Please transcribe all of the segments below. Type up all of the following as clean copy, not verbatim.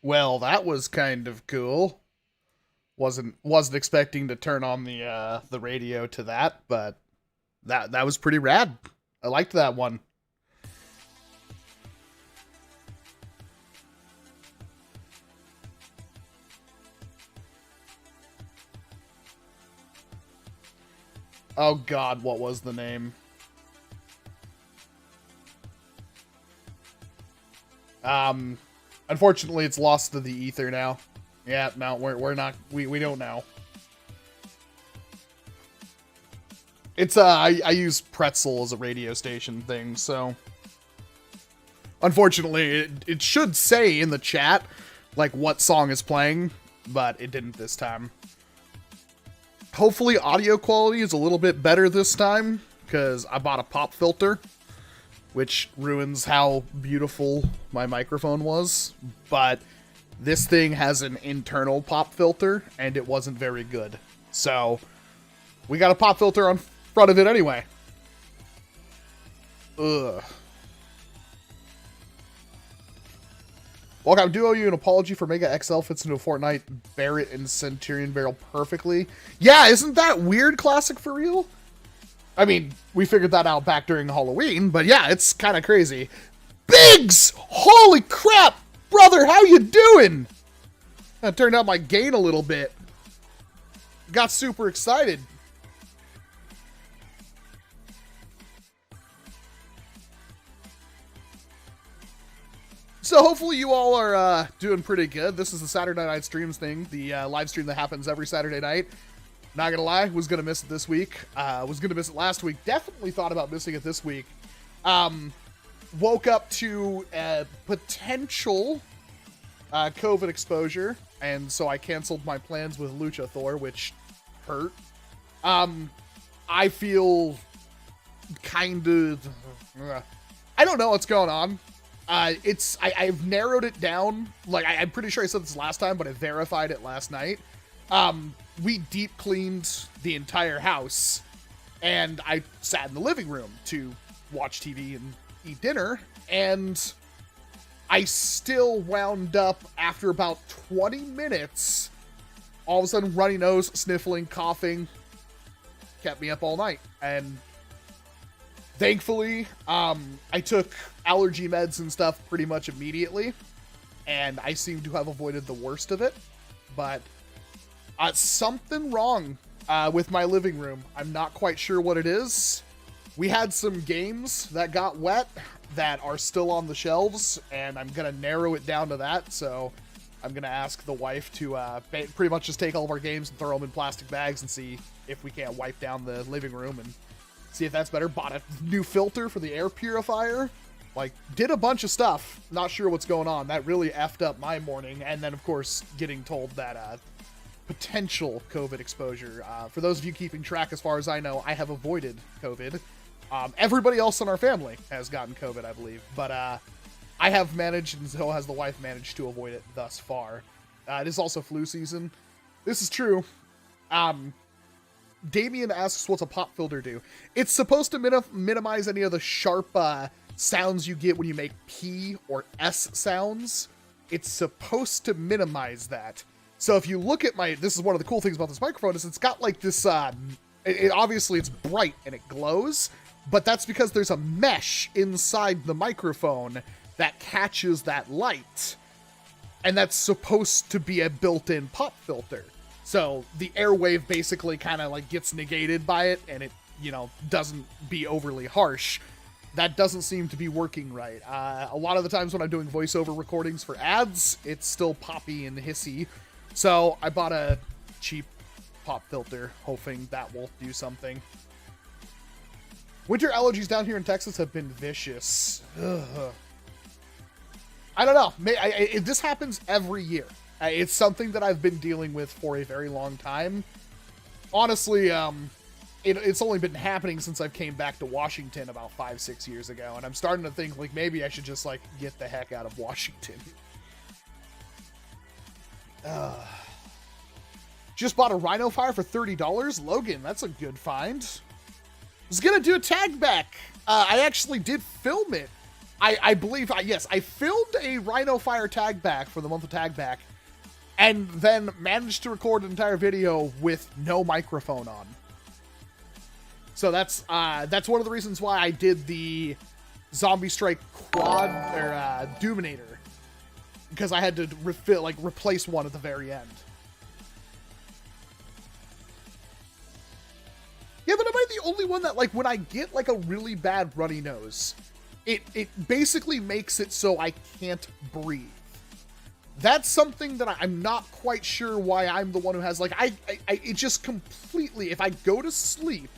Well, that was kind of cool. Wasn't expecting to turn on the radio to that, but that was pretty rad. I liked that one. Oh God, what was the name? Unfortunately, it's lost to the ether now. Yeah, no, we're not. We don't know. It's I use Pretzel as a radio station thing, so unfortunately, it should say in the chat like what song is playing, but it didn't this time. Hopefully, audio quality is a little bit better this time because I bought a pop filter. which ruins how beautiful my microphone was. But this thing has an internal pop filter, and it wasn't very good. So we got a pop filter on front of it anyway. Ugh. Welcome, do owe you an apology for Mega XL fits into a Fortnite Barret and Centurion barrel perfectly. Yeah, isn't that weird, Classic, for real? I mean, we figured that out back during Halloween, but yeah, it's kind of crazy. Biggs! Holy crap! Brother, how you doing? I turned up my gain a little bit. Got super excited. So hopefully you all are doing pretty good. This is the Saturday Night Streams thing, the live stream that happens every Saturday night. Not gonna lie, was gonna miss it this week. Was gonna miss it last week. Definitely thought about missing it this week. Woke up to a potential COVID exposure, and so I canceled my plans with Luchathor, which hurt. I feel kind of... I don't know what's going on. I've narrowed it down. Like, I'm pretty sure I said this last time, but I verified it last night. We deep cleaned the entire house, and I sat in the living room to watch TV and eat dinner, and I still wound up, after about 20 minutes, all of a sudden runny nose, sniffling, coughing, kept me up all night. And thankfully, I took allergy meds and stuff pretty much immediately, and I seem to have avoided the worst of it. But something wrong with my living room. I'm not quite sure what it is. We had some games that got wet that are still on the shelves, and I'm going to narrow it down to that. So I'm going to ask the wife to pretty much just take all of our games and throw them in plastic bags and see if we can't wipe down the living room and see if that's better. Bought a new filter for the air purifier. Like, did a bunch of stuff. Not sure what's going on. That really effed up my morning. And then, of course, getting told that potential COVID exposure. For those of you keeping track, as far as I know, I have avoided COVID. Everybody else in our family has gotten COVID, I believe. But I have managed, and so has the wife, managed to avoid it thus far. It is also flu season. This is true. Damien asks, what's a pop filter do? It's supposed to minimize any of the sharp sounds you get when you make P or S sounds. It's supposed to minimize that. So if you look at this is one of the cool things about this microphone, is it's got like this, obviously it's bright and it glows, but that's because there's a mesh inside the microphone that catches that light. And that's supposed to be a built-in pop filter. So the airwave basically kind of like gets negated by it, and it, doesn't be overly harsh. That doesn't seem to be working right. A lot of the times when I'm doing voiceover recordings for ads, it's still poppy and hissy. So I bought a cheap pop filter, hoping that will do something. Winter allergies down here in Texas have been vicious. Ugh. I don't know. This happens every year. It's something that I've been dealing with for a very long time. Honestly, it's only been happening since I've came back to Washington about 5-6 years ago, and I'm starting to think, like, maybe I should just, like, get the heck out of Washington. Just bought a Rhino Fire for $30. Logan, that's a good find. Was gonna do a tag back. I actually did film it. I believe, yes, I filmed a Rhino Fire tag back for the month of tag back, and then managed to record an entire video with no microphone on. So that's one of the reasons why I did the Zombie Strike quad or Doominator, because I had to replace one at the very end. Yeah, but am I the only one that, like, when I get like a really bad runny nose, it basically makes it so I can't breathe? That's something that I'm not quite sure why I'm the one who has, like, it just completely, if I go to sleep,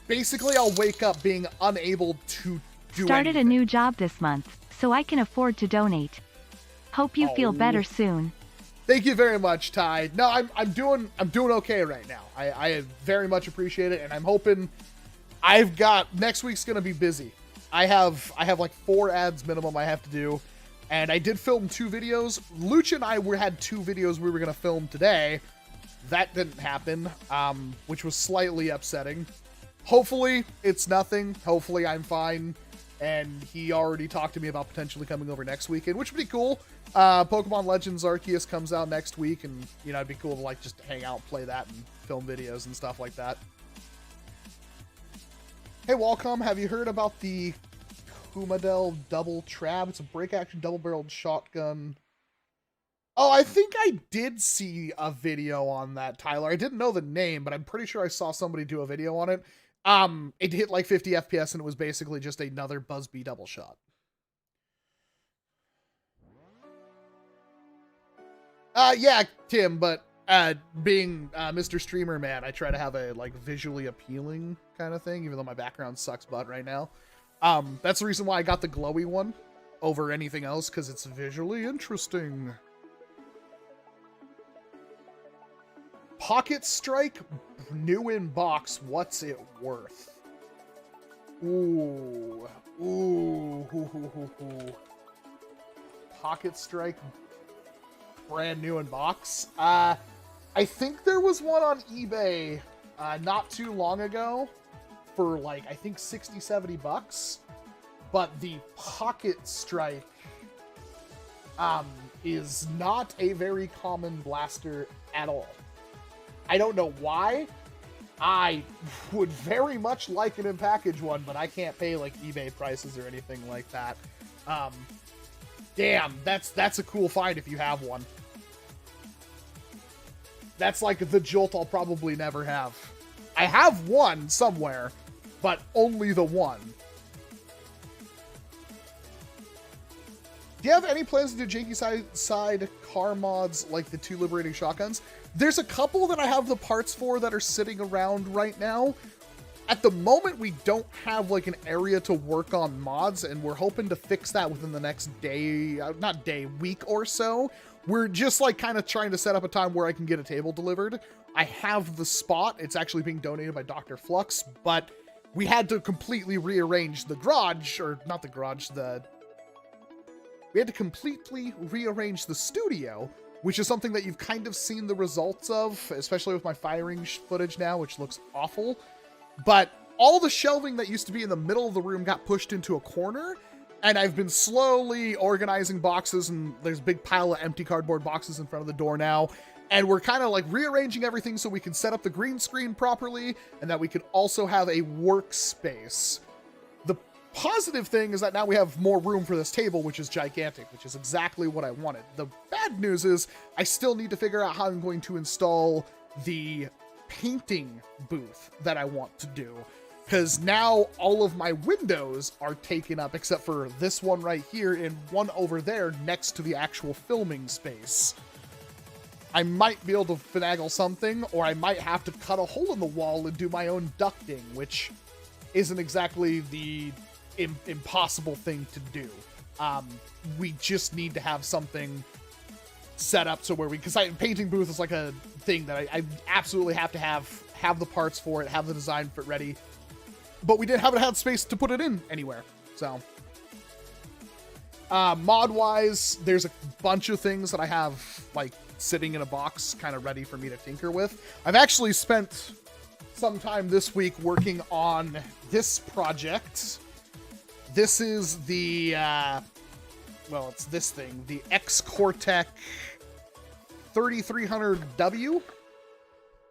basically I'll wake up being unable to do Started anything. A new job this month, so I can afford to donate. Hope you feel better soon. Thank you very much, Ty. No, I'm doing okay right now. I very much appreciate it, and I'm hoping next week's gonna be busy. I have like 4 ads minimum I have to do, and I did film 2 videos. Lucha and I had 2 videos we were gonna film today. That didn't happen, which was slightly upsetting. Hopefully it's nothing. Hopefully I'm fine. And he already talked to me about potentially coming over next weekend, which would be cool. Pokemon Legends Arceus comes out next week, and you know, it'd be cool to like just hang out, play that, and film videos and stuff like that. Hey Walcom, have you heard about the Kumadel Double Trab? It's a break-action double-barreled shotgun. Oh, I think I did see a video on that, Tyler. I didn't know the name, but I'm pretty sure I saw somebody do a video on it. It hit like 50 FPS, and it was basically just another Buzzbee double shot. Yeah, Tim, but being Mr. Streamer Man, I try to have a like visually appealing kind of thing, even though my background sucks butt right now. That's the reason why I got the glowy one over anything else, because it's visually interesting. Pocket Strike, new in box. What's it worth? Ooh. Pocket Strike, brand new in box. I think there was one on eBay not too long ago for like, I think 60, 70 bucks. But the Pocket Strike is not a very common blaster at all. I don't know why. I would very much like an in-package one, but I can't pay like eBay prices or anything like that. Damn, that's a cool find if you have one. That's like the Jolt I'll probably never have. I have one somewhere, but only the one. Do you have any plans to do janky side car mods like the 2 liberating shotguns? There's a couple that I have the parts for that are sitting around right now. At the moment, we don't have like an area to work on mods, and we're hoping to fix that within the next week or so. We're just like kind of trying to set up a time where I can get a table delivered. I have the spot. It's actually being donated by Dr. Flux, but we had to completely rearrange the garage, or not the garage, we had to completely rearrange the studio, which is something that you've kind of seen the results of, especially with my firing footage now, which looks awful. But all the shelving that used to be in the middle of the room got pushed into a corner, and I've been slowly organizing boxes, and there's a big pile of empty cardboard boxes in front of the door now, and we're kind of like rearranging everything so we can set up the green screen properly, and that we could also have a workspace. The positive thing is that now we have more room for this table, which is gigantic, which is exactly what I wanted. The bad news is I still need to figure out how I'm going to install the painting booth that I want to do, because now all of my windows are taken up except for this one right here and one over there next to the actual filming space. I might be able to finagle something, or I might have to cut a hole in the wall and do my own ducting, which isn't exactly the impossible thing to do. We just need to have something set up so where because painting booth is like a thing that I absolutely have to have the parts for it, have the design for it ready, but we haven't had space to put it in anywhere. So mod wise, there's a bunch of things that I have like sitting in a box kind of ready for me to tinker with. I've actually spent some time this week working on this project. This is the, well, it's this thing, the X-Cortec 3300W.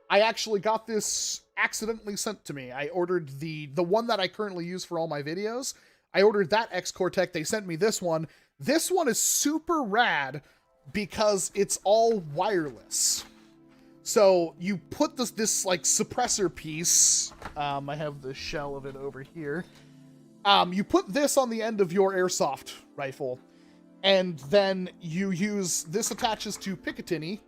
I actually got this accidentally sent to me. I ordered the one that I currently use for all my videos. I ordered that X-Cortec. They sent me this one. This one is super rad because it's all wireless. So you put this like suppressor piece. I have the shell of it over here. You put this on the end of your airsoft rifle, and then this attaches to Picatinny,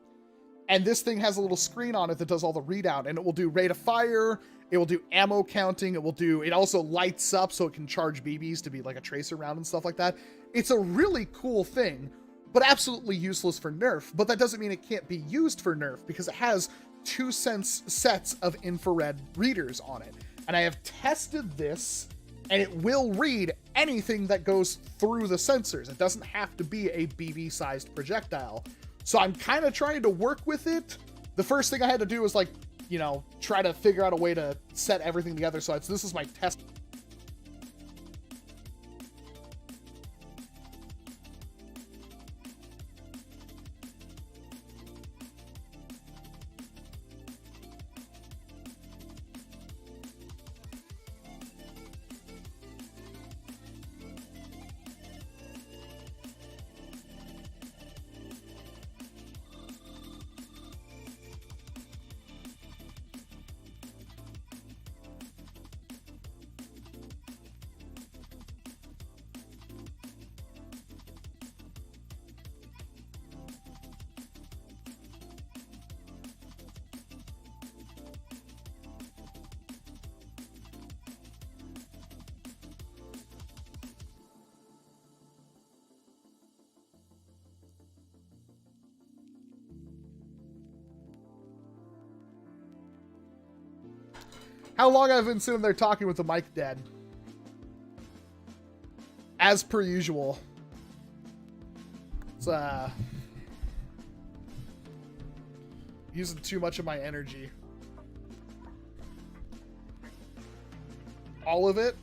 and this thing has a little screen on it that does all the readout, and it will do rate of fire, it will do ammo counting, it also lights up so it can charge BBs to be like a tracer round and stuff like that. It's a really cool thing, but absolutely useless for Nerf, but that doesn't mean it can't be used for Nerf, because it has 2 sets of infrared readers on it. And I have tested this, and it will read anything that goes through the sensors. It doesn't have to be a BB-sized projectile. So I'm kind of trying to work with it. The first thing I had to do was, like, you know, try to figure out a way to set everything together. So this is my test. How long I've been sitting there talking with the mic dead. As per usual. It's, using too much of my energy. All of it?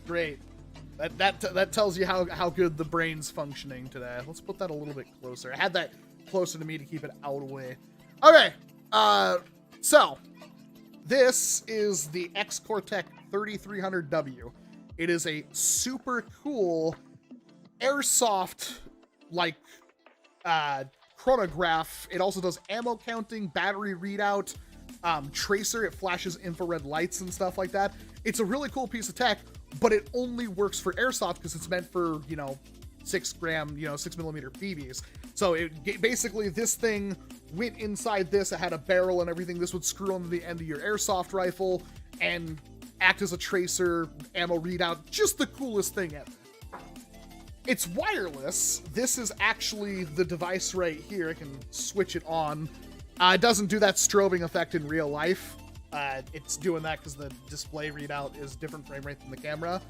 Great. That tells you how good the brain's functioning today. Let's put that a little bit closer. I had that closer to me to keep it out of the way. Okay. So, this is the X-Cortec 3300W. It is a super cool airsoft, like, chronograph. It also does ammo counting, battery readout, tracer. It flashes infrared lights and stuff like that. It's a really cool piece of tech, but it only works for airsoft because it's meant for, 6 millimeter BBs. So basically this thing went inside this. It had a barrel and everything. This would screw onto the end of your airsoft rifle and act as a tracer, ammo readout. Just the coolest thing ever. It's wireless. This is actually the device right here. I can switch it on. It doesn't do that strobing effect in real life. It's doing that because the display readout is different frame rate than the camera.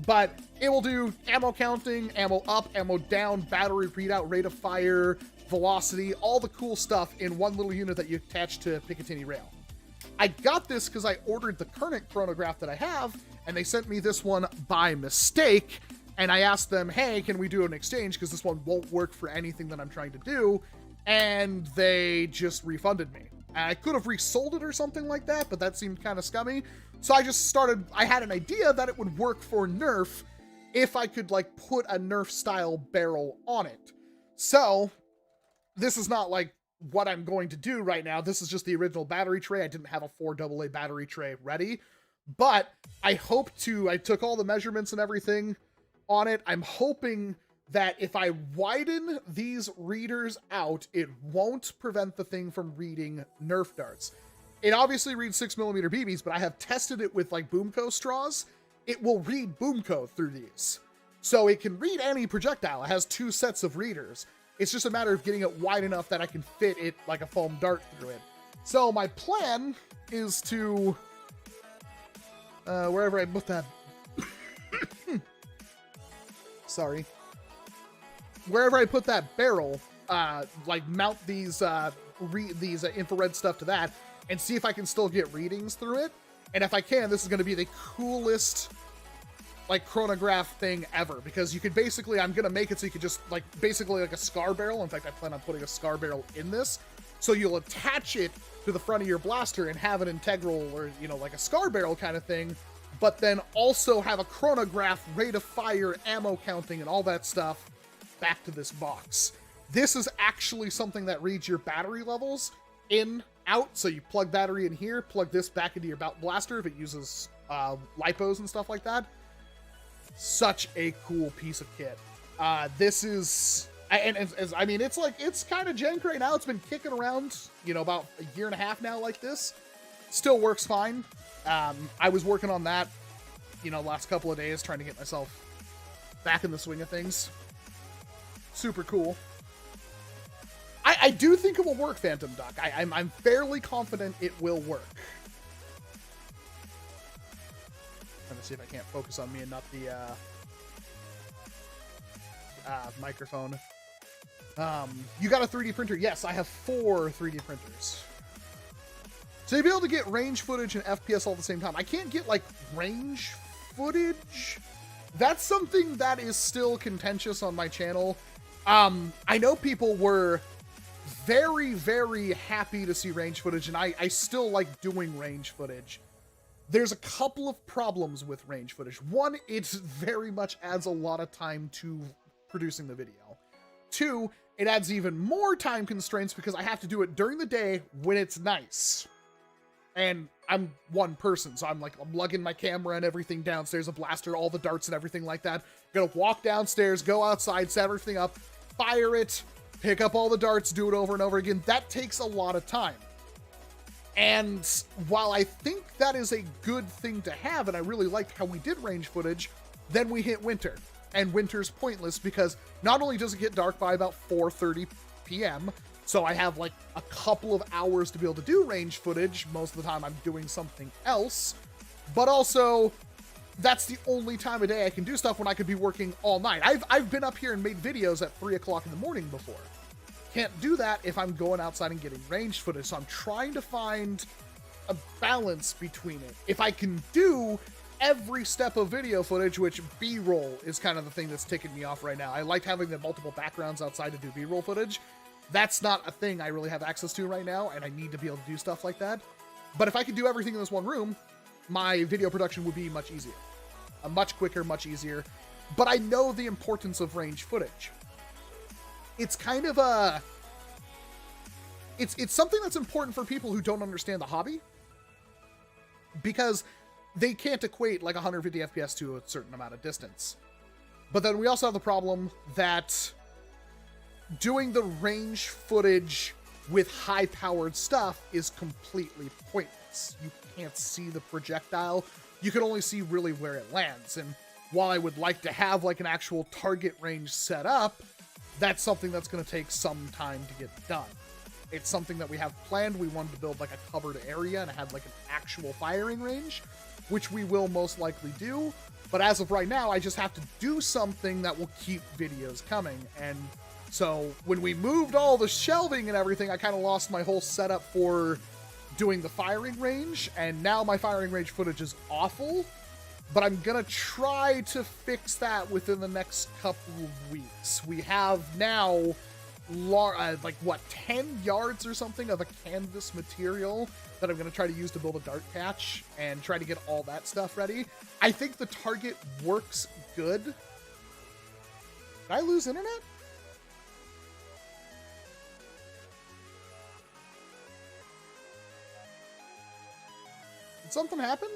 But it will do ammo counting, ammo up, ammo down, battery readout, rate of fire, velocity, all the cool stuff in one little unit that you attach to Picatinny rail. I got this because I ordered the current chronograph that I have, and they sent me this one by mistake. And I asked them, hey, can we do an exchange? Because this one won't work for anything that I'm trying to do. And they just refunded me. I could have resold it or something like that, but that seemed kind of scummy. So I had an idea that it would work for Nerf if I could, like, put a Nerf style barrel on it. So this is not like what I'm going to do right now. This is just the original battery tray. I didn't have a 4AA battery tray ready, but I took all the measurements and everything on it. I'm hoping that if I widen these readers out, it won't prevent the thing from reading Nerf darts. It obviously reads 6 millimeter BBs, but I have tested it with, like, Boomco straws. It will read Boomco through these. So it can read any projectile. It has 2 sets of readers. It's just a matter of getting it wide enough that I can fit it like a foam dart through it. So my plan is to, wherever I put that, sorry, wherever I put that barrel, like mount these infrared stuff to that and see if I can still get readings through it. And if I can, this is going to be the coolest, like, chronograph thing ever, because you could basically, I'm going to make it so you could just, like, basically like a SCAR barrel. In fact, I plan on putting a SCAR barrel in this. So you'll attach it to the front of your blaster and have an integral or, like a SCAR barrel kind of thing, but then also have a chronograph, rate of fire, ammo counting, and all that stuff back to this box. This is actually something that reads your battery levels in, out. So you plug battery in here, plug this back into your blaster if it uses lipos and stuff like that. Such a cool piece of kit. This is, I mean, it's like, it's kind of jank right now. It's been kicking around, about a year and a half now like this. Still works fine. I was working on that, last couple of days, trying to get myself back in the swing of things. Super cool. I do think it will work, Phantom Duck. I'm fairly confident it will work. I'm gonna see if I can't focus on me and not the microphone. You got a 3D printer? Yes, I have 4 3D printers. So you'll be able to get range footage and FPS all at the same time. I can't get, like, range footage. That's something that is still contentious on my channel. I know people were very, very happy to see range footage, and I still like doing range footage. There's a couple of problems with range footage. One, it very much adds a lot of time to producing the video. 2, it adds even more time constraints because I have to do it during the day when it's nice. And I'm one person, so I'm lugging my camera and everything downstairs, a blaster, all the darts and everything like that. Gonna walk downstairs, go outside, set everything up, fire it, pick up all the darts, do it over and over again. That takes a lot of time. And while I think that is a good thing to have, and I really liked how we did range footage, then we hit winter. And winter's pointless because not only does it get dark by about 4:30 p.m., so I have like a couple of hours to be able to do range footage. Most of the time I'm doing something else, but also that's the only time of day I can do stuff when I could be working all night. I've been up here and made videos at 3 o'clock in the morning before. Can't do that if I'm going outside and getting range footage, so I'm trying to find a balance between it. If I can do every step of video footage, which B-roll is kind of the thing that's ticking me off right now. I like having the multiple backgrounds outside to do B-roll footage. That's not a thing I really have access to right now, and I need to be able to do stuff like that. But if I could do everything in this one room, my video production would be much easier. Much quicker, much easier. But I know the importance of range footage. It's kind of a... It's something that's important for people who don't understand the hobby. Because they can't equate like 150 FPS to a certain amount of distance. But then we also have the problem that doing the range footage with high-powered stuff is completely pointless. You can't see the projectile. You can only see really where it lands. And while I would like to have like an actual target range set up, that's something that's going to take some time to get done. It's something that we have planned. We wanted to build like a covered area and have like an actual firing range, which we will most likely do. But as of right now, I just have to do something that will keep videos coming. And so when we moved all the shelving and everything, I kind of lost my whole setup for doing the firing range. And now my firing range footage is awful. But I'm going to try to fix that within the next couple of weeks. We have now, like, what, 10 yards or something of a canvas material that I'm going to try to use to build a dart catch and try to get all that stuff ready. I think the target works good. Did I lose internet? Did something happen?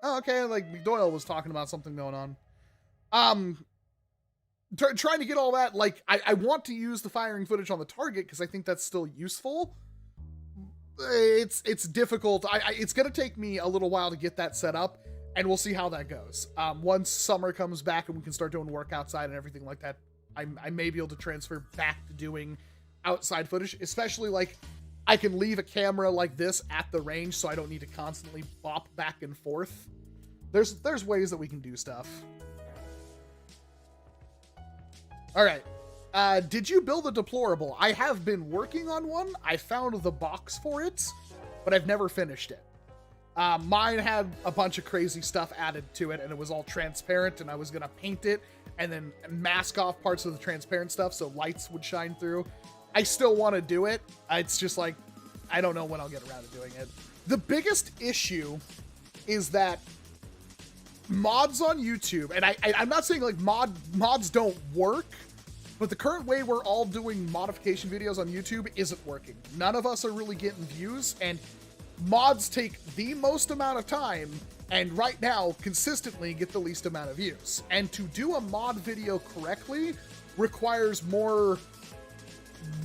Oh, okay, like, Doyle was talking about something going on. Trying to get all that, like, I want to use the firing footage on the target because I think that's still useful. It's difficult. It's going to take me a little while to get that set up, and we'll see how that goes. Once summer comes back and we can start doing work outside and everything like that, I may be able to transfer back to doing outside footage, especially, like, I can leave a camera like this at the range so I don't need to constantly bop back and forth. There's ways that we can do stuff. All right. Did you build a deplorable? I have been working on one. I found the box for it, but I've never finished it. Mine had a bunch of crazy stuff added to it, and it was all transparent, and I was going to paint it and then mask off parts of the transparent stuff so lights would shine through. I still want to do it. It's just like, I don't know when I'll get around to doing it. The biggest issue is that mods on YouTube, and I'm not saying like mods don't work, but the current way we're all doing modification videos on YouTube isn't working. None of us are really getting views, and mods take the most amount of time, and right now, consistently get the least amount of views. And to do a mod video correctly requires more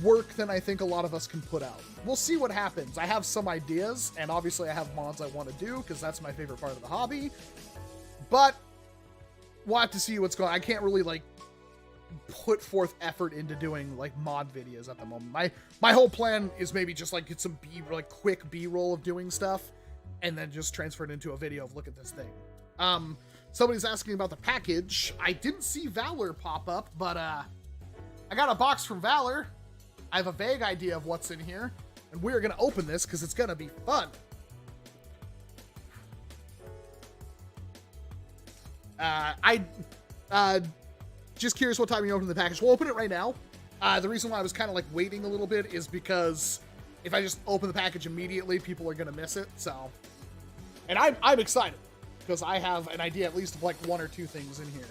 work than I think a lot of us can put out. We'll see what happens. I have some ideas, and obviously I have mods I want to do because that's my favorite part of the hobby, but we'll have to see what's going on. I can't really like put forth effort into doing like mod videos at the moment. My whole plan is maybe just like get some quick B-roll of doing stuff and then just transfer it into a video of look at this thing. Somebody's asking about the package. I didn't see Valor pop up, but I got a box from Valor. I have a vague idea of what's in here, and we're gonna open this because it's gonna be fun. Just curious what time you open the package. We'll open it right now. The reason why I was kind of like waiting a little bit is because if I just open the package immediately, people are gonna miss it. So, and I'm excited because I have an idea at least of like one or two things in here.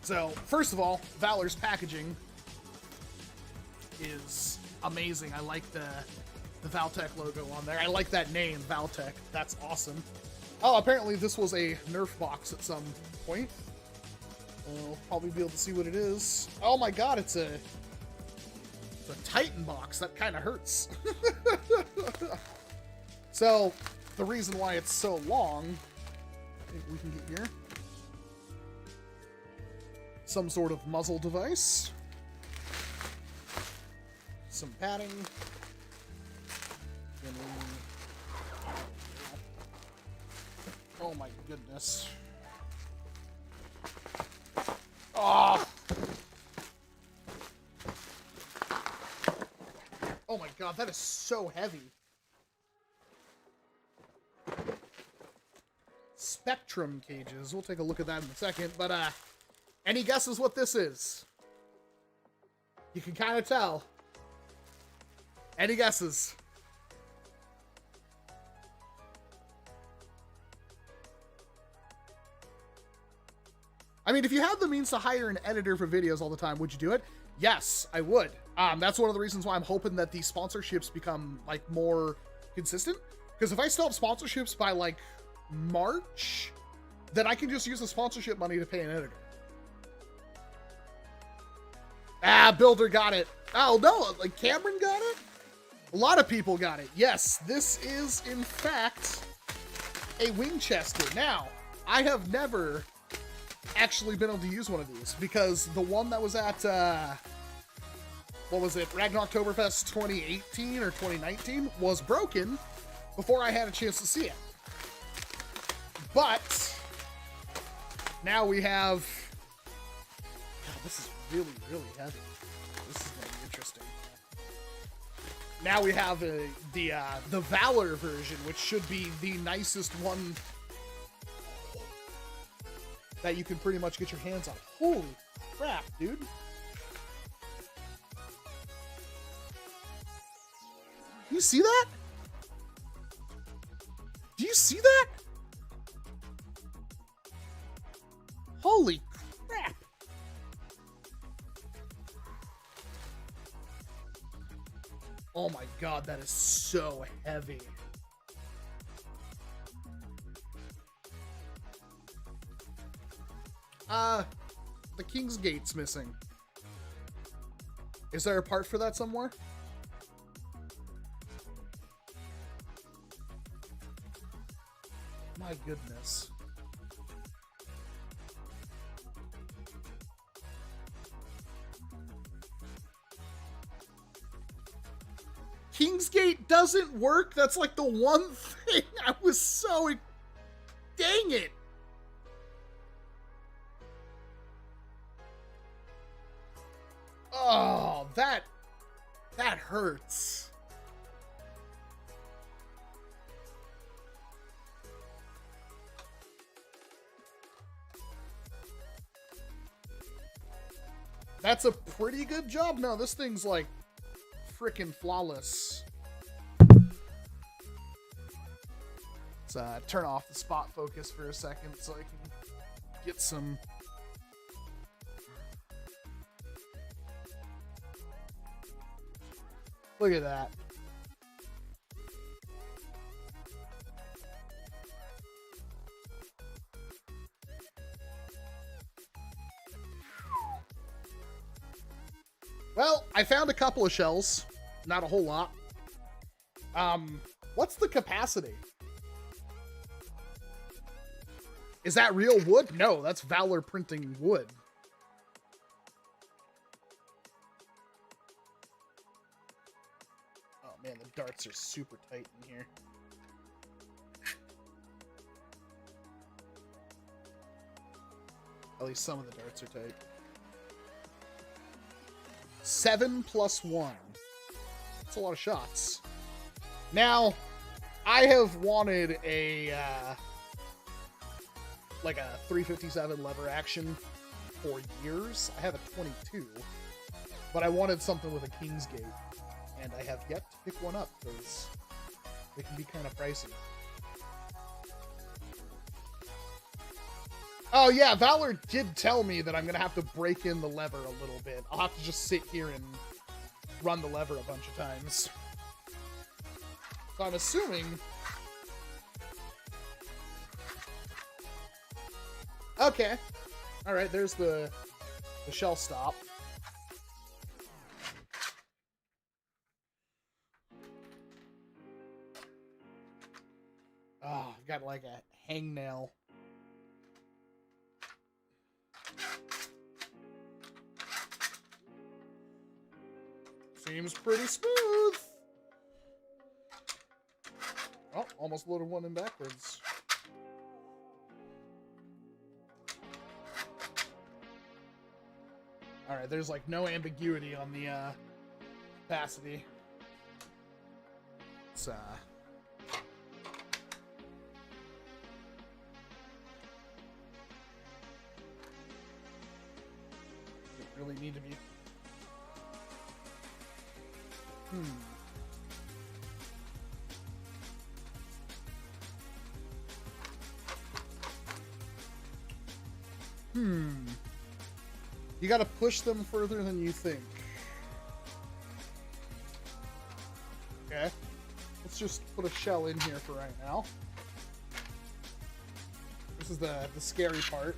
So first of all, Valor's packaging is amazing. I like the Valtech logo on there. I like that name, Valtech. That's awesome. Oh, apparently this was a Nerf box at some point. We'll probably be able to see what it is. Oh my god, it's a Titan box. That kind of hurts. So, the reason why it's so long, I think we can get here. Some sort of muzzle device. Some padding. Oh my goodness. Oh. Oh my god, that is so heavy. Spectrum cages. We'll take a look at that in a second, but any guesses what this is? You can kind of tell. Any guesses? I mean, if you had the means to hire an editor for videos all the time, would you do it? Yes, I would. That's one of the reasons why I'm hoping that these sponsorships become like more consistent. Because if I still have sponsorships by like March, then I can just use the sponsorship money to pay an editor. Builder got it. Oh no, like Cameron got it? A lot of people got it. Yes, this is in fact a Winchester. Now, I have never actually been able to use one of these because the one that was at what was it, Ragnaroktoberfest 2018 or 2019 was broken before I had a chance to see it. But now we have, God, this is really heavy. This is going to be interesting. Now we have the Valor version, which should be the nicest one that you can pretty much get your hands on. Holy crap, dude. You see that? Do you see that? Holy crap. Oh my god, that is so heavy. The King's Gate's missing. Is there a part for that somewhere? My goodness. King's Gate doesn't work? That's like the one thing I was so... Dang it! Oh, that hurts. That's a pretty good job. No, this thing's like freaking flawless. Let's turn off the spot focus for a second so I can get some... Look at that. Well, I found a couple of shells. Not a whole lot. What's the capacity? Is that real wood? No, that's Valor printing wood. Oh man, the darts are super tight in here. At least some of the darts are tight. 7 + 1. That's a lot of shots. Now, I have wanted a like a 357 lever action for years. I have a 22, but I wanted something with a Kingsgate, and I have yet to pick one up because they can be kind of pricey. Oh yeah, Valor did tell me that I'm gonna have to break in the lever a little bit. I'll have to just sit here and run the lever a bunch of times. So I'm assuming... Okay. Alright, there's the shell stop. Oh, I've got like a hangnail. Seems pretty smooth. Oh, almost loaded one in backwards. Alright, there's like no ambiguity on the capacity. It's really need to be. You gotta push them further than you think. Okay. Let's just put a shell in here for right now. This is the scary part.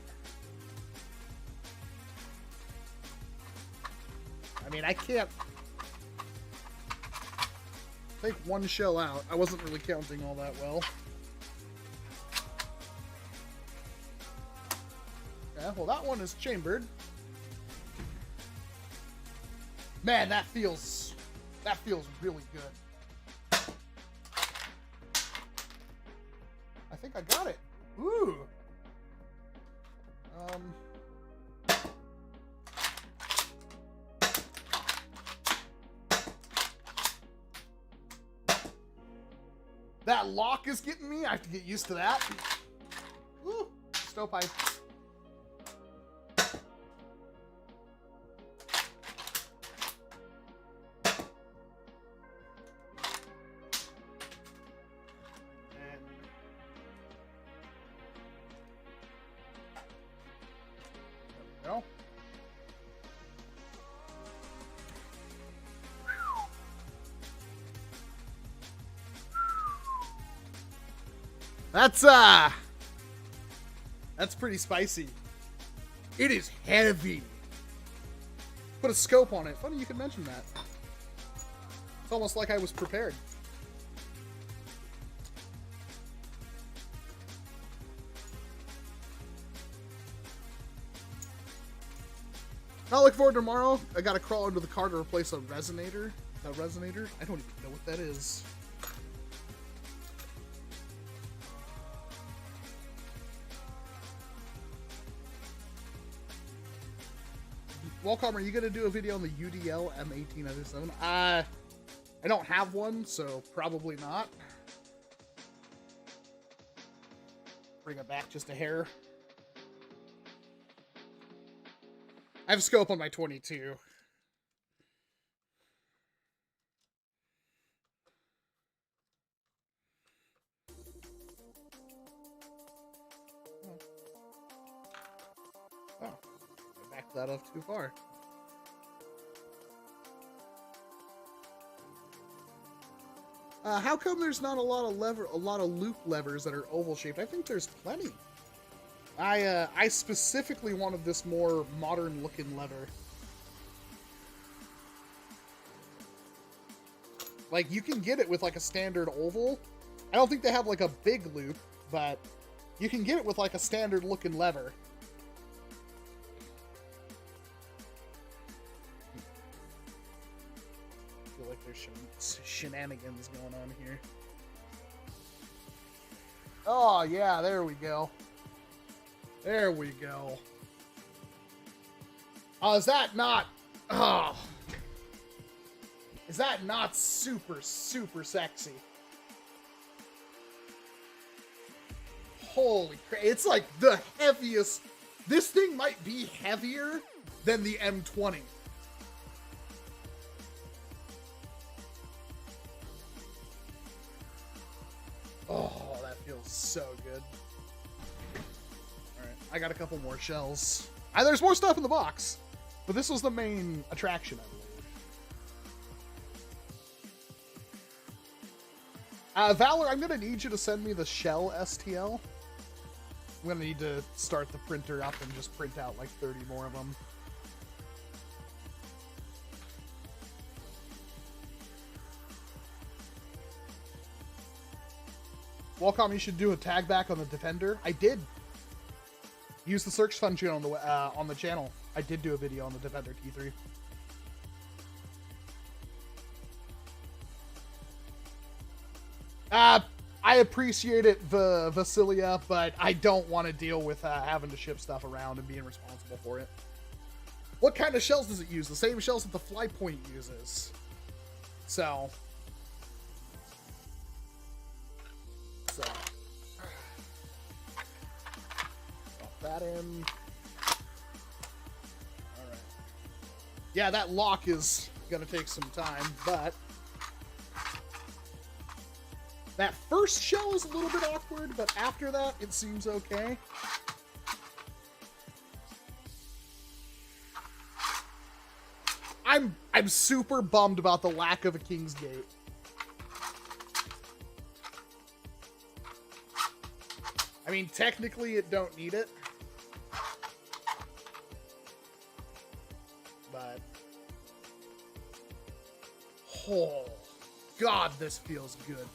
I mean, I can't take one shell out. I wasn't really counting all that well. Okay, well that one is chambered. Man, that feels really good. I think I got it. Ooh. That lock is getting me. I have to get used to that. Ooh, stovepipe. That's pretty spicy. It is heavy. Put a scope on it. Funny you could mention that. It's almost like I was prepared. I'll look forward to tomorrow. I gotta crawl under the car to replace a resonator. A resonator? I don't even know what that is. Welcome, are you going to do a video on the UDL M1897? I don't have one, so probably not. Bring it back just a hair. I have a scope on my 22. Oh. Back that up too far. How come there's not a lot of loop levers that are oval shaped? I think there's plenty. I specifically wanted this more modern looking lever. Like, you can get it with like a standard oval. I don't think they have like a big loop, but You can get it with like a standard looking lever. I feel like there's some shenanigans going on here. Oh yeah, there we go. There we go. Oh, is that not... Oh. Is that not super, super sexy? Holy crap. It's like the heaviest... This thing might be heavier than the M20. Oh, that feels so good. Alright, I got a couple more shells. There's more stuff in the box, but this was the main attraction, I believe. Valor, I'm going to need you to send me the shell STL. I'm going to need to start the printer up and just print out like 30 more of them. Welcome, you should do a tag back on the Defender. I did. Use the search function on the channel. I did do a video on the Defender T3. I appreciate it, Vasilia, but I don't want to deal with having to ship stuff around and being responsible for it. What kind of shells does it use? The same shells that the Flypoint uses. So. Drop that in. Alright. Yeah, that lock is going to take some time, but... That first shell is a little bit awkward, but after that, it seems okay. I'm super bummed about the lack of a King's Gate. I mean, technically, it don't need it. But... Oh, God, this feels good.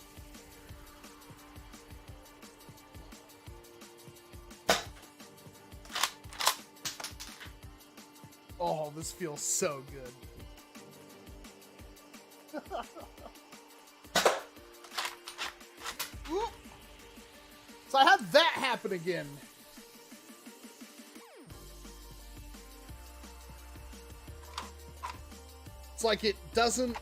Oh, this feels so good. So I had that happen again. It's like it doesn't...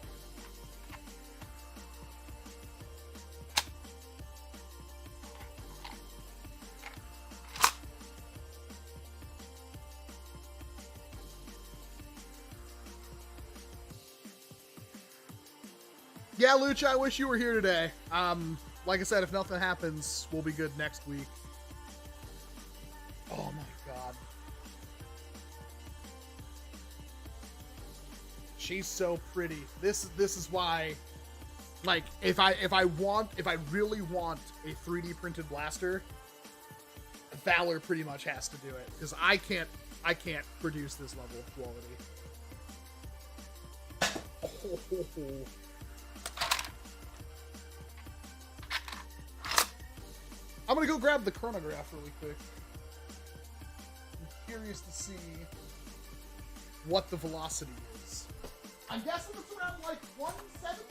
Yeah, Lucha, I wish you were here today. Like I said, if nothing happens, we'll be good next week. Oh my God. She's so pretty. This is why, like, if I really want a 3D printed blaster, Valor pretty much has to do it, because I can't produce this level of quality. Oh. I'm gonna go grab the chronograph really quick. I'm curious to see what the velocity is. I'm guessing it's around like 170.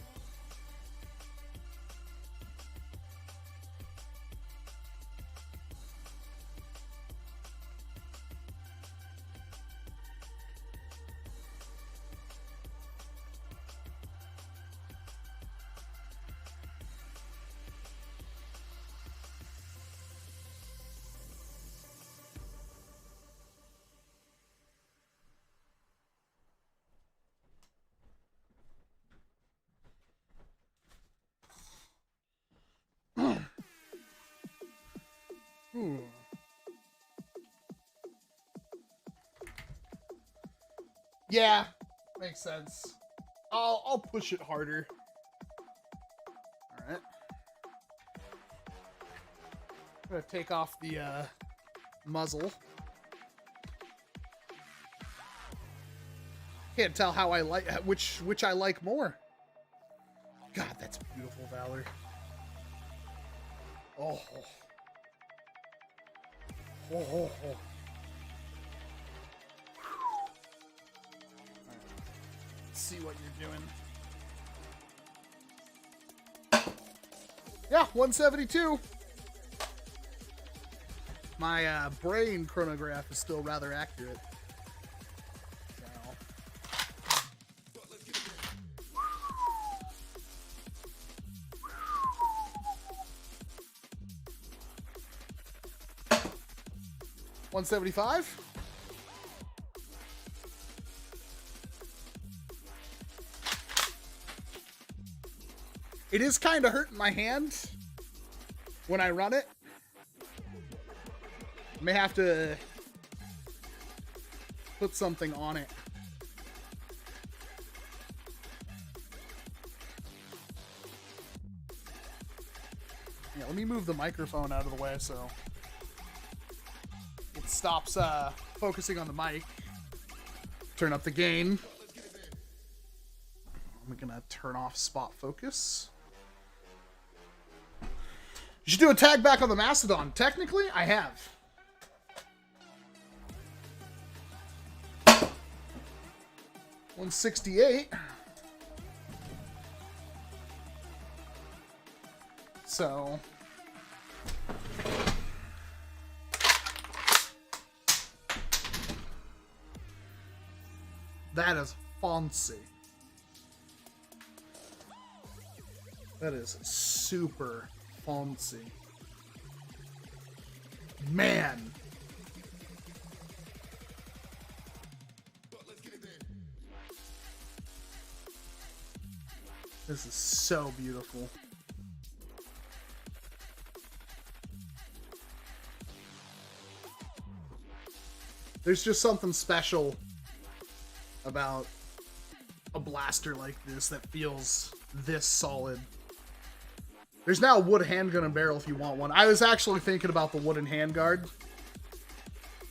Yeah, makes sense. I'll push it harder. All right. I'm gonna take off the muzzle. Can't tell how I like which I like more. God, that's beautiful, Valor. Oh. Oh, oh, oh. Let's see what you're doing. Yeah, 172. My brain chronograph is still rather accurate. So. 175. It is kind of hurting my hand when I run it. I may have to put something on it. Yeah, let me move the microphone out of the way so it stops focusing on the mic. Turn up the gain. I'm gonna turn off spot focus. You should do a tag back on the Mastodon. Technically, I have. $168. So that is fancy. That is super fancy. Man. This is so beautiful. There's just something special about a blaster like this that feels this solid. There's now a wood handgun and barrel if you want one. I was actually thinking about the wooden handguard,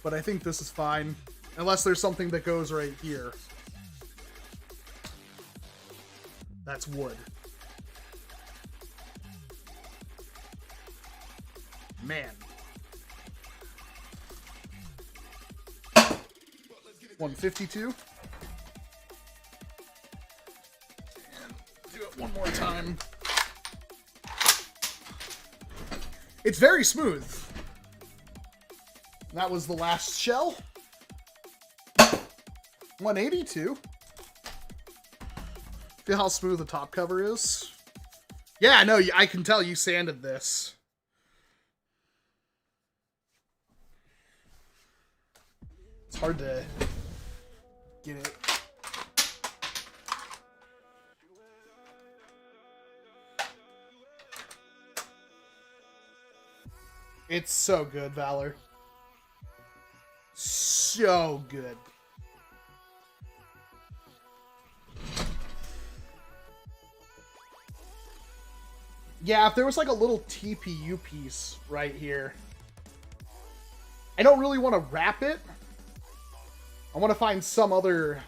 but I think this is fine. Unless there's something that goes right here. That's wood. Man. 152. And do it one more time. It's very smooth. That was the last shell. 182. Feel how smooth the top cover is? Yeah, no, I can tell you sanded this. It's hard to get it. It's so good, Valor. So good. Yeah, if there was like a little TPU piece right here. I don't really want to wrap it. I want to find some other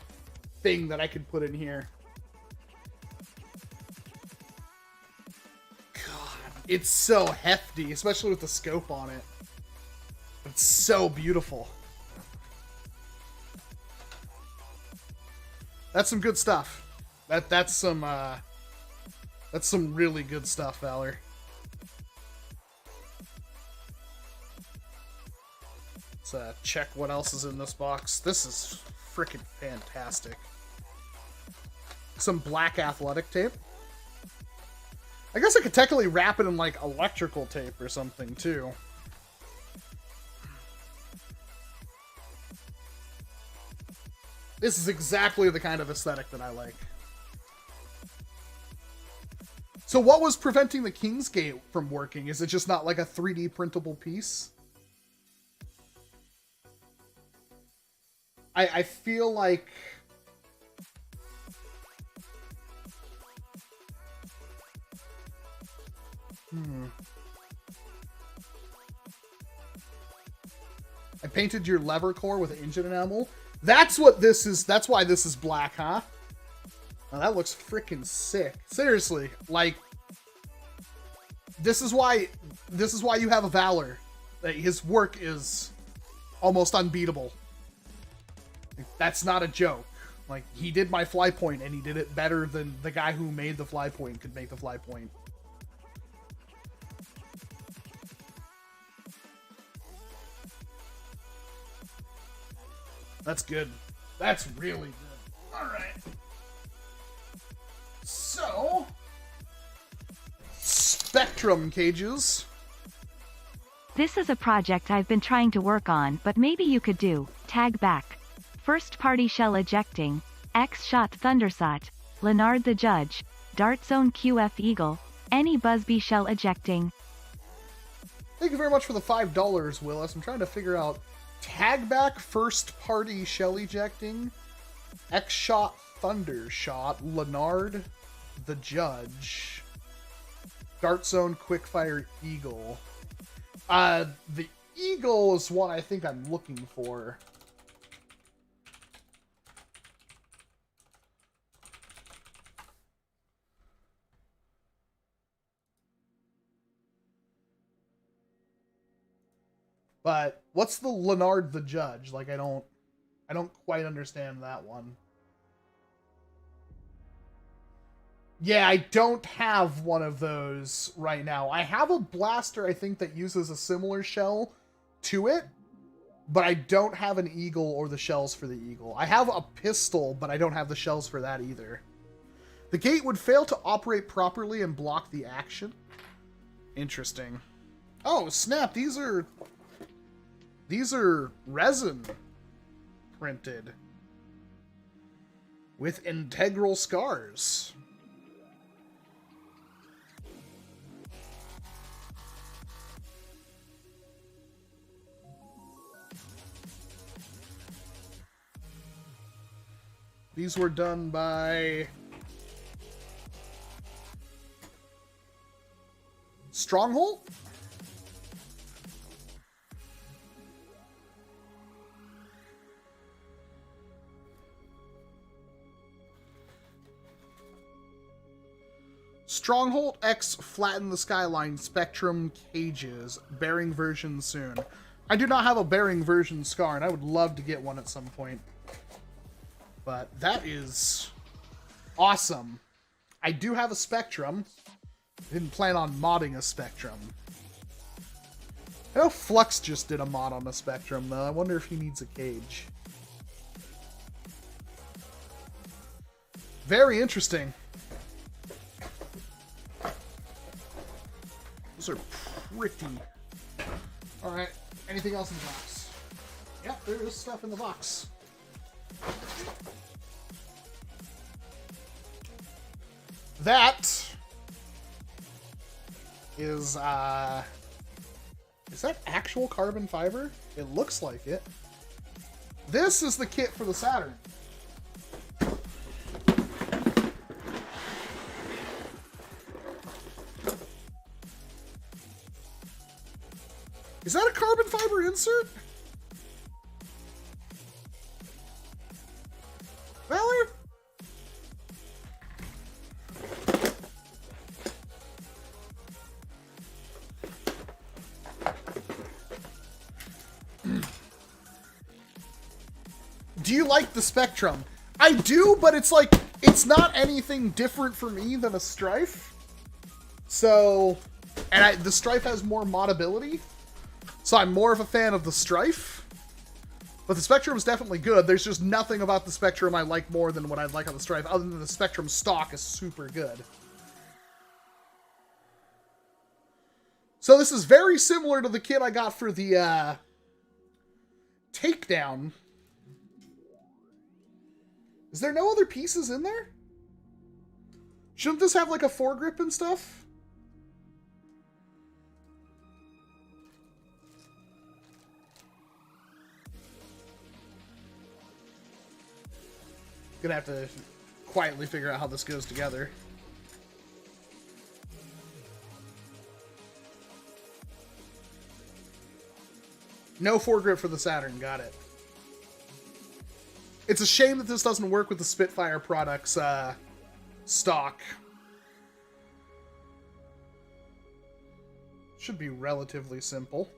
thing that I could put in here. It's so hefty, especially with the scope on it. It's so beautiful. That's some good stuff. That's some really good stuff, Valor. Let's check what else is in this box. This is freaking fantastic. Some black athletic tape. I guess I could technically wrap it in like electrical tape or something too. This is exactly the kind of aesthetic that I like. So what was preventing the Kingsgate from working? Is it just not like a 3D printable piece? I feel like... I painted your lever core with engine enamel. That's what this is. That's why this is black, huh? Oh, that looks freaking sick. Seriously, like, this is why you have a Valor. Like, his work is almost unbeatable. That's not a joke. Like, he did my fly point, and he did it better than the guy who made the fly point could make the fly point. That's good. That's really good. Alright. So... Spectrum cages. This is a project I've been trying to work on, but maybe you could do. Tag back. First party shell ejecting. X-Shot Thundersot. Leonard the Judge. Dart Zone QF Eagle. Any Busby shell ejecting. Thank you very much for the $5, Willis. I'm trying to figure out tag back, first party shell ejecting, X-Shot Thundershot, Leonard the Judge, Dart Zone Quickfire Eagle. The Eagle is one I think I'm looking for. But what's the Leonard the Judge? Like, I don't quite understand that one. Yeah, I don't have one of those right now. I have a blaster, I think, that uses a similar shell to it, but I don't have an eagle or the shells for the eagle. I have a pistol, but I don't have the shells for that either. The gate would fail to operate properly and block the action. Interesting. Oh, snap, these are resin printed with integral scars. These were done by Stronghold? Stronghold X Flatten the Skyline Spectrum Cages. Bearing version soon. I do not have a bearing version scar, and I would love to get one at some point. But that is awesome. I do have a Spectrum. I didn't plan on modding a Spectrum. I know Flux just did a mod on the Spectrum, though. I wonder if he needs a cage. Very interesting. Those are pretty. Alright, anything else in the box? Yep, there is stuff in the box. That is that actual carbon fiber? It looks like it. This is the kit for the Saturn. Is that a carbon fiber insert? Valor? Do you like the Spectrum? I do, but it's like, it's not anything different for me than a Strife. So, and the Strife has more modability. So I'm more of a fan of the Strife. But the Spectrum is definitely good. There's just nothing about the Spectrum I like more than what I'd like on the Strife, other than the Spectrum stock is super good. So this is very similar to the kit I got for the Takedown. Is there no other pieces in there? Shouldn't this have like a foregrip and stuff? Gonna have to quietly figure out how this goes together. No foregrip for the Saturn, got it. It's a shame that this doesn't work with the Spitfire products stock. Should be relatively simple.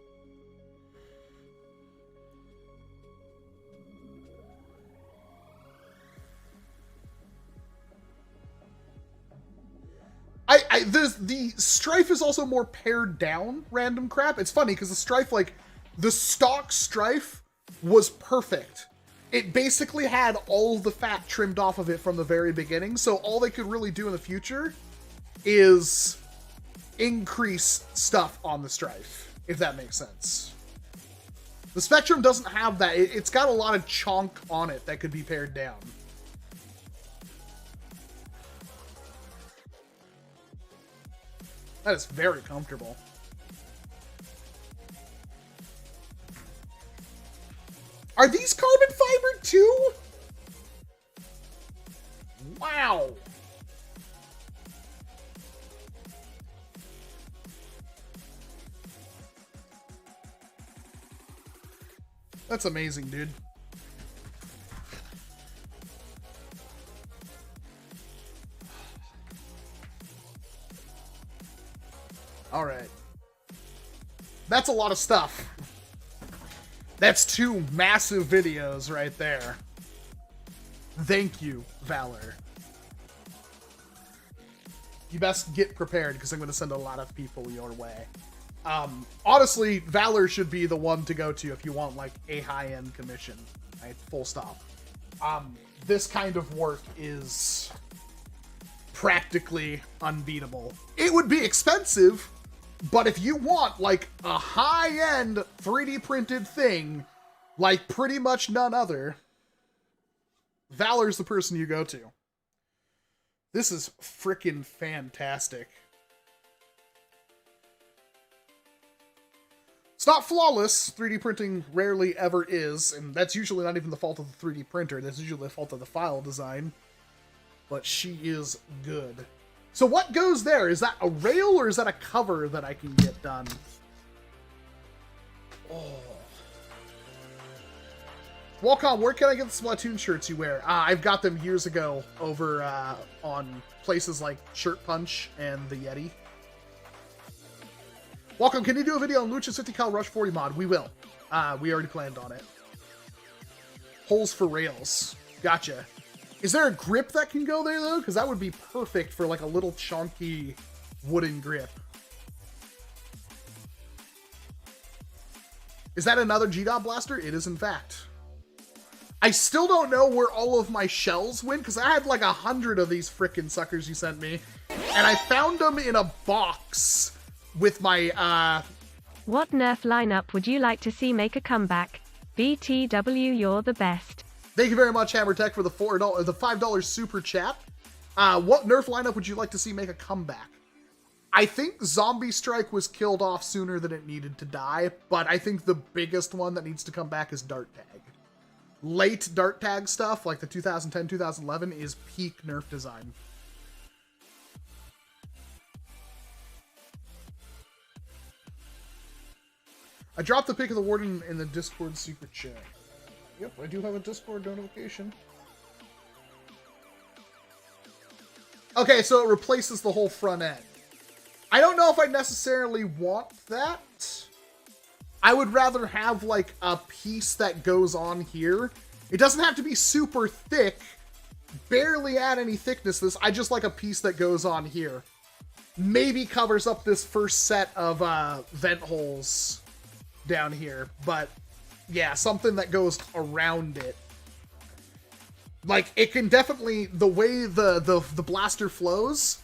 the Strife is also more pared down random crap. It's funny because the Strife, like, the stock Strife was perfect. It basically had all the fat trimmed off of it from the very beginning, so all they could really do in the future is increase stuff on the Strife, if that makes sense. The Spectrum doesn't have that. It's got a lot of chonk on it that could be pared down. That is very comfortable. Are these carbon fiber too? Wow. That's amazing, dude. All right. That's a lot of stuff. That's 2 massive videos right there. Thank you, Valor. You best get prepared because I'm going to send a lot of people your way. Honestly, Valor should be the one to go to if you want, like, a high-end commission. Right? Full stop. This kind of work is practically unbeatable. It would be expensive, but if you want, like, a high-end 3D printed thing, like pretty much none other, Valor's the person you go to. This is freaking fantastic. It's not flawless. 3D printing rarely ever is, and that's usually not even the fault of the 3D printer. That's usually the fault of the file design. But she is good. So what goes there? Is that a rail or is that a cover that I can get done? Oh. Walcom, where can I get the Splatoon shirts you wear? I've got them years ago over on places like Shirt Punch and the Yeti. Welcome, can you do a video on Lucha's 50 cal Rush 40 mod? We will. We already planned on it. Holes for rails. Gotcha. Is there a grip that can go there, though? Because that would be perfect for, like, a little chunky wooden grip. Is that another G-Dot blaster? It is, in fact. I still don't know where all of my shells went, because I had, like, 100 of these frickin' suckers you sent me. And I found them in a box with my, What Nerf lineup would you like to see make a comeback? BTW, you're the best. Thank you very much, HammerTech, for the $5 super chat. What Nerf lineup would you like to see make a comeback? I think Zombie Strike was killed off sooner than it needed to die, but I think the biggest one that needs to come back is Dart Tag. Late Dart Tag stuff, like the 2010-2011, is peak Nerf design. I dropped the pic of the Warden in the Discord secret chat. Yep, I do have a Discord notification. Okay, so it replaces the whole front end. I don't know if I necessarily want that. I would rather have, like, a piece that goes on here. It doesn't have to be super thick. Barely add any thickness to this. I just like a piece that goes on here. Maybe covers up this first set of vent holes down here, but yeah, something that goes around it. Like, it can definitely, the way the blaster flows,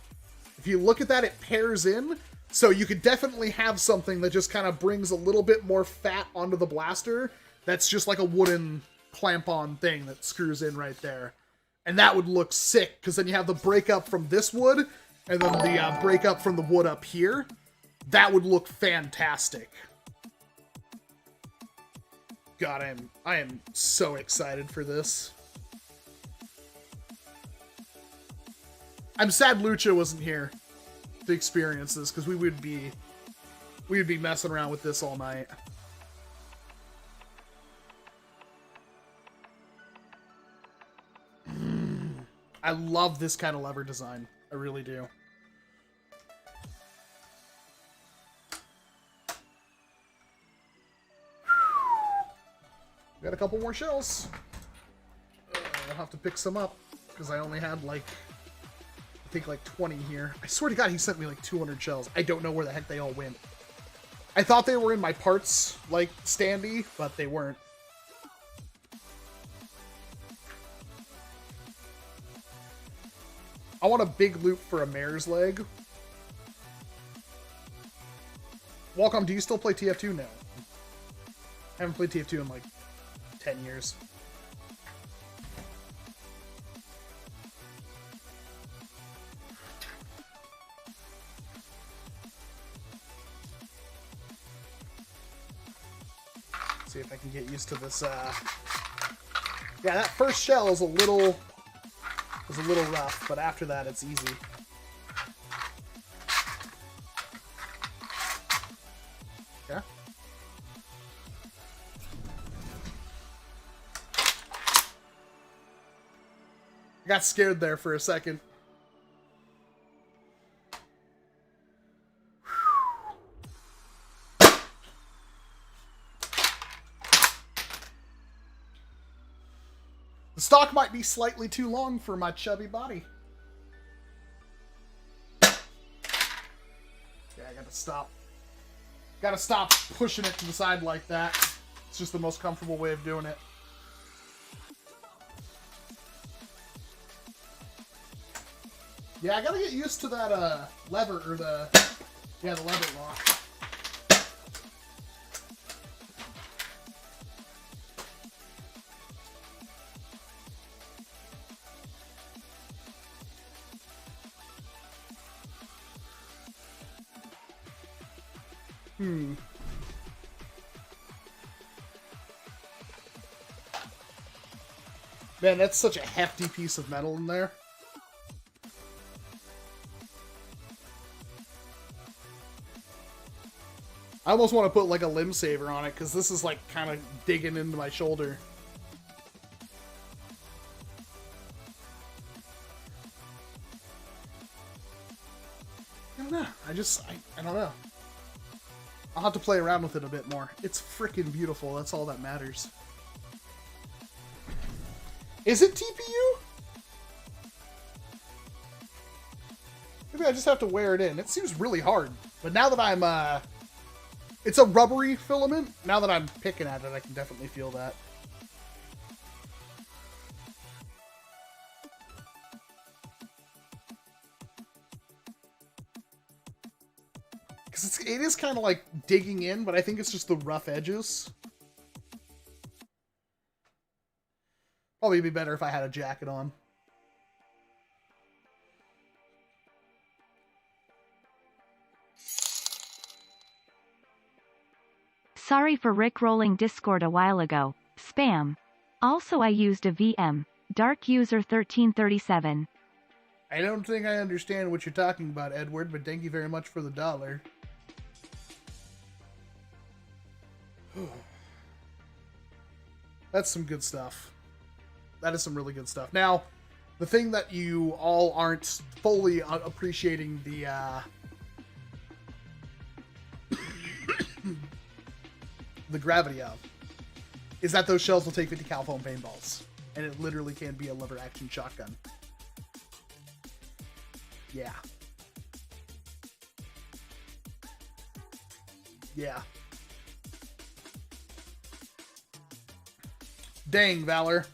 if you look at that, it pairs in, so you could definitely have something that just kind of brings a little bit more fat onto the blaster that's just like a wooden clamp-on thing that screws in right there. And that would look sick, because then you have the breakup from this wood, and then the breakup from the wood up here. That would look fantastic. God, I am so excited for this. I'm sad Lucha wasn't here to experience this, because we would be messing around with this all night. I love this kind of lever design. I really do. Got a couple more shells. I'll have to pick some up, because I only had, like, take like 20 here. I swear to God, he sent me like 200 shells. I don't know where the heck they all went. I thought they were in my parts, like, standee, but they weren't. I want a big loop for a mare's leg. Walcom, do you still play TF2 now? I haven't played TF2 in like 10 years. See if I can get used to this. Yeah, that first shell is a little rough, but after that it's easy. Yeah. I got scared there for a second. The stock might be slightly too long for my chubby body. Yeah, I gotta stop. Gotta stop pushing it to the side like that. It's just the most comfortable way of doing it. Yeah, I gotta get used to that lever, or the lever lock. Man, that's such a hefty piece of metal in there. I almost want to put like a limb saver on it, because this is like kind of digging into my shoulder. I don't know. I don't know. I'll have to play around with it a bit more. It's freaking beautiful. That's all that matters. Is it TPU? Maybe I just have to wear it in. It seems really hard. But now that I'm, it's a rubbery filament. Now that I'm picking at it, I can definitely feel that. Because it is kind of like digging in, but I think it's just the rough edges. Probably be better if I had a jacket on. Sorry for rickrolling Discord a while ago. Spam. Also, I used a VM. Dark user 1337. I don't think I understand what you're talking about, Edward, but thank you very much for the $1. That's some good stuff. That is some really good stuff. Now, the thing that you all aren't fully appreciating the gravity of is that those shells will take 50 cal foam paintballs, and it literally can be a lever action shotgun. Yeah. Yeah. Dang, Valor.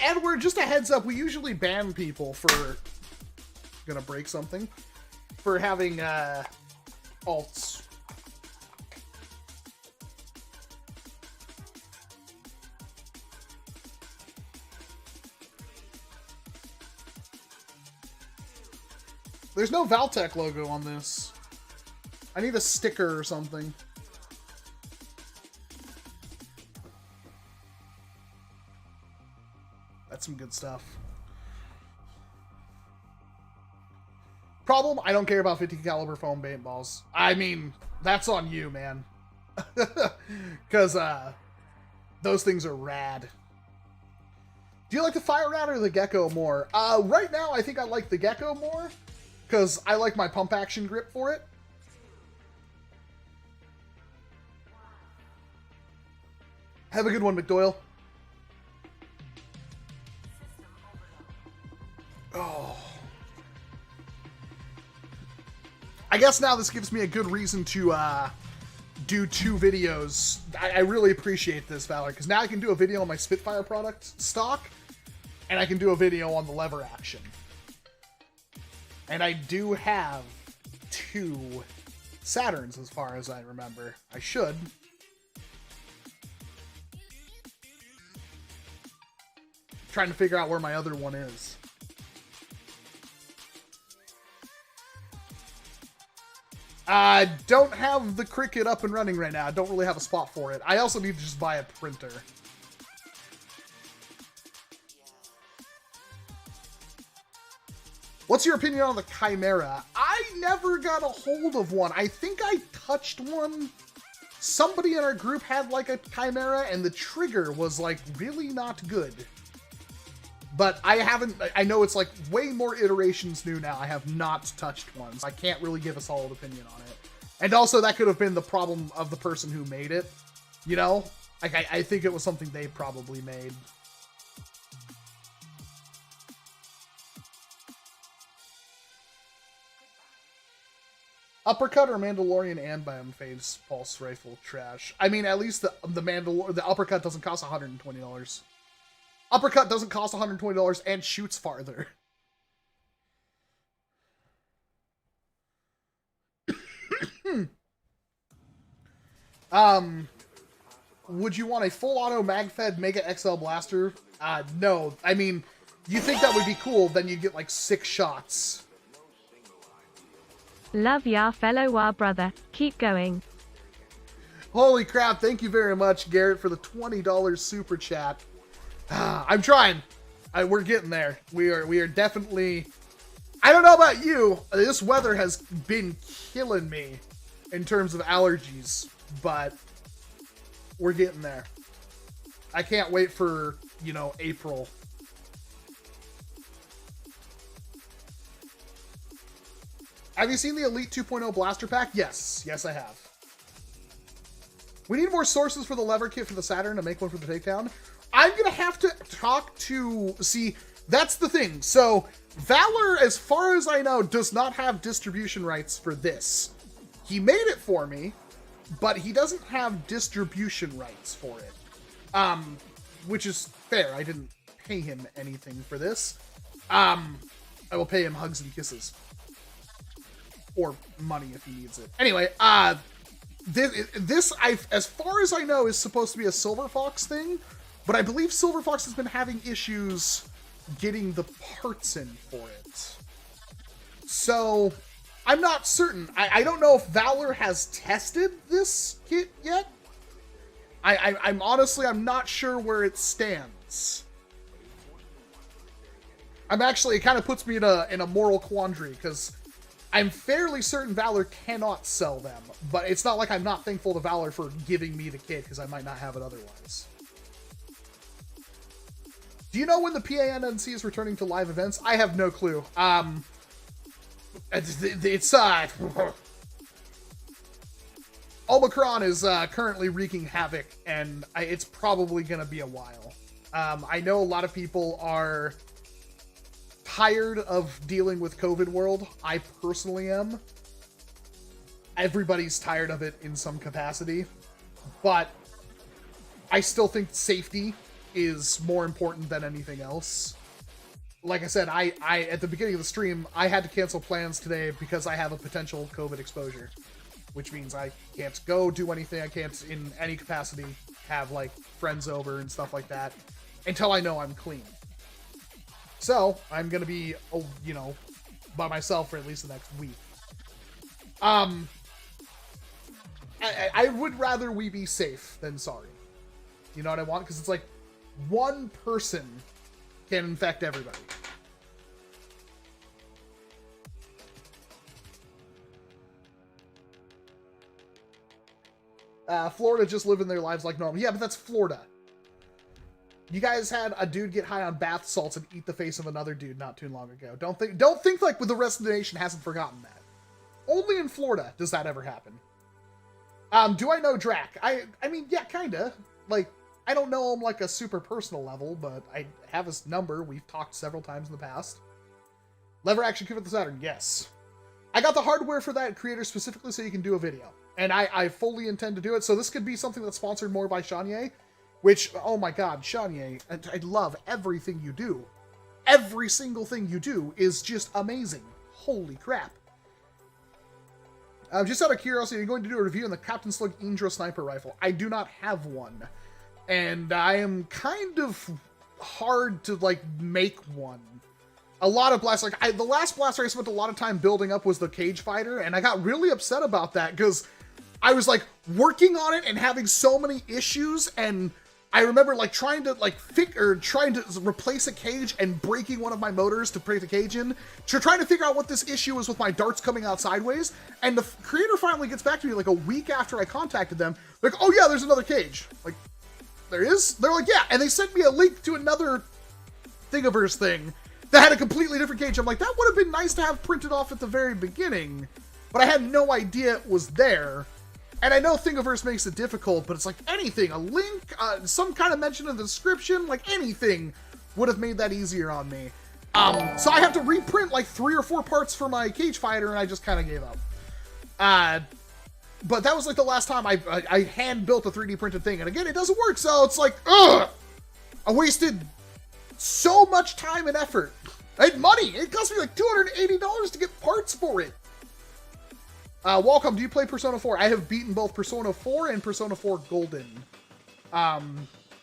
Edward, just a heads up, we usually ban people for... Gonna break something. For having, alts. There's no Valtech logo on this. I need a sticker or something. That's some good stuff. Problem, I don't care about 50 caliber foam paintballs. I mean, that's on you, man. Because, those things are rad. Do you like the Fire Rat or the Gecko more? Right now, I think I like the Gecko more. Because I like my pump action grip for it. Have a good one, McDoyle. Oh. I guess now this gives me a good reason to do 2 videos. I really appreciate this, Valor, because now I can do a video on my Spitfire product stock, and I can do a video on the lever action. And I do have 2 Saturns, as far as I remember. I should. Trying to figure out where my other one is. I don't have the Cricut up and running right now. I don't really have a spot for it. I also need to just buy a printer. What's your opinion on the Chimera? I never got a hold of one. I think I touched one. Somebody in our group had like a Chimera and the trigger was like really not good. But I haven't, I know it's like way more iterations new now. I have not touched one, so I can't really give a solid opinion on it. And also that could have been the problem of the person who made it. You know? Like I think it was something they probably made. Uppercut or Mandalorian and Biome Phase Pulse Rifle trash. I mean, at least the uppercut doesn't cost $120. Uppercut doesn't cost $120 and shoots farther. Would you want a full auto mag-fed Mega XL blaster? No. I mean, you think that would be cool, then you'd get like 6 shots. Love ya, fellow Wa brother. Keep going. Holy crap, thank you very much, Garrett, for the $20 super chat. I'm trying. We're getting there. We are definitely... I don't know about you. This weather has been killing me in terms of allergies, but we're getting there. I can't wait for, you know, April. Have you seen the Elite 2.0 blaster pack? Yes. Yes, I have. We need more sources for the lever kit for the Saturn to make one for the takedown. I'm going to have to talk to... See, that's the thing. So, Valor, as far as I know, does not have distribution rights for this. He made it for me, but he doesn't have distribution rights for it. Which is fair. I didn't pay him anything for this. I will pay him hugs and kisses. Or money if he needs it. Anyway, this as far as I know, is supposed to be a Silver Fox thing, but I believe Silver Fox has been having issues getting the parts in for it. So, I'm not certain. I don't know if Valor has tested this kit yet. I'm honestly, I'm not sure where it stands. It kind of puts me in a moral quandary, because I'm fairly certain Valor cannot sell them, but it's not like I'm not thankful to Valor for giving me the kit, because I might not have it otherwise. Do you know when the PANNC is returning to live events? I have no clue. Omicron is currently wreaking havoc, and it's probably going to be a while. I know a lot of people are tired of dealing with COVID world. I personally am. Everybody's tired of it in some capacity, but I still think safety is more important than anything else. Like I said, I at the beginning of the stream, I had to cancel plans today because I have a potential COVID exposure, which means I can't go do anything. I can't in any capacity have like friends over and stuff like that until I know I'm clean. So, I'm going to be, you know, by myself for at least the next week. I would rather we be safe than sorry. You know what I want? Because it's like, one person can infect everybody. Florida just living their lives like normal. Yeah, but that's Florida. You guys had a dude get high on bath salts and eat the face of another dude not too long ago. Don't think like with the rest of the nation hasn't forgotten that. Only in Florida does that ever happen. Do I know Drac? I mean, yeah, kinda. Like, I don't know him like a super personal level, but I have his number. We've talked several times in the past. Lever action kit for the Saturn, yes. I got the hardware for that creator specifically so you can do a video. And I fully intend to do it. So this could be something that's sponsored more by Shanye, which, oh my god, Shanye, I love everything you do. Every single thing you do is just amazing. Holy crap. Just out of curiosity, you're going to do a review on the Captain Slug Indra sniper rifle. I do not have one. And I am kind of hard to, like, make one. A lot of blasts, like, the last blaster I spent a lot of time building up was the Cage Fighter, and I got really upset about that, because I was, like, working on it and having so many issues, and I remember, like, trying to replace a cage and breaking one of my motors to break the cage in, trying to figure out what this issue was with my darts coming out sideways, and the creator finally gets back to me, like, a week after I contacted them, like, oh yeah, there's another cage. Like, there is? They're like, yeah, and they sent me a link to another Thingiverse thing that had a completely different cage. I'm like, that would have been nice to have printed off at the very beginning, but I had no idea it was there. And I know Thingiverse makes it difficult, but it's like anything, a link, some kind of mention in the description, like anything would have made that easier on me. So I have to reprint like 3 or 4 parts for my Cage Fighter, and I just kind of gave up. But that was like the last time I hand built a 3D printed thing, and again, it doesn't work, so it's like, ugh! I wasted so much time and effort. And money! It cost me like $280 to get parts for it. Welcome, do you play Persona 4? I have beaten both Persona 4 and Persona 4 Golden. I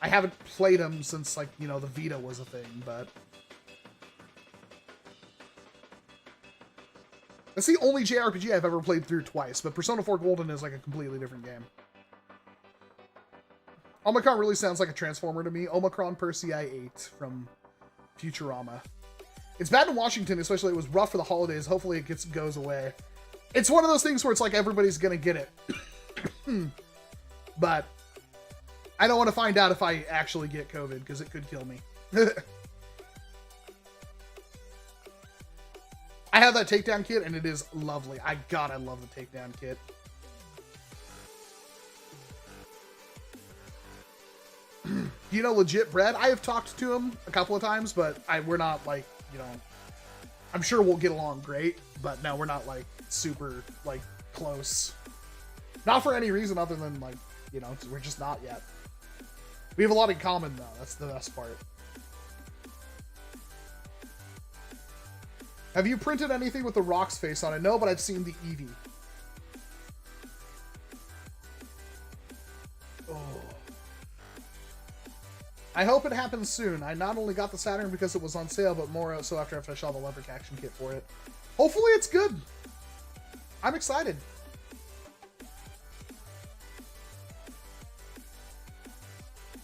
haven't played them since, like, you know, the Vita was a thing, but... That's the only JRPG I've ever played through twice, but Persona 4 Golden is, like, a completely different game. Omicron really sounds like a Transformer to me. Omicron Persei 8 from Futurama. It's bad in Washington, especially. It was rough for the holidays. Hopefully it goes away. It's one of those things where it's like everybody's gonna get it. But I don't want to find out if I actually get COVID, because it could kill me. I have that takedown kit, and it is lovely. I love the takedown kit. You know, legit Brad, I have talked to him a couple of times, but we're not, like, you know, I'm sure we'll get along great, but no, we're not, like, super, like, close. Not for any reason other than, like, you know, we're just not yet. We have a lot in common, though. That's the best part. Have you printed anything with the Rock's face on it? No, but I've seen the Eevee. Oh. I hope it happens soon. I not only got the Saturn because it was on sale, but more so after I finished all the lever action kit for it. Hopefully it's good. I'm excited.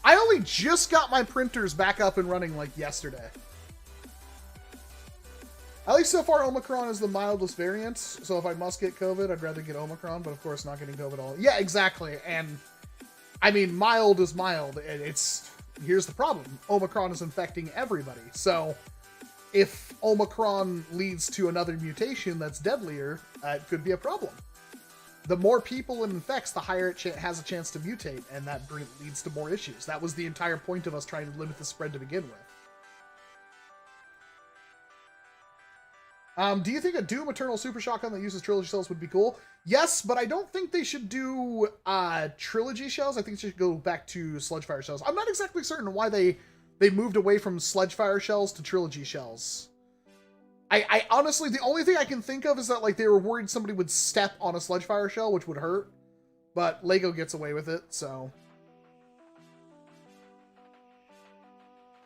I only just got my printers back up and running like yesterday. At least so far, Omicron is the mildest variant, so if I must get COVID, I'd rather get Omicron, but of course not getting COVID at all. Yeah, exactly, and I mean, mild is mild, and here's the problem. Omicron is infecting everybody, so if Omicron leads to another mutation that's deadlier, it could be a problem. The more people it infects, the higher it has a chance to mutate, and that leads to more issues. That was the entire point of us trying to limit the spread to begin with. Do you think a Doom Eternal Super Shotgun that uses trilogy shells would be cool? Yes, but I don't think they should do trilogy shells. I think they should go back to Sledgefire shells. I'm not exactly certain why they moved away from Sledgefire shells to trilogy shells. I honestly, the only thing I can think of is that, like, they were worried somebody would step on a Sledgefire shell, which would hurt. But Lego gets away with it, so...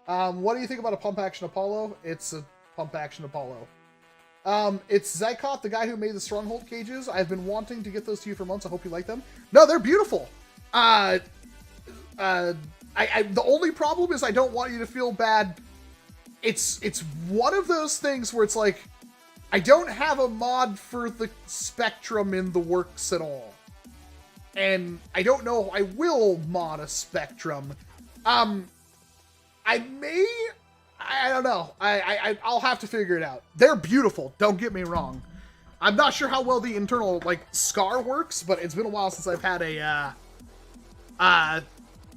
what do you think about a Pump Action Apollo? It's a Pump Action Apollo. It's Zycot, the guy who made the Stronghold cages. I've been wanting to get those to you for months. I hope you like them. No, they're beautiful. The only problem is I don't want you to feel bad. It's one of those things where it's like, I don't have a mod for the Spectrum in the works at all. And I don't know if I will mod a Spectrum. I don't know. I'll have to figure it out. They're beautiful. Don't get me wrong. I'm not sure how well the internal, like, scar works, but it's been a while since I've had a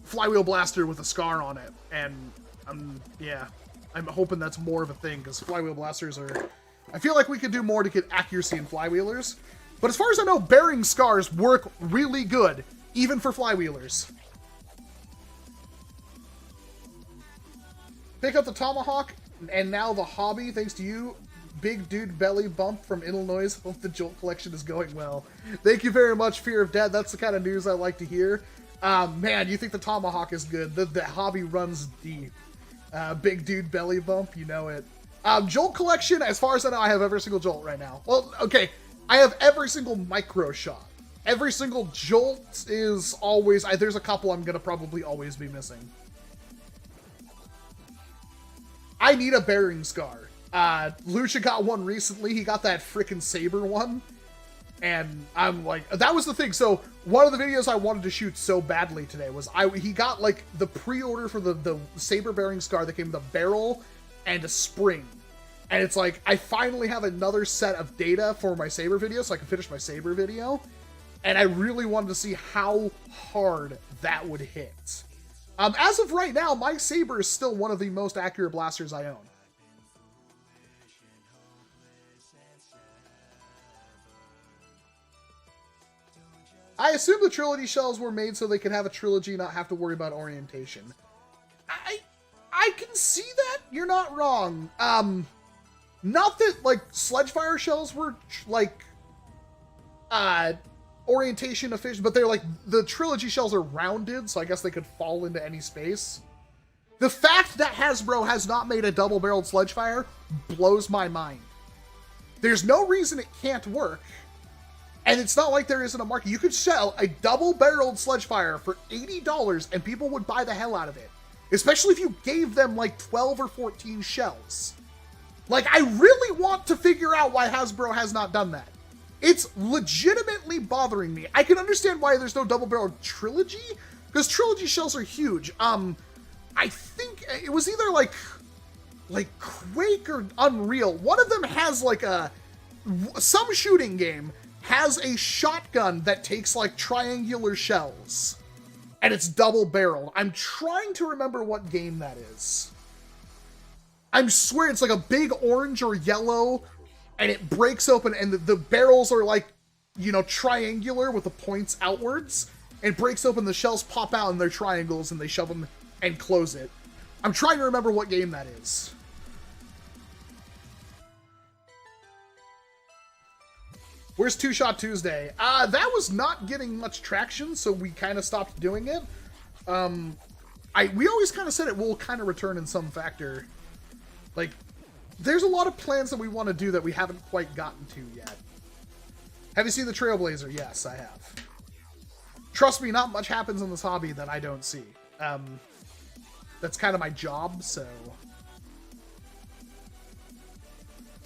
flywheel blaster with a scar on it. And, yeah, I'm hoping that's more of a thing, because flywheel blasters are I feel like we could do more to get accuracy in flywheelers. But as far as I know, bearing scars work really good, even for flywheelers. Pick up the tomahawk, and now the hobby, thanks to you, big dude belly bump from Illinois. Hope the Jolt collection is going well. Thank you very much, Fear of Dead. That's the kind of news I like to hear. Man, you think the tomahawk is good. The hobby runs deep. Big dude belly bump, you know it. Jolt collection, as far as I know, I have every single Jolt right now. Well, okay, I have every single micro shot. Every single Jolt is always... there's a couple I'm going to probably always be missing. I need a bearing scar. Lucha got one recently. He got that frickin' saber one. And I'm like... That was the thing. So, one of the videos I wanted to shoot so badly today was... He got, like, the pre-order for the saber bearing scar that came with a barrel and a spring. And it's like, I finally have another set of data for my saber video so I can finish my saber video. And I really wanted to see how hard that would hit. As of right now, my saber is still one of the most accurate blasters I own. I assume the trilogy shells were made so they could have a trilogy, not have to worry about orientation. I can see that. You're not wrong. Not that, like, Sledgefire shells were, like, orientation efficient, but they're, like, the trilogy shells are rounded, so I guess they could fall into any space. The fact that Hasbro has not made a double-barreled Sledgefire blows my mind. There's no reason it can't work, and it's not like there isn't a market. You could sell a double-barreled Sledgefire for $80, and people would buy the hell out of it. Especially if you gave them, like, 12 or 14 shells. Like, I really want to figure out why Hasbro has not done that. It's legitimately bothering me. I can understand why there's no double-barreled trilogy, because trilogy shells are huge. I think it was either, like Quake or Unreal. One of them has, like, some shooting game has a shotgun that takes, like, triangular shells. And it's double-barreled. I'm trying to remember what game that is. I swear it's like a big orange or yellow, and it breaks open, and the barrels are like, you know, triangular with the points outwards. And it breaks open, the shells pop out, and they're triangles, and they shove them and close it. I'm trying to remember what game that is. Where's Two Shot Tuesday? That was not getting much traction, so we kind of stopped doing it. We always kind of said it will kind of return in some factor. Like, there's a lot of plans that we want to do that we haven't quite gotten to yet. Have you seen the Trailblazer? Yes, I have. Trust me, not much happens in this hobby that I don't see. That's kind of my job, so...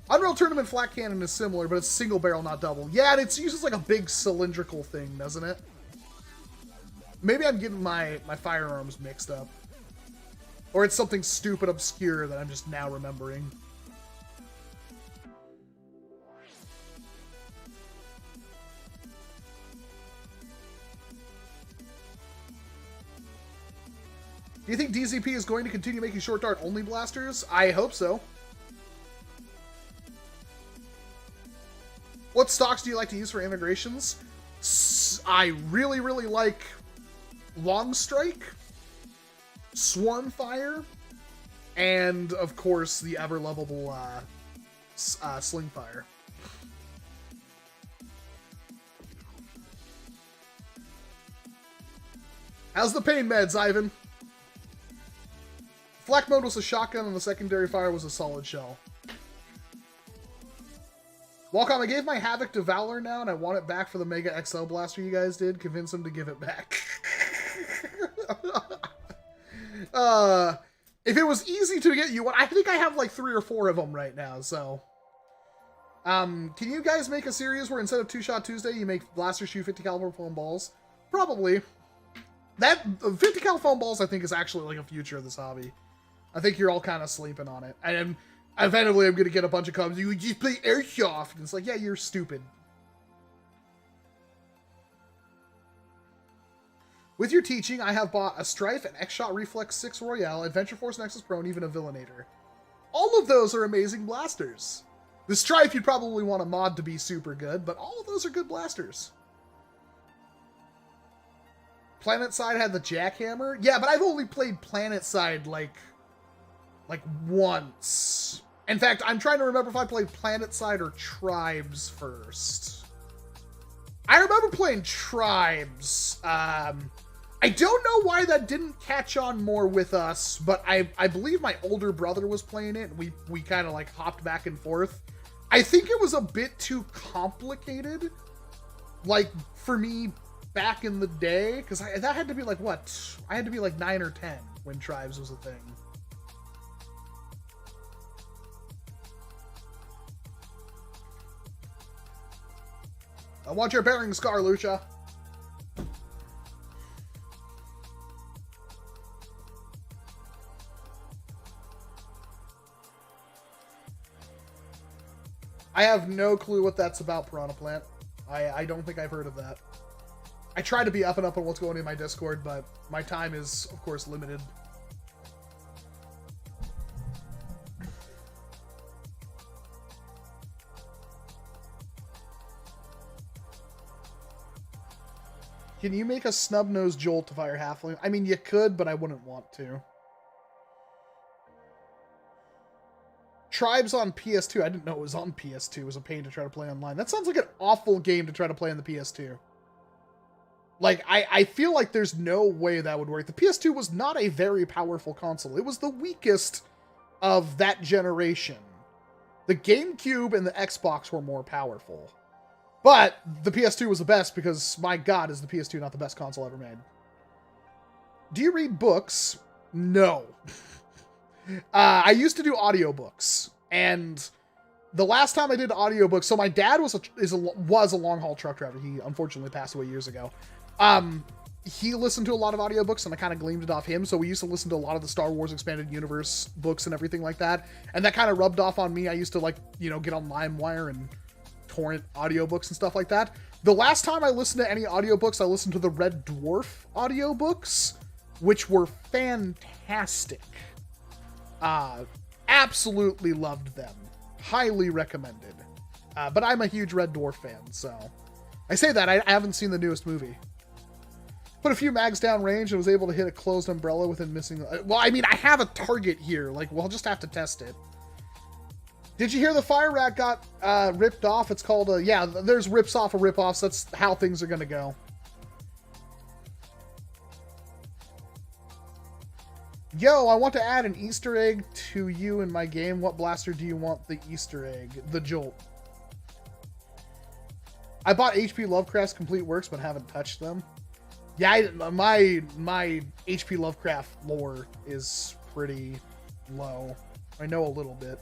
Unreal Tournament Flat Cannon is similar, but it's single barrel, not double. Yeah, and it uses like a big cylindrical thing, doesn't it? Maybe I'm getting my firearms mixed up. Or it's something stupid obscure that I'm just now remembering. Do you think DZP is going to continue making short dart only blasters? I hope so. What stocks do you like to use for integrations? I really, really like Long Strike, Swarm Fire, and, of course, the ever-lovable Sling Fire. How's the pain meds, Ivan? Flak mode was a shotgun and the secondary fire was a solid shell. Welcome, I gave my Havoc to Valor now and I want it back for the Mega XL blaster you guys did. Convince him to give it back. If it was easy to get you one, I think I have like 3 or 4 of them right now, so. Can you guys make a series where instead of Two Shot Tuesday, you make blasters shoot 50 caliber foam balls? Probably. That 50 cal foam balls, I think, is actually like a future of this hobby. I think you're all kind of sleeping on it. And eventually I'm going to get a bunch of comments. You just play airsoft. And it's like, yeah, you're stupid. With your teaching, I have bought a Strife, an X-Shot Reflex 6 Royale, Adventure Force Nexus Pro, and even a Villainator. All of those are amazing blasters. The Strife you'd probably want a mod to be super good, but all of those are good blasters. PlanetSide had the Jackhammer? Yeah, but I've only played PlanetSide like once. In fact, I'm trying to remember if I played PlanetSide or Tribes first. I remember playing Tribes. I don't know why that didn't catch on more with us, but I believe my older brother was playing it. We kind of like hopped back and forth. I think it was a bit too complicated, like, for me back in the day, because that had to be like, what? I had to be like 9 or 10 when Tribes was a thing. I want your bearing scar, Lucha. I have no clue what that's about, Piranha Plant. I don't think I've heard of that. I try to be up and up on what's going on in my Discord, but my time is, of course, limited. Can you make a snub-nosed Jolt to fire Halfling? I mean, you could, but I wouldn't want to. Tribes on PS2. I didn't know it was on PS2. It was a pain to try to play online. That sounds like an awful game to try to play on the PS2. Like, I feel like there's no way that would work. The PS2 was not a very powerful console. It was the weakest of that generation. The GameCube and the Xbox were more powerful. But the PS2 was the best because, my god, is the PS2 not the best console ever made? Do you read books? No. I used to do audiobooks, and the last time I did audiobooks, so my dad was a long-haul truck driver. He unfortunately passed away years ago. He listened to a lot of audiobooks, and I kind of gleaned it off him, so we used to listen to a lot of the Star Wars Expanded Universe books and everything like that, and that kind of rubbed off on me. I used to, like, you know, get on LimeWire and torrent audiobooks and stuff like that. The last time I listened to any audiobooks, I listened to the Red Dwarf audiobooks, which were fantastic. Absolutely loved them. Highly recommended. But I'm a huge Red Dwarf fan, so... I say that, I haven't seen the newest movie. Put a few mags down range and was able to hit a closed umbrella within missing... Well, I mean, I have a target here. Like, we'll just have to test it. Did you hear the fire rat got ripped off? It's called a... Yeah, there's rips off of rip-offs. That's how things are gonna go. Yo, I want to add an Easter egg to you in my game. What blaster do you want the Easter egg? The Jolt. I bought HP Lovecraft's Complete Works, but haven't touched them. Yeah, my HP Lovecraft lore is pretty low. I know a little bit.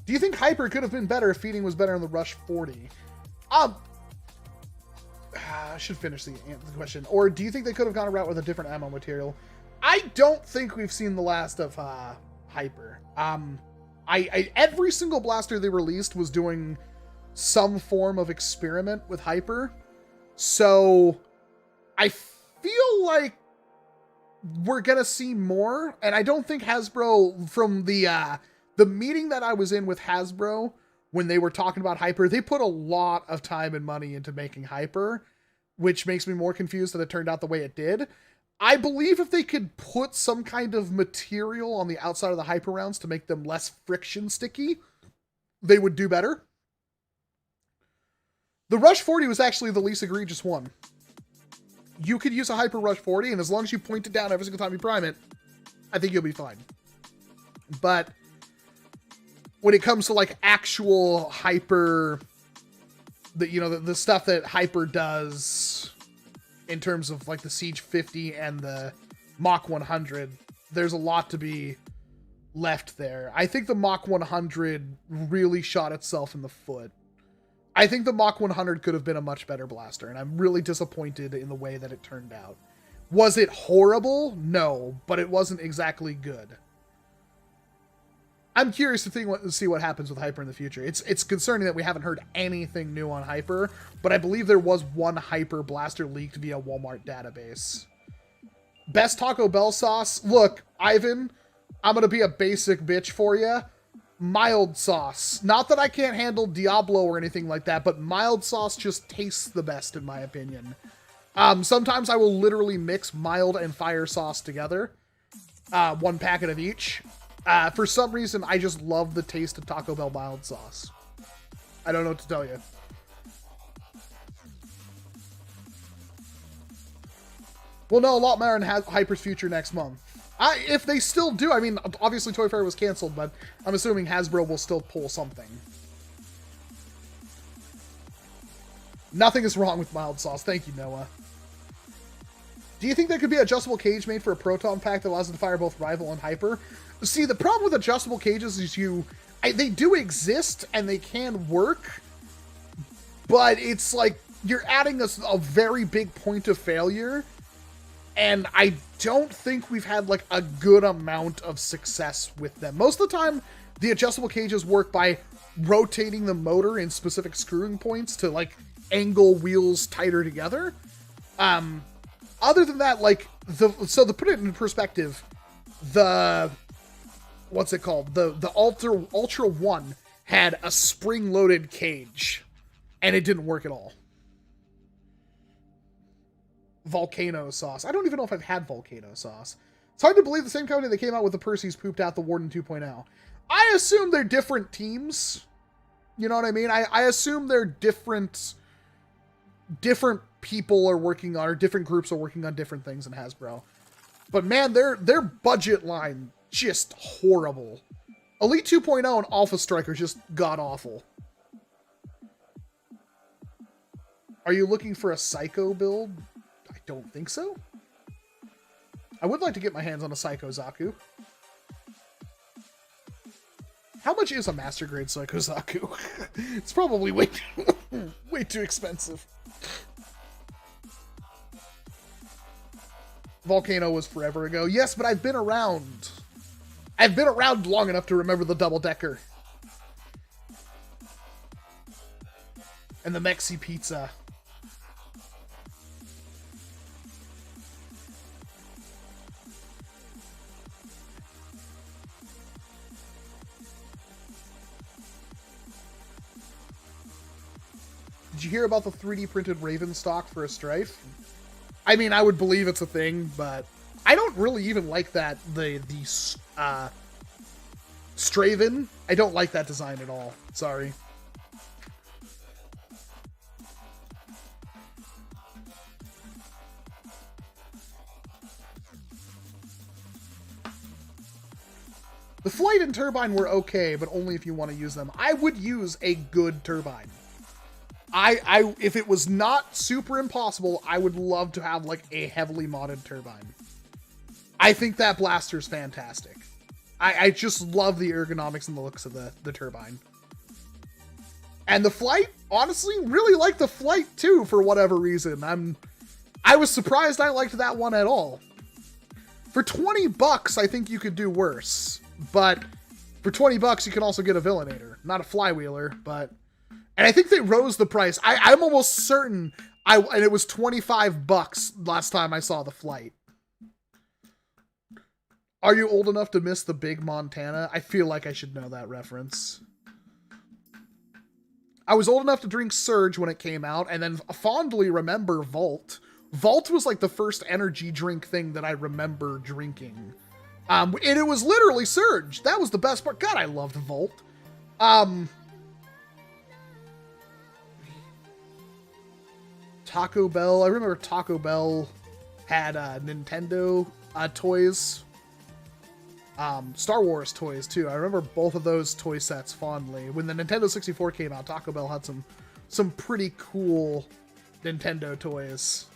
Do you think Hyper could have been better if feeding was better in the Rush 40? I should finish the question. Or do you think they could have gone a route with a different ammo material? I don't think we've seen the last of Hyper. Every single blaster they released was doing some form of experiment with Hyper. So I feel like we're gonna see more. And I don't think Hasbro, from the meeting that I was in with Hasbro when they were talking about Hyper, they put a lot of time and money into making Hyper, which makes me more confused that it turned out the way it did. I believe if they could put some kind of material on the outside of the Hyper rounds to make them less friction sticky, they would do better. The Rush 40 was actually the least egregious one. You could use a Hyper Rush 40, and as long as you point it down every single time you prime it, I think you'll be fine. But when it comes to like actual Hyper, the stuff that Hyper does in terms of like the Siege 50 and the Mach 100, there's a lot to be left there. I think the Mach 100 really shot itself in the foot. I think the Mach 100 could have been a much better blaster, and I'm really disappointed in the way that it turned out. Was it horrible? No, but it wasn't exactly good. I'm curious to see what happens with Hyper in the future. It's concerning that we haven't heard anything new on Hyper, but I believe there was one Hyper blaster leaked via Walmart database. Best Taco Bell sauce? Look, Ivan, I'm going to be a basic bitch for you. Mild sauce. Not that I can't handle Diablo or anything like that, but mild sauce just tastes the best in my opinion. Sometimes I will literally mix mild and fire sauce together. One packet of each. For some reason, I just love the taste of Taco Bell mild sauce. I don't know what to tell you. We'll know a lot more on Hyper's future next month. If they still do, I mean, obviously Toy Fair was canceled, but I'm assuming Hasbro will still pull something. Nothing is wrong with mild sauce. Thank you, Noah. Do you think there could be an adjustable cage made for a Proton Pack that allows it to fire both Rival and Hyper? See, the problem with adjustable cages is they do exist and they can work, but it's like you're adding a very big point of failure. And I don't think we've had like a good amount of success with them. Most of the time, the adjustable cages work by rotating the motor in specific screwing points to like angle wheels tighter together. Other than that, like to put it in perspective, what's it called? The Ultra 1 had a spring-loaded cage, and it didn't work at all. Volcano sauce. I don't even know if I've had volcano sauce. It's hard to believe the same company that came out with the Percy's pooped out the Warden 2.0. I assume they're different teams. You know what I mean? I assume they're different people are working on, or different groups are working on different things in Hasbro. But man, their budget line just horrible. Elite 2.0 and Alpha Striker just god-awful. Are you looking for a Psycho build? I don't think so. I would like to get my hands on a Psycho Zaku. How much is a Master Grade Psycho Zaku? It's probably way too expensive. Volcano was forever ago. Yes, but I've been around. I've been around long enough to remember the double-decker. And the Mexi Pizza. Did you hear about the 3D printed Raven stock for a Strife? I mean, I would believe it's a thing, but I don't really even like that, the Straven. I don't like that design at all. Sorry. The Flight and Turbine were okay, but only if you want to use them. I would use a good turbine. If it was not super impossible, I would love to have like a heavily modded turbine. I think that blaster's fantastic. I just love the ergonomics and the looks of the turbine. And the Flight, honestly, really like the Flight too, for whatever reason. I was surprised I liked that one at all. For 20 bucks, I think you could do worse. But for 20 bucks, you can also get a Villainator. Not a Flywheeler, but... And I think they rose the price. I'm almost certain and it was 25 bucks last time I saw the Flight. Are you old enough to miss the Big Montana? I feel like I should know that reference. I was old enough to drink Surge when it came out, and then fondly remember Volt. Volt was like the first energy drink thing that I remember drinking. And it was literally Surge. That was the best part. God, I loved Volt. Taco Bell. I remember Taco Bell had Nintendo toys. Star Wars toys too. I remember both of those toy sets fondly. When the Nintendo 64 came out, Taco Bell had some pretty cool Nintendo toys.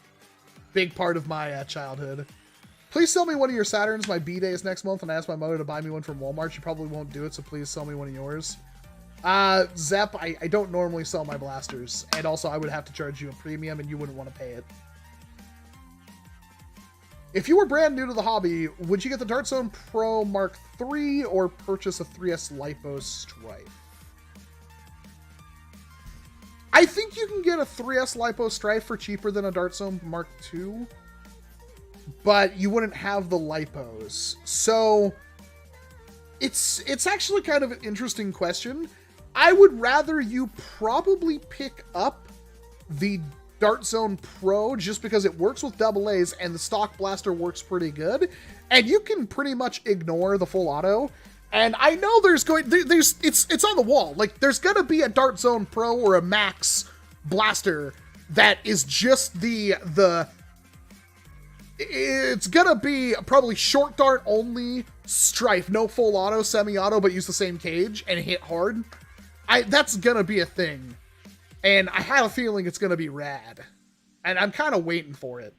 Big part of my childhood. Please sell me one of your Saturns. My B-Day is next month, and I asked my mother to buy me one from Walmart. She probably won't do it, so please sell me one of yours. Zep, I don't normally sell my blasters, and also I would have to charge you a premium, and you wouldn't want to pay it. If you were brand new to the hobby, would you get the Dart Zone Pro Mark III or purchase a 3S LiPo Strife? I think you can get a 3S LiPo Strife for cheaper than a Dart Zone Mark II, but you wouldn't have the LiPos. So it's actually kind of an interesting question. I would rather you probably pick up the Dart Zone Pro just because it works with AA's and the stock blaster works pretty good, and you can pretty much ignore the full auto. And I know it's on the wall. Like, there's gonna be a Dart Zone Pro or a Max blaster that is just it's gonna be probably short dart only Strife, no full auto, semi-auto, but use the same cage and hit hard. That's gonna be a thing. And I have a feeling it's going to be rad. And I'm kind of waiting for it.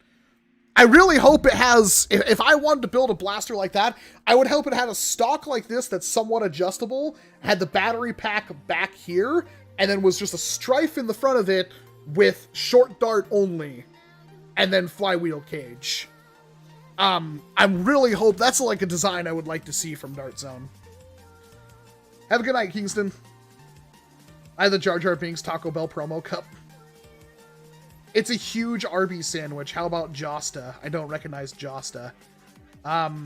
I really hope it has... If I wanted to build a blaster like that, I would hope it had a stock like this that's somewhat adjustable, had the battery pack back here, and then was just a Strife in the front of it with short dart only, and then flywheel cage. I really hope... That's like a design I would like to see from Dart Zone. Have a good night, Kingston. I have the Jar Jar Binks Taco Bell promo cup. It's a huge Arby's sandwich. How about Josta? I don't recognize Josta. Have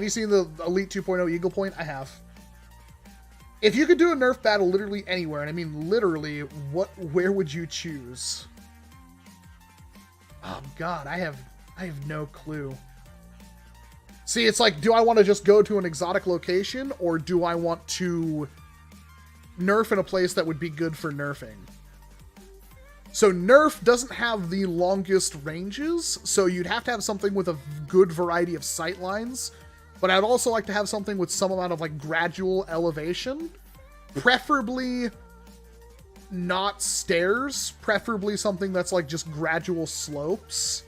you seen the Elite 2.0 Eagle Point? I have. If you could do a Nerf battle literally anywhere, and I mean literally, where would you choose? Oh God, I have no clue. See, it's like, do I want to just go to an exotic location, or do I want to Nerf in a place that would be good for nerfing? So Nerf doesn't have the longest ranges, so you'd have to have something with a good variety of sight lines, but I'd also like to have something with some amount of like gradual elevation, preferably not stairs, preferably something that's like just gradual slopes.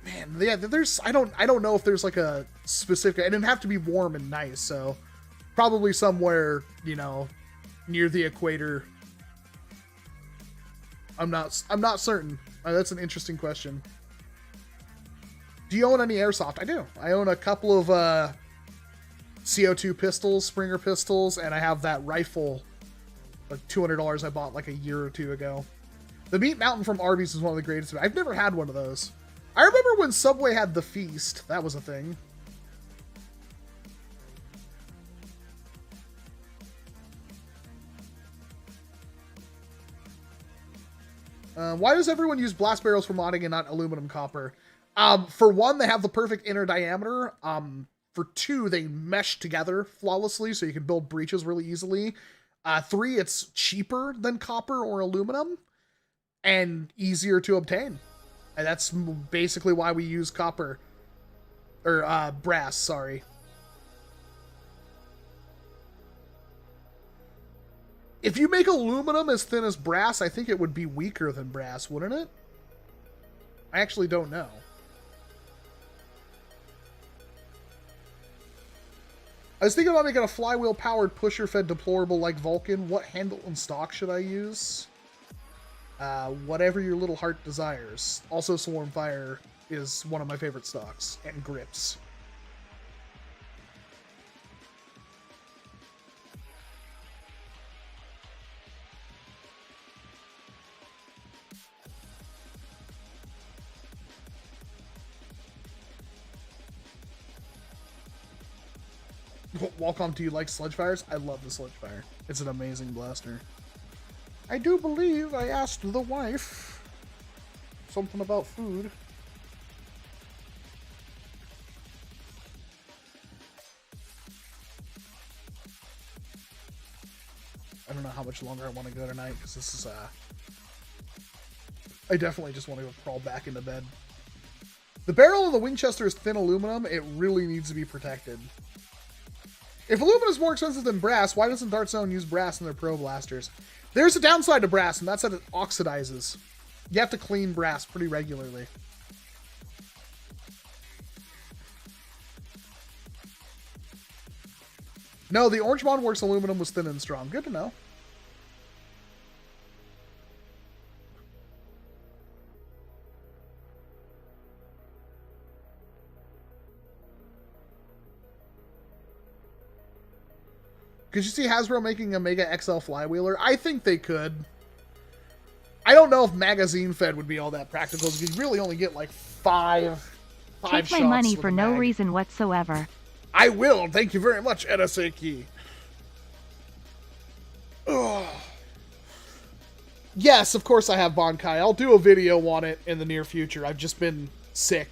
Man, yeah, I don't know if there's like a specific, and it'd have to be warm and nice, so probably somewhere, you know, near the equator. I'm not certain. That's an interesting question. Do you own any airsoft? I do. I own a couple of CO2 pistols, Springer pistols, and I have that rifle, like $200 I bought like a year or two ago. The Meat Mountain from Arby's is one of the greatest. I've never had one of those. I remember when Subway had the Feast. That was a thing. Why does everyone use blast barrels for modding and not aluminum copper? For one, they have the perfect inner diameter. For two, they mesh together flawlessly, so you can build breaches really easily. Three, it's cheaper than copper or aluminum and easier to obtain. And that's basically why we use copper. Or, brass, sorry. If you make aluminum as thin as brass, I think it would be weaker than brass, wouldn't it? I actually don't know. I was thinking about making a flywheel-powered pusher-fed deplorable like Vulcan. What handle and stock should I use? Whatever your little heart desires. Also, Swarm Fire is one of my favorite stocks, and grips. Welcome, do you like Sludge Fires? I love the Sludge Fire. It's an amazing blaster. I do believe I asked the wife something about food. I don't know how much longer I want to go tonight, because this is, I definitely just want to go crawl back into bed. The barrel of the Winchester is thin aluminum. It really needs to be protected. If aluminum is more expensive than brass, why doesn't Dart Zone use brass in their Pro Blasters? There's a downside to brass, and that's that it oxidizes. You have to clean brass pretty regularly. No, the Orange Bond Works aluminum was thin and strong. Good to know. Could you see Hasbro making a Mega XL flywheeler? I think they could. I don't know if magazine fed would be all that practical, because you really only get like five Take my money for no reason whatsoever. I will. Thank you very much, Edaseki. Yes, of course I have Bonkai. I'll do a video on it in the near future. I've just been sick.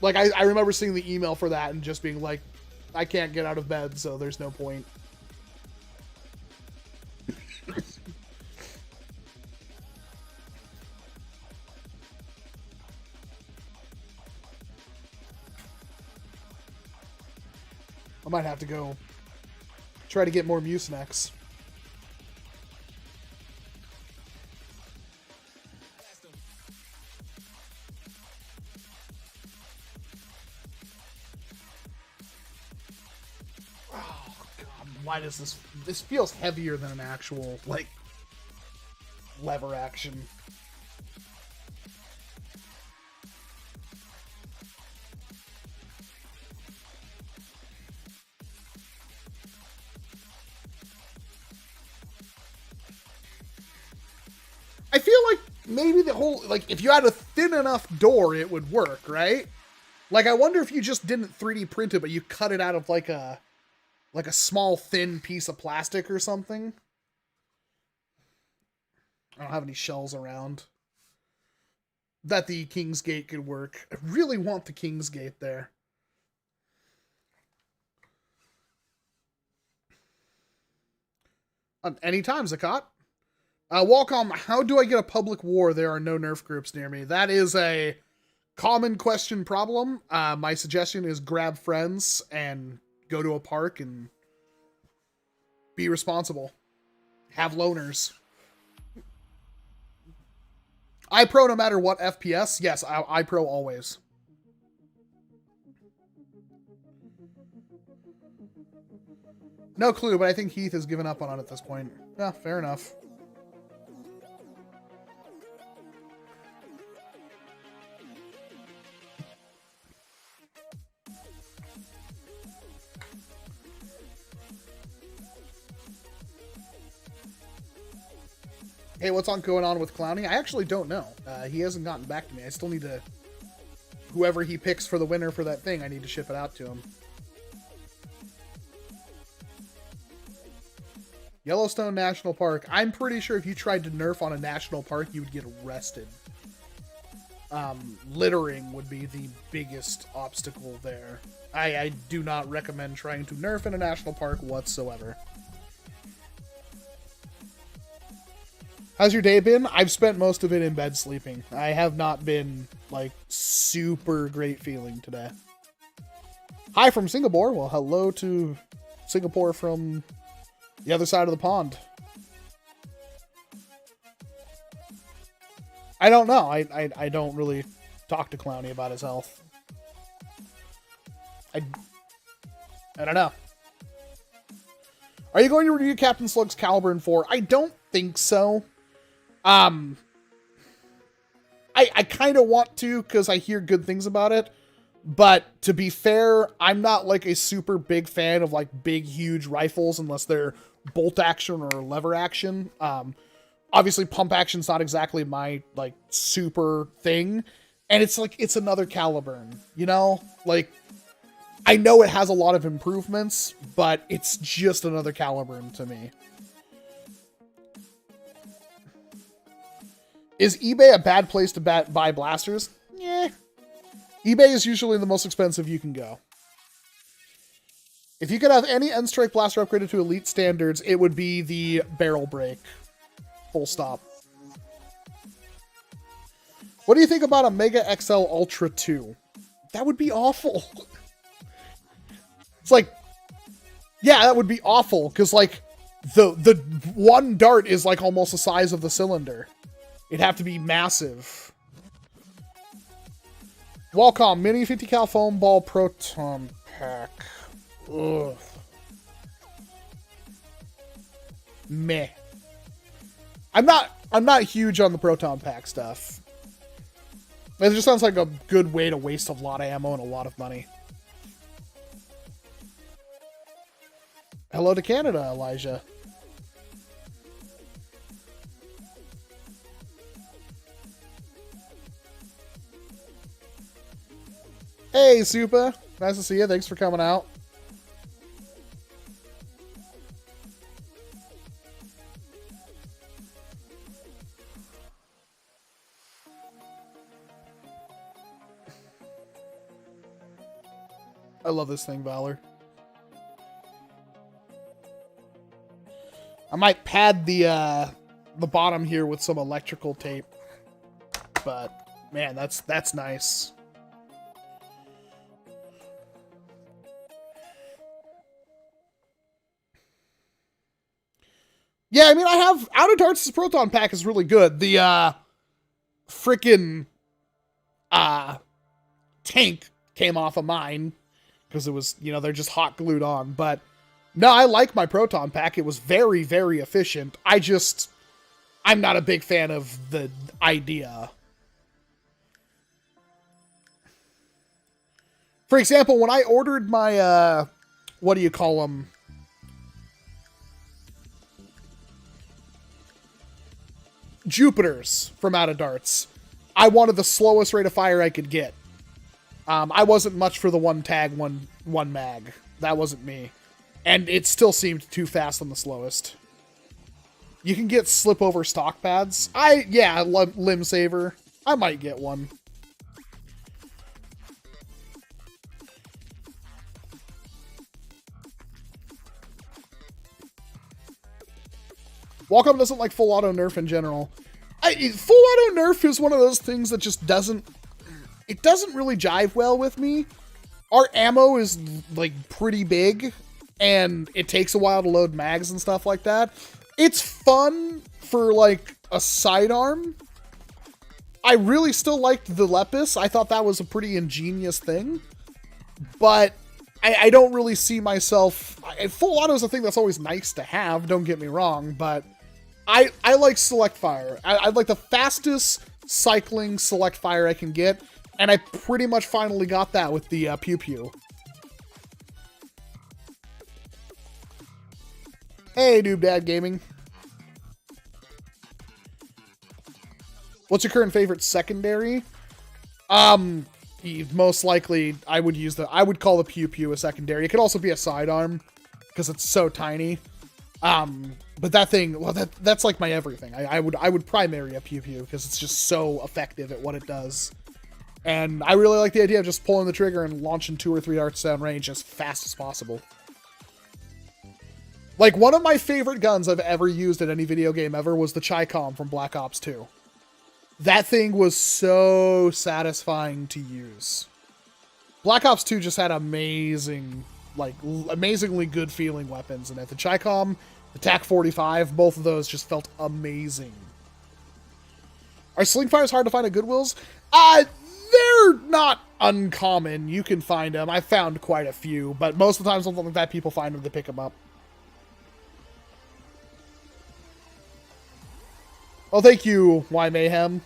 Like, I remember seeing the email for that and just being like, I can't get out of bed, so there's no point. I might have to go try to get more Mucinex. Why does this feels heavier than an actual, like, lever action. I feel like maybe the whole, like, if you had a thin enough door, it would work, right? Like, I wonder if you just didn't 3D print it, but you cut it out of, like a small, thin piece of plastic or something. I don't have any shells around. That the King's Gate could work. I really want the King's Gate there. Anytime, Zakat. Walcom, how do I get a public war? There are no Nerf groups near me. That is a common question problem. My suggestion is grab friends and go to a park and be responsible. Have loners. iPro no matter what FPS? Yes, iPro always. No clue, but I think Heath has given up on it at this point. Yeah, fair enough. Hey, what's going on with Clowny? I actually don't know. He hasn't gotten back to me. I still need to... Whoever he picks for the winner for that thing, I need to ship it out to him. Yellowstone National Park. I'm pretty sure if you tried to Nerf on a national park, you would get arrested. Littering would be the biggest obstacle there. I do not recommend trying to Nerf in a national park whatsoever. How's your day been? I've spent most of it in bed sleeping. I have not been, like, super great feeling today. Hi from Singapore. Well, hello to Singapore from the other side of the pond. I don't know. I don't really talk to Clowny about his health. I don't know. Are you going to review Captain Slug's Caliburn 4? I don't think so. I kind of want to because I hear good things about it, but to be fair, I'm not like a super big fan of like big, huge rifles unless they're bolt action or lever action. Obviously pump action's not exactly my like super thing, and it's like, it's another Caliburn, you know? Like, I know it has a lot of improvements, but it's just another Caliburn to me. Is eBay a bad place to buy blasters? Yeah. eBay is usually the most expensive you can go. If you could have any N-Strike blaster upgraded to elite standards, it would be the barrel break. Full stop. What do you think about a Mega XL Ultra 2? That would be awful. It's like, yeah, that would be awful, because like the one dart is like almost the size of the cylinder. It'd have to be massive. Walcom Mini 50 cal foam ball proton pack. Ugh. Meh. I'm not huge on the proton pack stuff. It just sounds like a good way to waste a lot of ammo and a lot of money. Hello to Canada, Elijah. Hey, Supa. Nice to see you. Thanks for coming out. I love this thing, Valor. I might pad the bottom here with some electrical tape. But man, that's nice. Yeah, I mean, I have Out of Darts' proton pack is really good. The freaking tank came off of mine because it was, you know, they're just hot glued on. But no, I like my proton pack. It was very, very efficient. I'm not a big fan of the idea. For example, when I ordered my, what do you call them? Jupiters from Out of Darts, I wanted the slowest rate of fire I could get. I wasn't much for the one tag, one mag. That wasn't me. And it still seemed too fast on the slowest. You can get slip over stock pads. Yeah, limb saver. I might get one. Wacom doesn't like full auto nerf in general. Full auto nerf is one of those things that just doesn't really jive well with me. Our ammo is like pretty big and it takes a while to load mags and stuff like that. It's fun for like a sidearm. I really still liked the Lepus. I thought that was a pretty ingenious thing, but I don't really see myself. Full auto is a thing that's always nice to have, don't get me wrong, but I like select fire. I like the fastest cycling select fire I can get, and I pretty much finally got that with the Pew Pew. Hey, Noob Dad Gaming. What's your current favorite secondary? Most likely, I would call the Pew Pew a secondary. It could also be a sidearm, because it's so tiny. But that thing, well, that's like my everything. I would primary a Pew Pew, because it's just so effective at what it does. And I really like the idea of just pulling the trigger and launching 2 or 3 darts down range as fast as possible. Like, one of my favorite guns I've ever used in any video game ever was the Chi-Com from Black Ops 2. That thing was so satisfying to use. Black Ops 2 just had amazingly good feeling weapons in it. The Chi-Com, the TAC-45, both of those just felt amazing. Are sling fires hard to find at Goodwills? They're not uncommon. You can find them. I found quite a few, but most of the time, something like that, people find them to pick them up. Oh, thank you, Y Mayhem.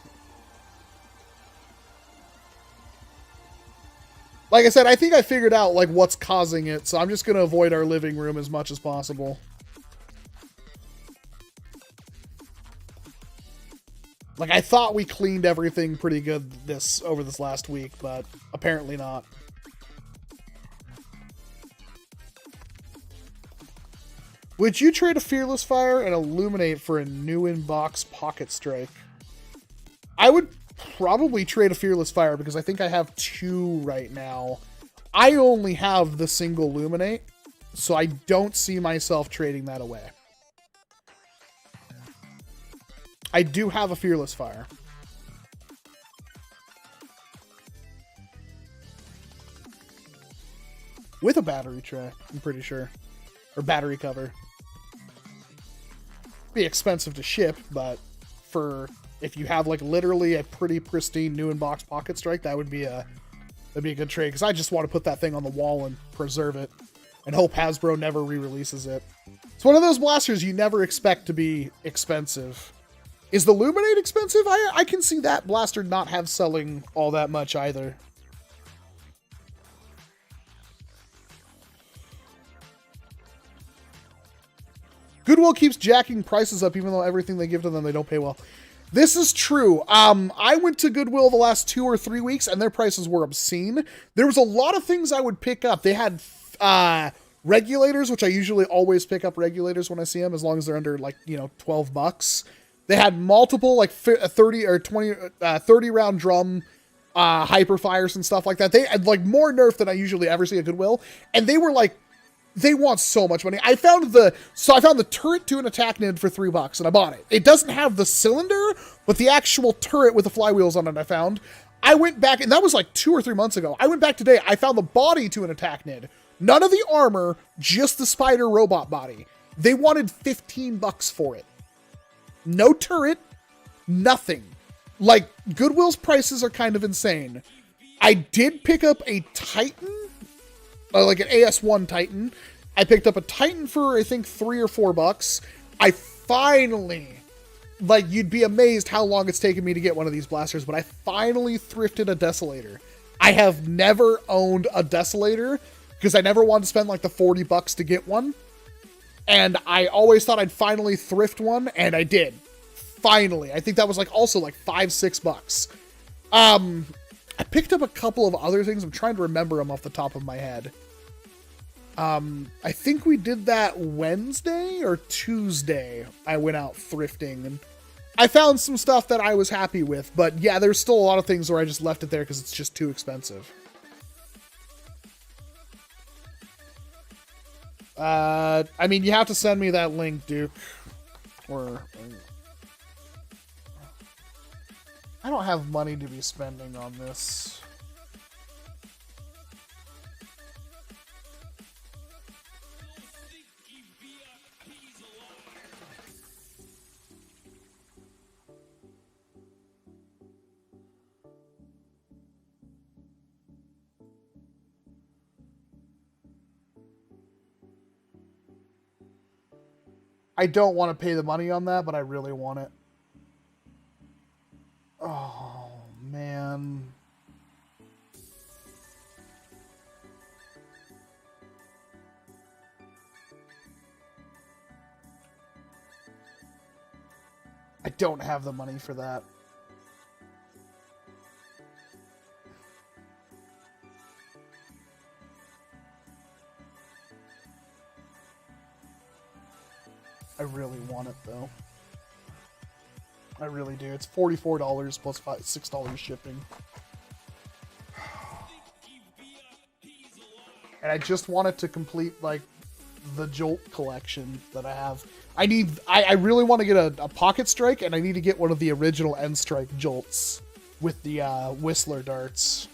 Like I said, I think I figured out like what's causing it, so I'm just gonna avoid our living room as much as possible. Like, I thought we cleaned everything pretty good over this last week, but apparently not. Would you trade a Fearless Fire and Illuminate for a new in-box Pocket Strike? I would probably trade a Fearless Fire because I think I have 2 right now. I only have the single Illuminate, so I don't see myself trading that away. I do have a Fearless Fire. With a battery tray, I'm pretty sure. Or battery cover. Be expensive to ship, but if you have like literally a pretty pristine new in-box Pocket Strike, that'd be a good trade, because I just want to put that thing on the wall and preserve it. and hope Hasbro never re-releases it. It's one of those blasters you never expect to be expensive. Is the Luminate expensive? I can see that blaster not have selling all that much either. Goodwill keeps jacking prices up even though everything they give to them they don't pay well. This is true. I went to Goodwill the last 2 or 3 weeks and their prices were obscene. There was a lot of things I would pick up. They had regulators, which I usually always pick up regulators when I see them, as long as they're under, like, you know, $12. They had multiple, like, 30 or 20, 30 round drum hyperfires and stuff like that. They had, like, more Nerf than I usually ever see at Goodwill. And they were, like, they want so much money. I found the turret to an attack nid for $3 and I bought it. It doesn't have the cylinder, but the actual turret with the flywheels on it I found. I went back, and that was like 2 or 3 months ago. I went back today. I found the body to an attack nid. None of the armor, just the spider robot body. They wanted $15 for it. No turret, nothing. Like, Goodwill's prices are kind of insane. I did pick up a Titan, like an AS1 Titan. I picked up a Titan for, I think, $3 or $4. I finally, like, you'd be amazed how long it's taken me to get one of these blasters, but I finally thrifted a Desolator. I have never owned a Desolator because I never wanted to spend like the $40 to get one. And I always thought I'd finally thrift one, and I did. Finally. I think that was like also like $5-6. I picked up a couple of other things. I'm trying to remember them off the top of my head. I think we did that Wednesday or Tuesday. I went out thrifting and I found some stuff that I was happy with, but yeah, there's still a lot of things where I just left it there because it's just too expensive. I mean, you have to send me that link, Duke. Or I don't have money to be spending on this. I don't want to pay the money on that, but I really want it. Oh, man. I don't have the money for that. I really want it, though. I really do. It's $44 plus $6 shipping. And I just want it to complete, like, the Jolt collection that I have. I really want to get a Pocket Strike, and I need to get one of the original End Strike Jolts with the Whistler darts.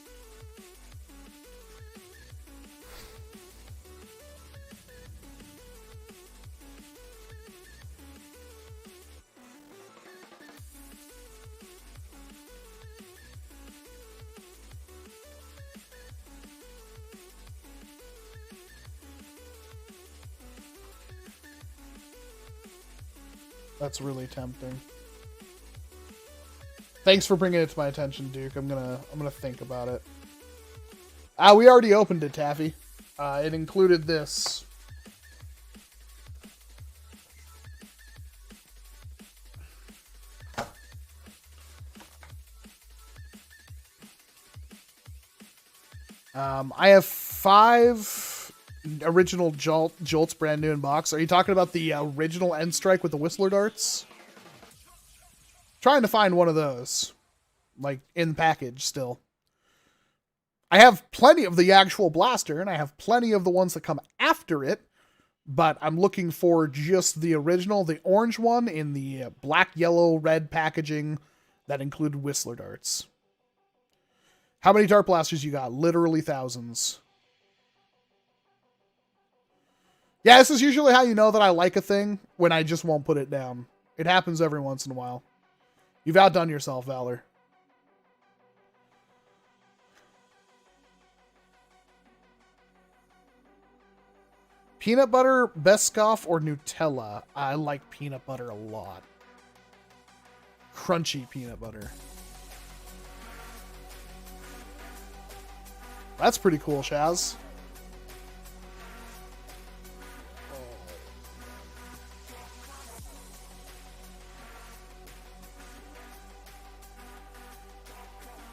That's really tempting. Thanks for bringing it to my attention, Duke. I'm gonna think about it. We already opened it, Taffy. It included this. I have 5 original Jolts brand new in box. Are you talking about the original End Strike with the Whistler darts? Trying to find one of those, like, in package still. I have plenty of the actual blaster, and I have plenty of the ones that come after it, but I'm looking for just the original, the orange one in the black, yellow, red packaging that included Whistler darts. How many dart blasters you got? Literally thousands. Yeah, this is usually how you know that I like a thing, when I just won't put it down. It happens every once in a while. You've outdone yourself, Valor. Peanut butter, Biscoff, or Nutella? I like peanut butter a lot. Crunchy peanut butter. That's pretty cool, Shaz.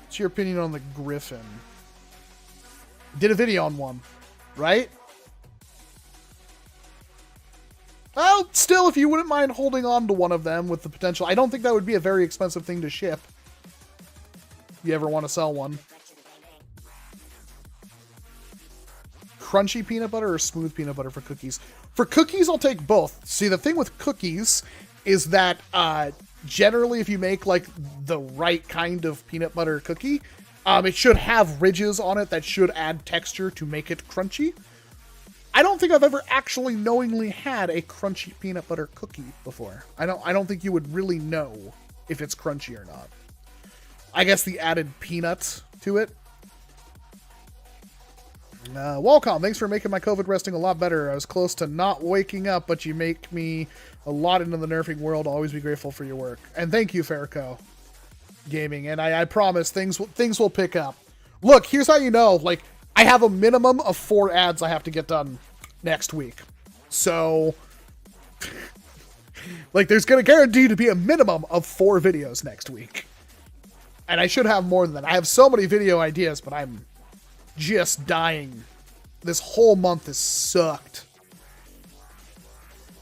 What's your opinion on the Griffin? Did a video on one, right? Well, still, if you wouldn't mind holding on to one of them with the potential, I don't think that would be a very expensive thing to ship. If you ever want to sell one. Crunchy peanut butter or smooth peanut butter for cookies? For cookies, I'll take both. See, the thing with cookies is that generally, if you make like the right kind of peanut butter cookie, it should have ridges on it that should add texture to make it crunchy. I don't think I've ever actually knowingly had a crunchy peanut butter cookie before. I don't think you would really know if it's crunchy or not. I guess the added peanut to it. Walcom, thanks for making my COVID resting a lot better. I was close to not waking up, but you make me a lot into the nerfing world. I'll always be grateful for your work. And thank you, Farco Gaming. And I promise things will pick up. Look, here's how you know, like, I have a minimum of 4 ads I have to get done next week. So, like, there's going to guarantee to be a minimum of 4 videos next week. And I should have more than that. I have so many video ideas, but I'm just dying. This whole month has sucked.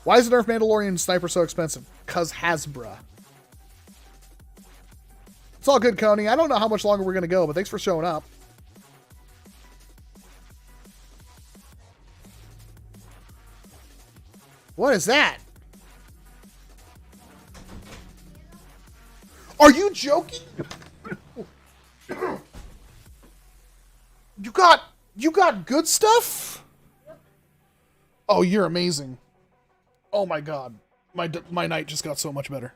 Why is the Nerf Mandalorian Sniper so expensive? 'Cause Hasbro. It's all good, Coney. I don't know how much longer we're going to go, but thanks for showing up. What is that? Are you joking? You got good stuff? Oh, you're amazing. Oh my god. My night just got so much better.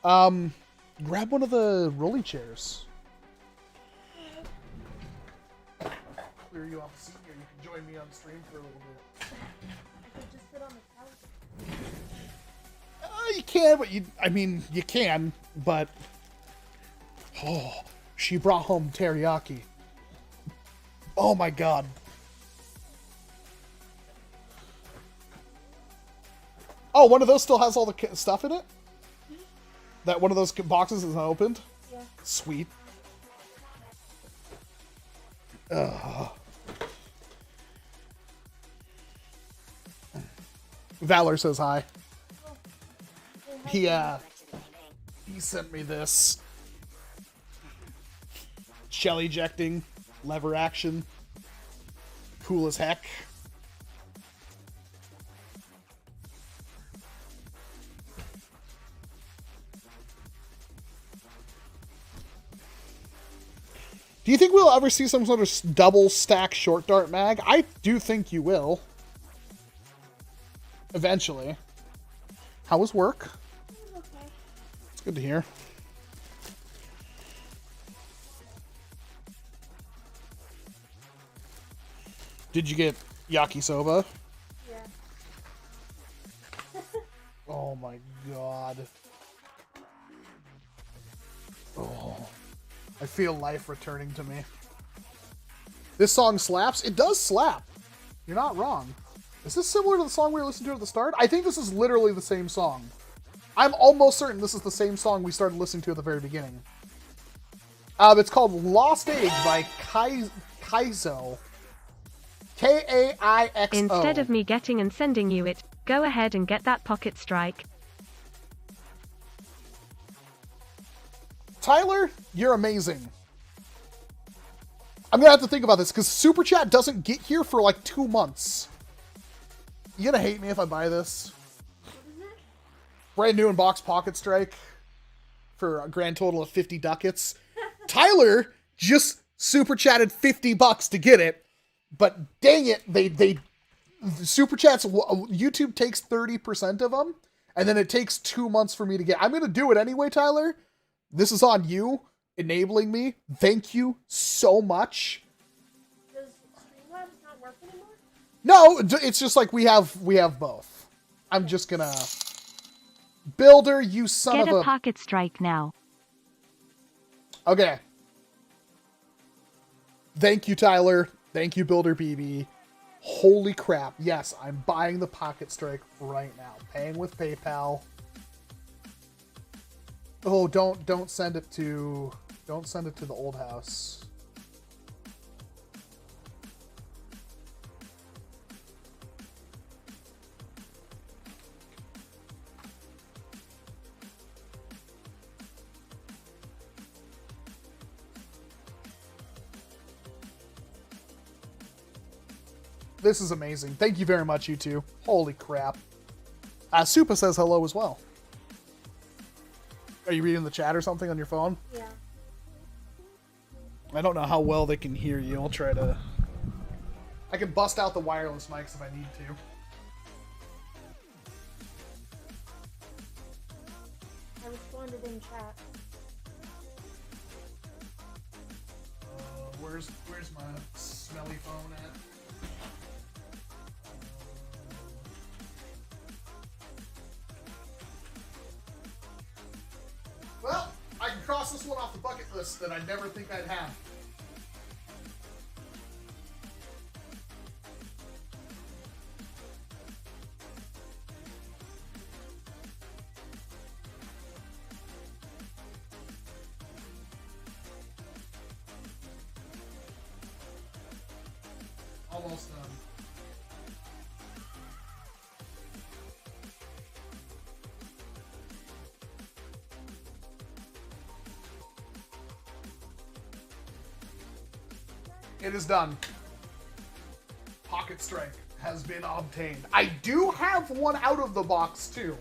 Grab one of the rolly chairs. Clear you off the seat here. You can join me on stream for a little bit. I could just sit on the couch. You can, but you can, but oh, she brought home teriyaki. Oh my god. Oh, one of those still has all the stuff in it? That one of those boxes is unopened? Yeah. Sweet. Ugh. Valor says hi. He sent me this. Shell ejecting, lever action. Cool as heck. Do you think we'll ever see some sort of double stack short dart mag? I do think you will. Eventually. How was work? Okay. It's good to hear. Did you get yakisoba? Yeah. Oh my god. Oh. I feel life returning to me. This song slaps? It does slap. You're not wrong. Is this similar to the song we were listening to at the start? I think this is literally the same song. I'm almost certain this is the same song we started listening to at the very beginning. It's called Lost Age by Kaizo. Kaixo. Instead of me getting and sending you it, go ahead and get that pocket strike. Tyler, you're amazing. I'm gonna have to think about this because Super Chat doesn't get here for like 2 months. You gonna hate me if I buy this? What is it? Brand new in box pocket strike for a grand total of 50 ducats. Tyler just Super Chatted $50 to get it, but dang it, they Super Chats, YouTube takes 30% of them, and then it takes 2 months for me to get. I'm gonna do it anyway, Tyler. This is on you, enabling me. Thank you so much. Does Streamlabs not work anymore? No, it's just like we have both. I'm just gonna... Builder, you son Get of a a... pocket strike now. Okay. Thank you, Tyler. Thank you, Builder BB. Holy crap. Yes, I'm buying the Pocket Strike right now. Paying with PayPal. Oh, don't send it to the old house. This is amazing. Thank you very much, you two. Holy crap. Supa says hello as well. Are you reading the chat or something on your phone? Yeah. I don't know how well they can hear you. I'll try to... I can bust out the wireless mics if I need to. I responded in chat. Where's my smelly phone at? Well, I can cross this one off the bucket list that I never think I'd have. Almost done. It is done. Pocket Strike has been obtained. I do have one out of the box too.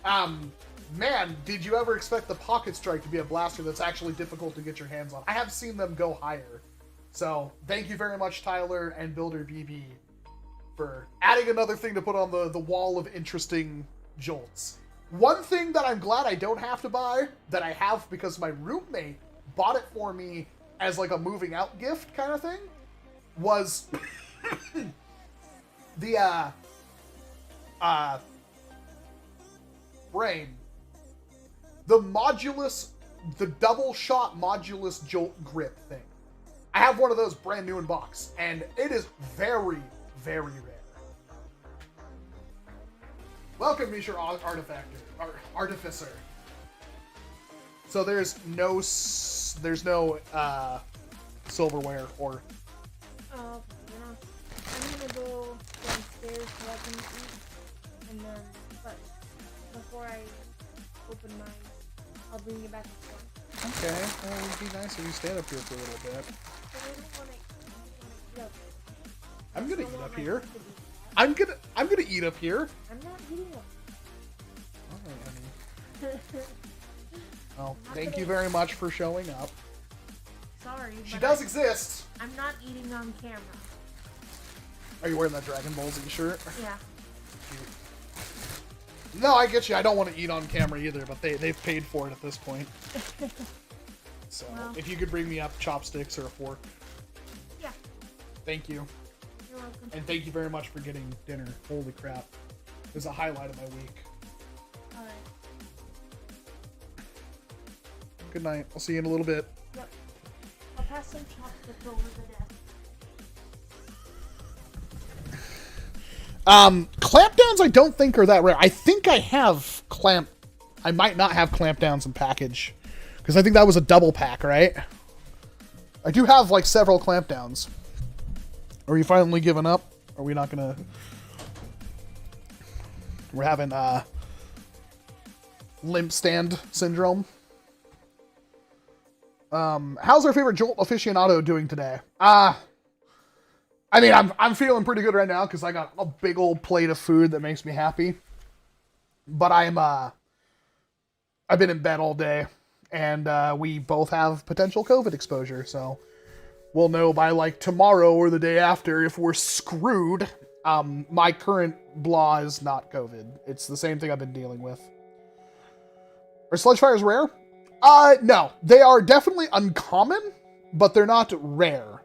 Man, did you ever expect the Pocket Strike to be a blaster that's actually difficult to get your hands on? I have seen them go higher. So, thank you very much, Tyler and Builder BB, for adding another thing to put on the wall of interesting jolts. One thing that I'm glad I don't have to buy, that I have because my roommate bought it for me as like a moving out gift kind of thing, was the brain. The double shot modulus jolt grip thing. I have one of those brand new in box, and it is very, very rare. Welcome, Mr. Artificer. So there's no silverware or... Yeah. I'm gonna go downstairs so I can eat, and then, but before I open mine, I'll bring you back to front. Okay, well, it would be nice if you stand up here for a little bit. But I don't wanna eat up. I'm gonna I eat want up my here. food to be fat. I'm gonna eat up here. I'm not eating up. All right, honey. Well, Not thank today. you very much for showing up. Sorry, She but does exist. I'm not eating on camera. Are you wearing that Dragon Ball Z shirt? Yeah. No, I get you. I don't want to eat on camera either, but they've paid for it at this point. So, Well. if you could bring me up chopsticks or a fork, Yeah. thank you. You're welcome. And thank you very much for getting dinner. Holy crap. It was a highlight of my week. Alright. Good night. I'll see you in a little bit. Yep. I'll pass some chopsticks over the desk. Clampdowns I don't think are that rare. I think I have I might not have clampdowns in package. Because I think that was a double pack, right? I do have like several clampdowns. Are you finally giving up? Are we not gonna... We're having limp stand syndrome. How's our favorite Jolt aficionado doing today? I mean, I'm feeling pretty good right now because I got a big old plate of food that makes me happy. But I've been in bed all day, and we both have potential COVID exposure, so we'll know by like tomorrow or the day after if we're screwed. My current blah is not COVID. It's the same thing I've been dealing with. Are sludge fires rare? No. They are definitely uncommon, but they're not rare.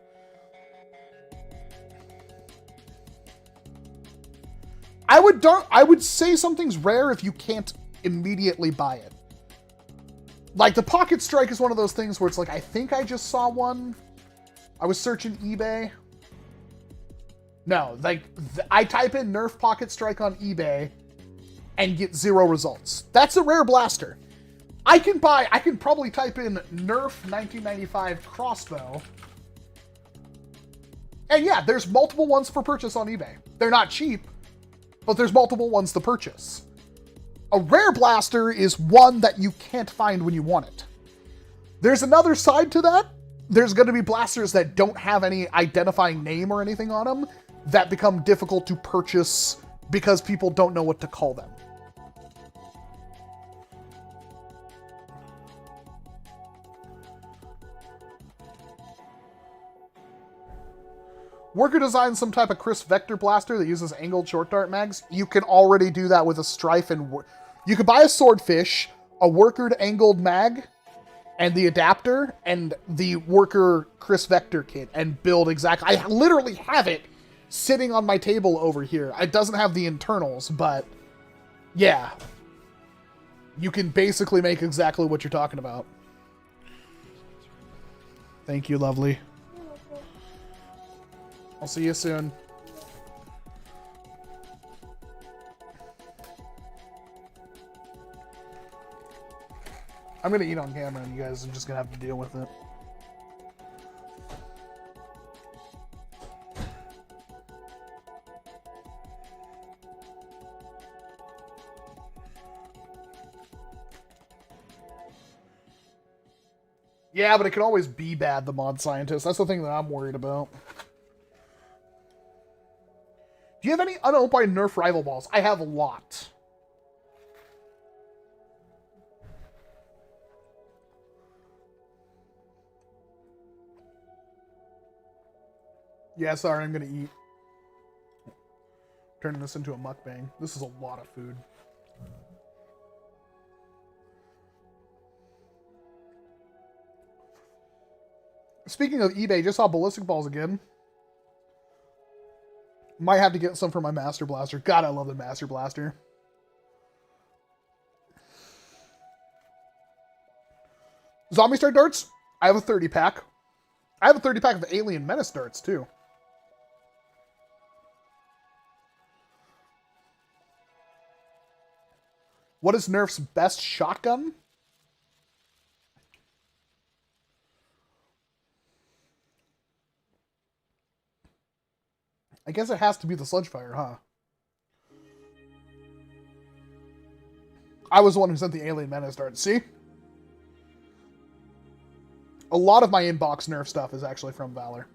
I would say something's rare if you can't immediately buy it. Like, the Pocket Strike is one of those things where it's like, I think I just saw one. I was searching eBay. No, like, I type in Nerf Pocket Strike on eBay and get 0 results. That's a rare blaster. I can probably type in Nerf 1995 crossbow. And yeah, there's multiple ones for purchase on eBay. They're not cheap, but there's multiple ones to purchase. A rare blaster is one that you can't find when you want it. There's another side to that. There's going to be blasters that don't have any identifying name or anything on them that become difficult to purchase because people don't know what to call them. Worker designed some type of crisp vector blaster that uses angled short dart mags. You can already do that with a Strife, and you could buy a Swordfish, a workered angled mag, and the adapter, and the worker crisp vector kit, and build exactly. I literally have it sitting on my table over here. It doesn't have the internals, but yeah. You can basically make exactly what you're talking about. Thank you, lovely. I'll see you soon. I'm gonna eat on camera and you guys are just gonna have to deal with it. Yeah, but it can always be bad, the mod scientist. That's the thing that I'm worried about. Do you have any unopened Nerf rival balls? I have a lot. Yeah, sorry, I'm gonna eat. Turning this into a mukbang. This is a lot of food. Speaking of eBay, just saw ballistic balls again. Might have to get some for my Master Blaster. God, I love the Master Blaster. Zombie Star darts? I have a 30-pack. I have a 30-pack of Alien Menace darts, too. What is Nerf's best shotgun? I guess it has to be the Sludgefire, huh? I was the one who sent the Alien Menace dart. See? A lot of my inbox Nerf stuff is actually from Valor.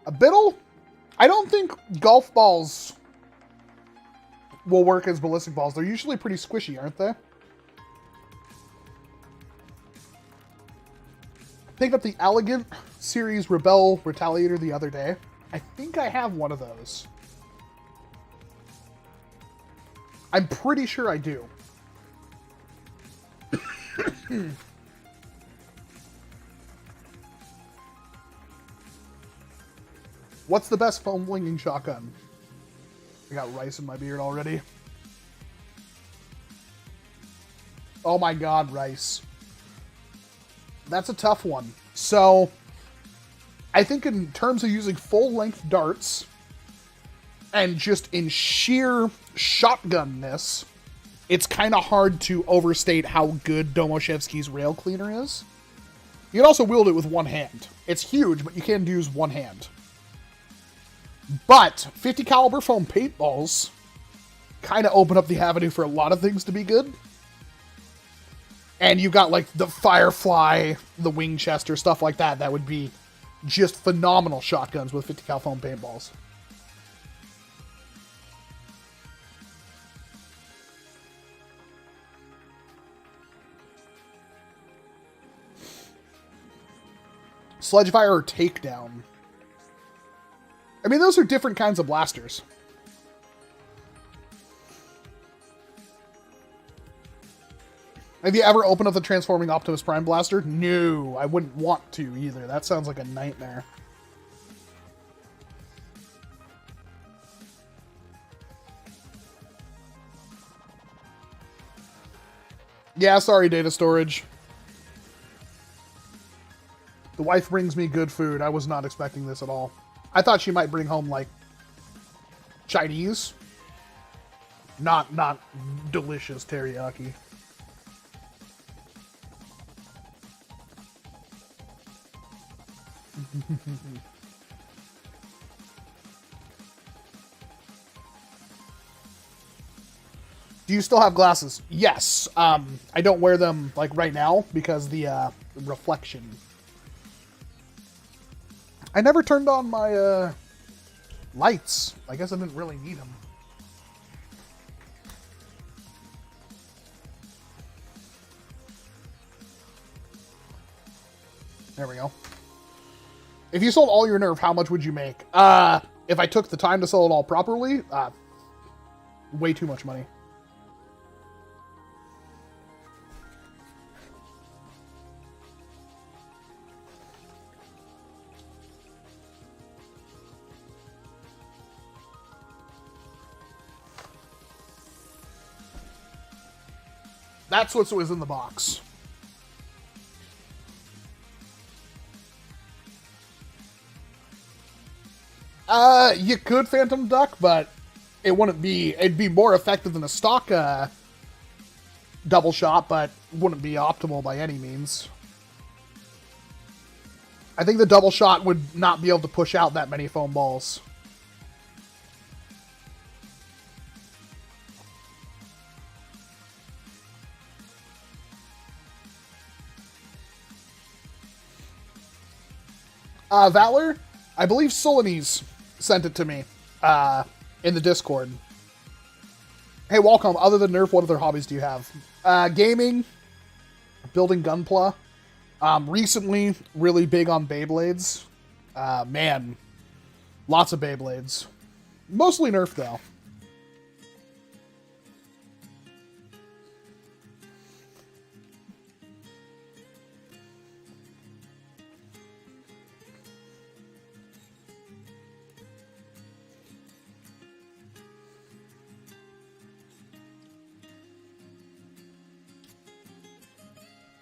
A Biddle? I don't think golf balls will work as ballistic balls. They're usually pretty squishy, aren't they? I picked up the Elegant Series Rebel Retaliator the other day. I think I have one of those. I'm pretty sure I do. What's the best foam flinging shotgun? I got rice in my beard already. Oh my god, rice. That's a tough one. So, I think in terms of using full-length darts, and just in sheer shotgunness, it's kind of hard to overstate how good Domoshevsky's Rail Cleaner is. You can also wield it with one hand. It's huge, but you can use one hand. But 50 caliber foam paintballs kind of open up the avenue for a lot of things to be good. And you got like the Firefly, the Winchester, stuff like that. That would be just phenomenal shotguns with 50 cal foam paintballs. Sledge Fire or Takedown? I mean, those are different kinds of blasters. Have you ever opened up the Transforming Optimus Prime blaster? No, I wouldn't want to either. That sounds like a nightmare. Yeah, sorry, data storage. The wife brings me good food. I was not expecting this at all. I thought she might bring home, like, Chinese. Not delicious teriyaki. Do you still have glasses? Yes. I don't wear them, like, right now because the reflection. I never turned on my lights. I guess I didn't really need them. There we go. If you sold all your Nerf, how much would you make? If I took the time to sell it all properly, way too much money. That's what was in the box. You could Phantom Duck, but it wouldn't be... It'd be more effective than a stock double shot, but wouldn't be optimal by any means. I think the double shot would not be able to push out that many foam balls. Valor, I believe Solanese sent it to me in the Discord. Hey, Walcom, other than Nerf, what other hobbies do you have? Gaming, building Gunpla. Recently, really big on Beyblades. Man, lots of Beyblades. Mostly Nerf, though.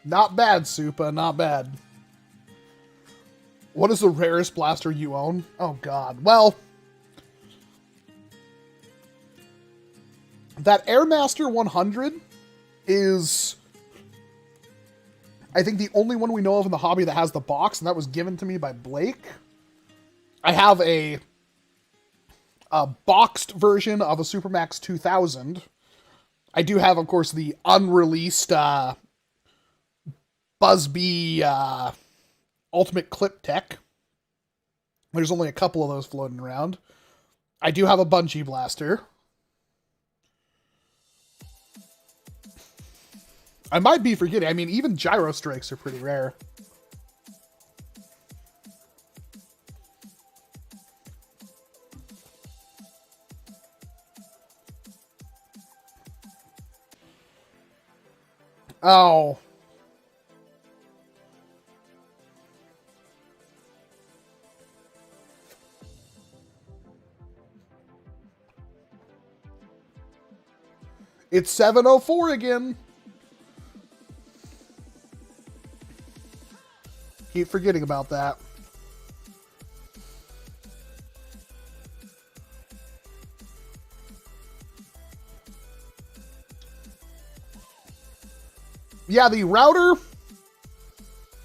Not bad, Supa, not bad. What is the rarest blaster you own? Oh, God. Well, that Airmaster 100 is, I think, the only one we know of in the hobby that has the box, and that was given to me by Blake. I have a boxed version of a Supermax 2000. I do have, of course, the unreleased Buzzbee Ultimate Clip Tech. There's only a couple of those floating around. I do have a Bungee Blaster. I might be forgetting. I mean, even Gyro Strikes are pretty rare. Oh. It's 7:04 again. Keep forgetting about that. Yeah, the router,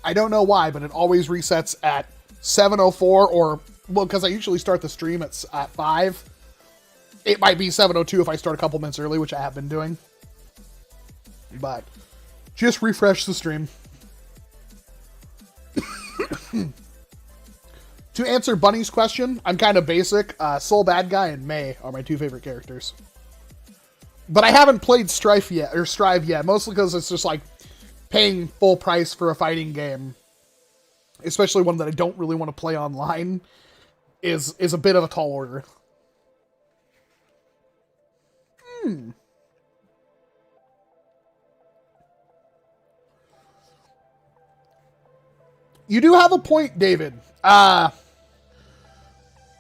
I don't know why, but it always resets at 7:04 or, well, because I usually start the stream at 5. It might be 7:02 if I start a couple minutes early, which I have been doing. But just refresh the stream. To answer Bunny's question, I'm kind of basic. Soul Bad Guy and May are my two favorite characters. But I haven't played Strive yet, mostly because it's just like paying full price for a fighting game especially one that I don't really want to play online, is a bit of a tall order. You do have a point, David. Power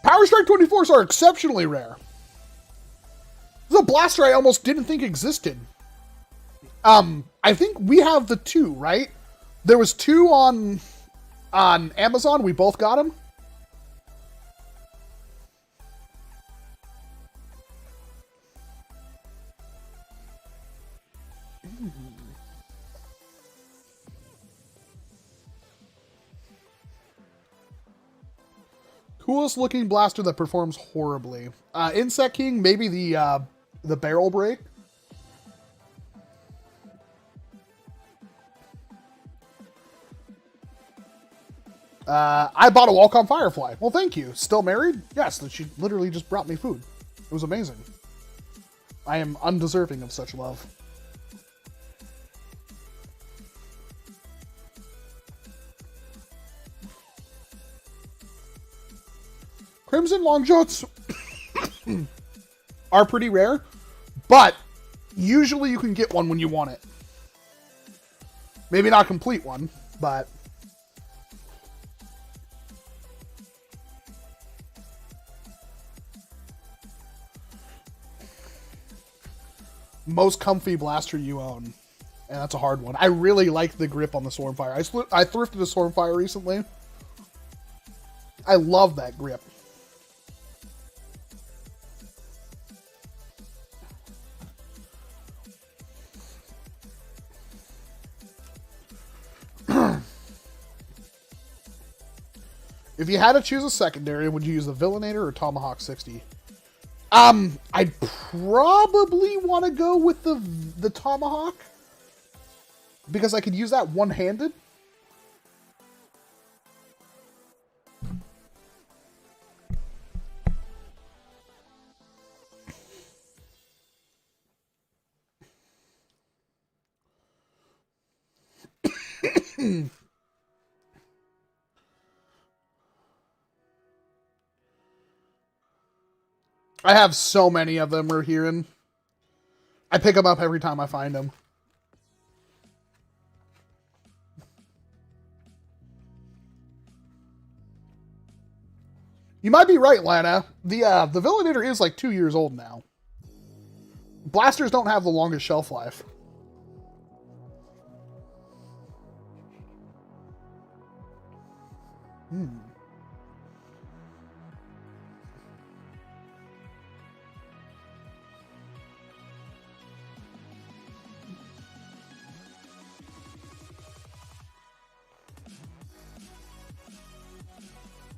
Strike 24s are exceptionally rare. This is a blaster I almost didn't think existed. I think we have the 2, right? There was 2 on Amazon. We both got them. Coolest looking blaster that performs horribly. Insect King, maybe the barrel break. I bought a Walcom Firefly. Well, thank you. Still married? Yes, she literally just brought me food. It was amazing. I am undeserving of such love. Crimson Longshot's are pretty rare, but usually you can get one when you want it. Maybe not a complete one, but... most comfy blaster you own. And that's a hard one. I really like the grip on the Stormfire. I thrifted a Stormfire recently. I love that grip. If you had to choose a secondary, would you use the Villainator or Tomahawk 60? I'd probably want to go with the Tomahawk, because I could use that one-handed. I have so many of them we're hearing. I pick them up every time I find them. You might be right, Lana. The Villainator is like 2 years old now. Blasters don't have the longest shelf life.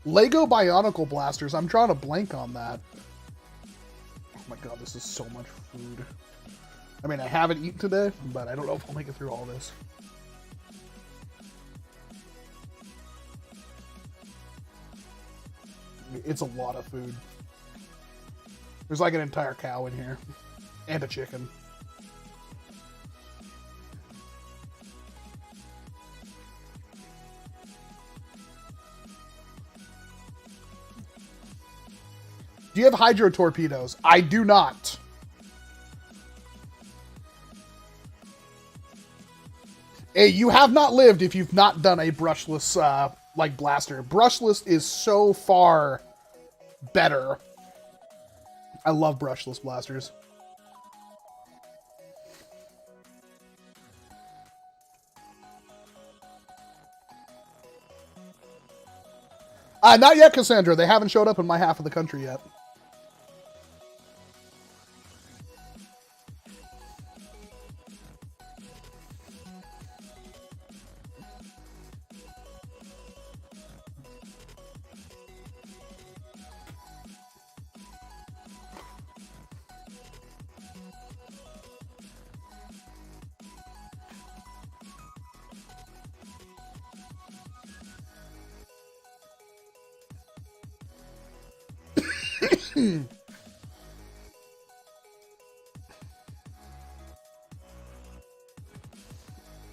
Lego Bionicle Blasters. I'm drawing a blank on that. Oh my god, this is so much food. I mean, I haven't eaten today, but I don't know if I'll make it through all this. It's a lot of food. There's like an entire cow in here. And a chicken. Do you have hydro torpedoes? I do not. Hey, you have not lived if you've not done a brushless, like, blaster. Brushless is so far better. I love brushless blasters. Not yet, Cassandra. They haven't showed up in my half of the country yet.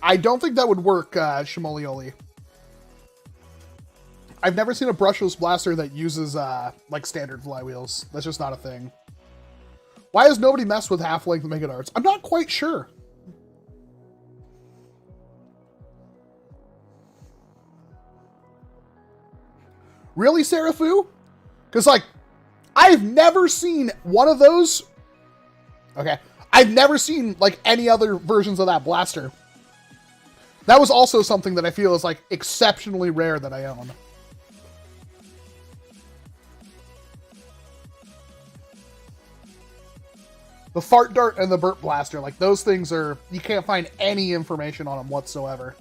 I don't think that would work, Shimolioli. I've never seen a brushless blaster that uses, like, standard flywheels. That's just not a thing. Why has nobody messed with half-length Mega Darts? I'm not quite sure. Really, Seraphu? Because, like, I've never seen one of those. Okay. I've never seen, like, any other versions of that blaster. That was also something that I feel is, like, exceptionally rare that I own. The Fart Dart and the Burp Blaster, like, those things are... You can't find any information on them whatsoever.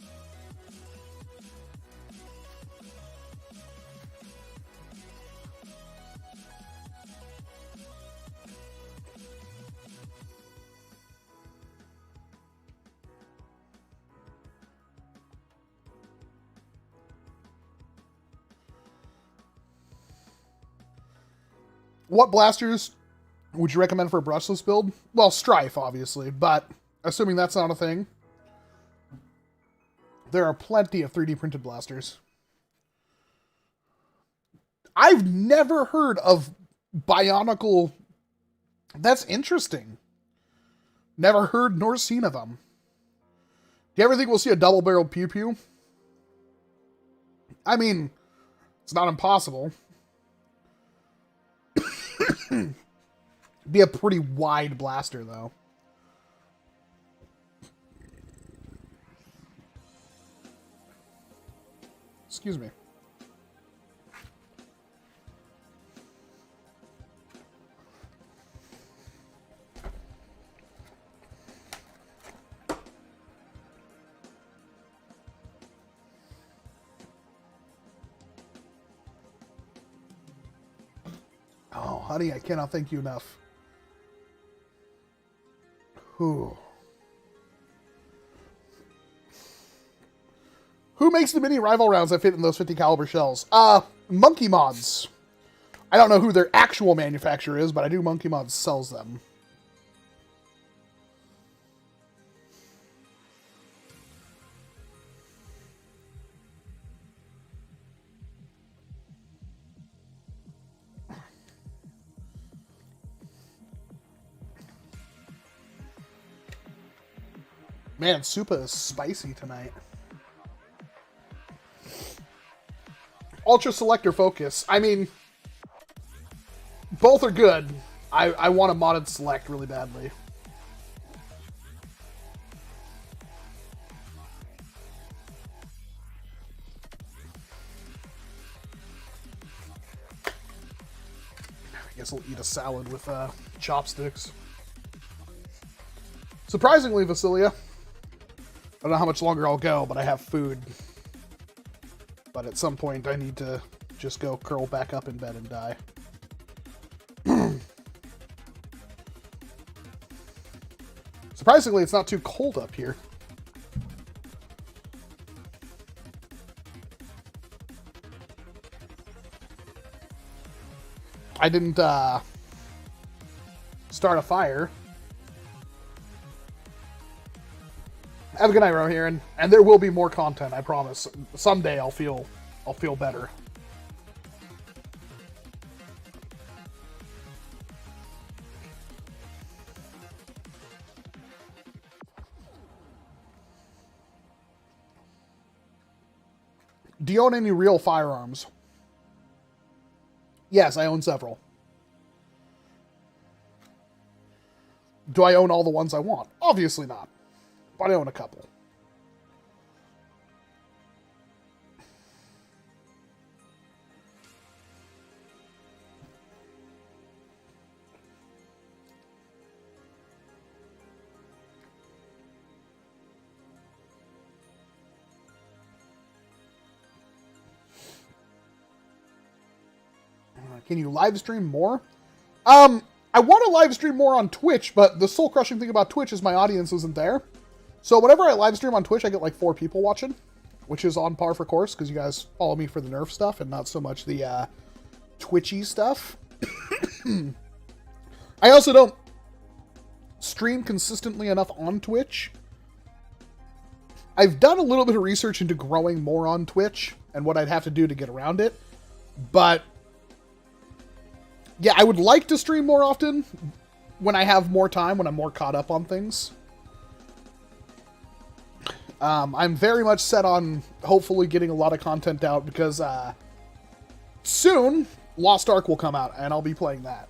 What blasters would you recommend for a brushless build? Well, Strife, obviously, but assuming that's not a thing, there are plenty of 3D printed blasters. I've never heard of Bionicle. That's interesting. Never heard nor seen of them. Do you ever think we'll see a double-barreled Pew Pew? I mean, it's not impossible. Be a pretty wide blaster, though. Excuse me. Oh, honey, I cannot thank you enough. Whew. Who makes the mini rival rounds that fit in those 50 caliber shells? Monkey Mods. I don't know who their actual manufacturer is, but I do Monkey Mods sells them. Man, Supa is spicy tonight. Ultra Selector Focus. I mean, both are good. I want a modded Select really badly. I guess I'll eat a salad with chopsticks. Surprisingly, Vasilia, I don't know how much longer I'll go, but I have food. But at some point, I need to just go curl back up in bed and die. Surprisingly, it's not too cold up here. I didn't start a fire. Have a good night, Rohirrim, and there will be more content, I promise. Someday I'll feel better. Do you own any real firearms? Yes, I own several. Do I own all the ones I want? Obviously not. But I own a couple. Can you live stream more? I want to live stream more on Twitch, but the soul-crushing thing about Twitch is my audience isn't there. So whenever I live stream on Twitch, I get like 4 people watching, which is on par for course, because you guys follow me for the Nerf stuff and not so much the Twitchy stuff. I also don't stream consistently enough on Twitch. I've done a little bit of research into growing more on Twitch and what I'd have to do to get around it. But yeah, I would like to stream more often when I have more time, when I'm more caught up on things. I'm very much set on hopefully getting a lot of content out because soon Lost Ark will come out and I'll be playing that.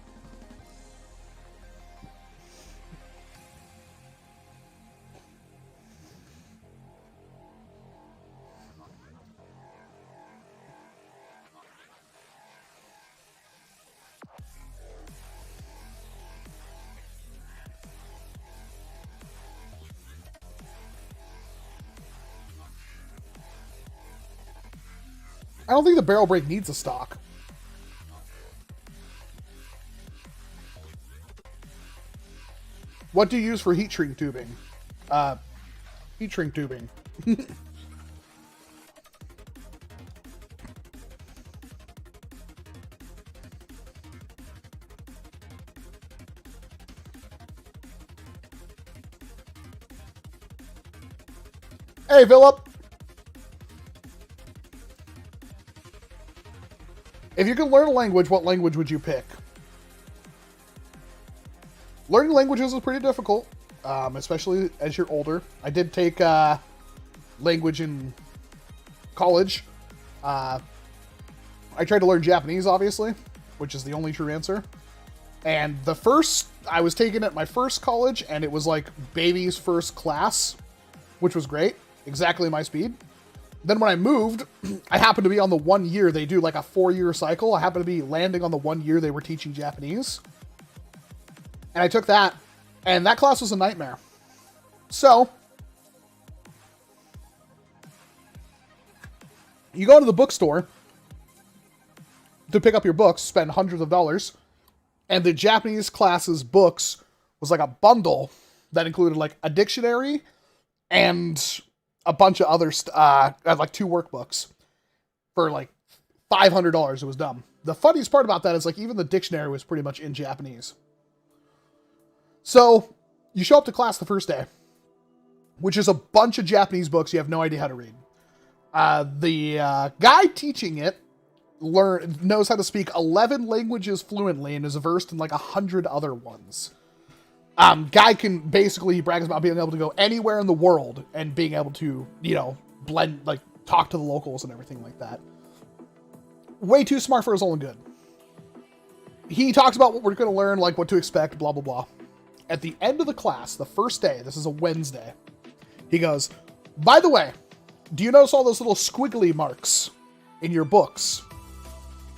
I don't think the barrel break needs a stock. What do you use for heat shrink tubing? Heat shrink tubing. Hey, Philip. If you could learn a language, what language would you pick? Learning languages is pretty difficult, especially as you're older. I did take language in college. I tried to learn Japanese, obviously, which is the only true answer. And I was taking it at my first college, and it was like baby's first class, which was great. Exactly my speed. Then when I moved, I happened to be on the 1 year. They do like a 4-year cycle. I happened to be landing on the 1 year they were teaching Japanese. And I took that, and that class was a nightmare. So, you go to the bookstore to pick up your books, spend hundreds of dollars, and the Japanese class's books was like a bundle that included like a dictionary and a bunch of other like 2 workbooks for like $500. It was dumb. The funniest part about that is like even the dictionary was pretty much in Japanese. So you show up to class the first day, which is a bunch of Japanese books you have no idea how to read. The guy teaching it knows how to speak 11 languages fluently and is versed in like 100 other ones. Guy can basically, he brags about being able to go anywhere in the world and being able to, blend, like, talk to the locals and everything like that. Way too smart for his own good. He talks about what we're going to learn, like what to expect, blah, blah, blah. At the end of the class, the first day, this is a Wednesday, he goes, by the way, do you notice all those little squiggly marks in your books?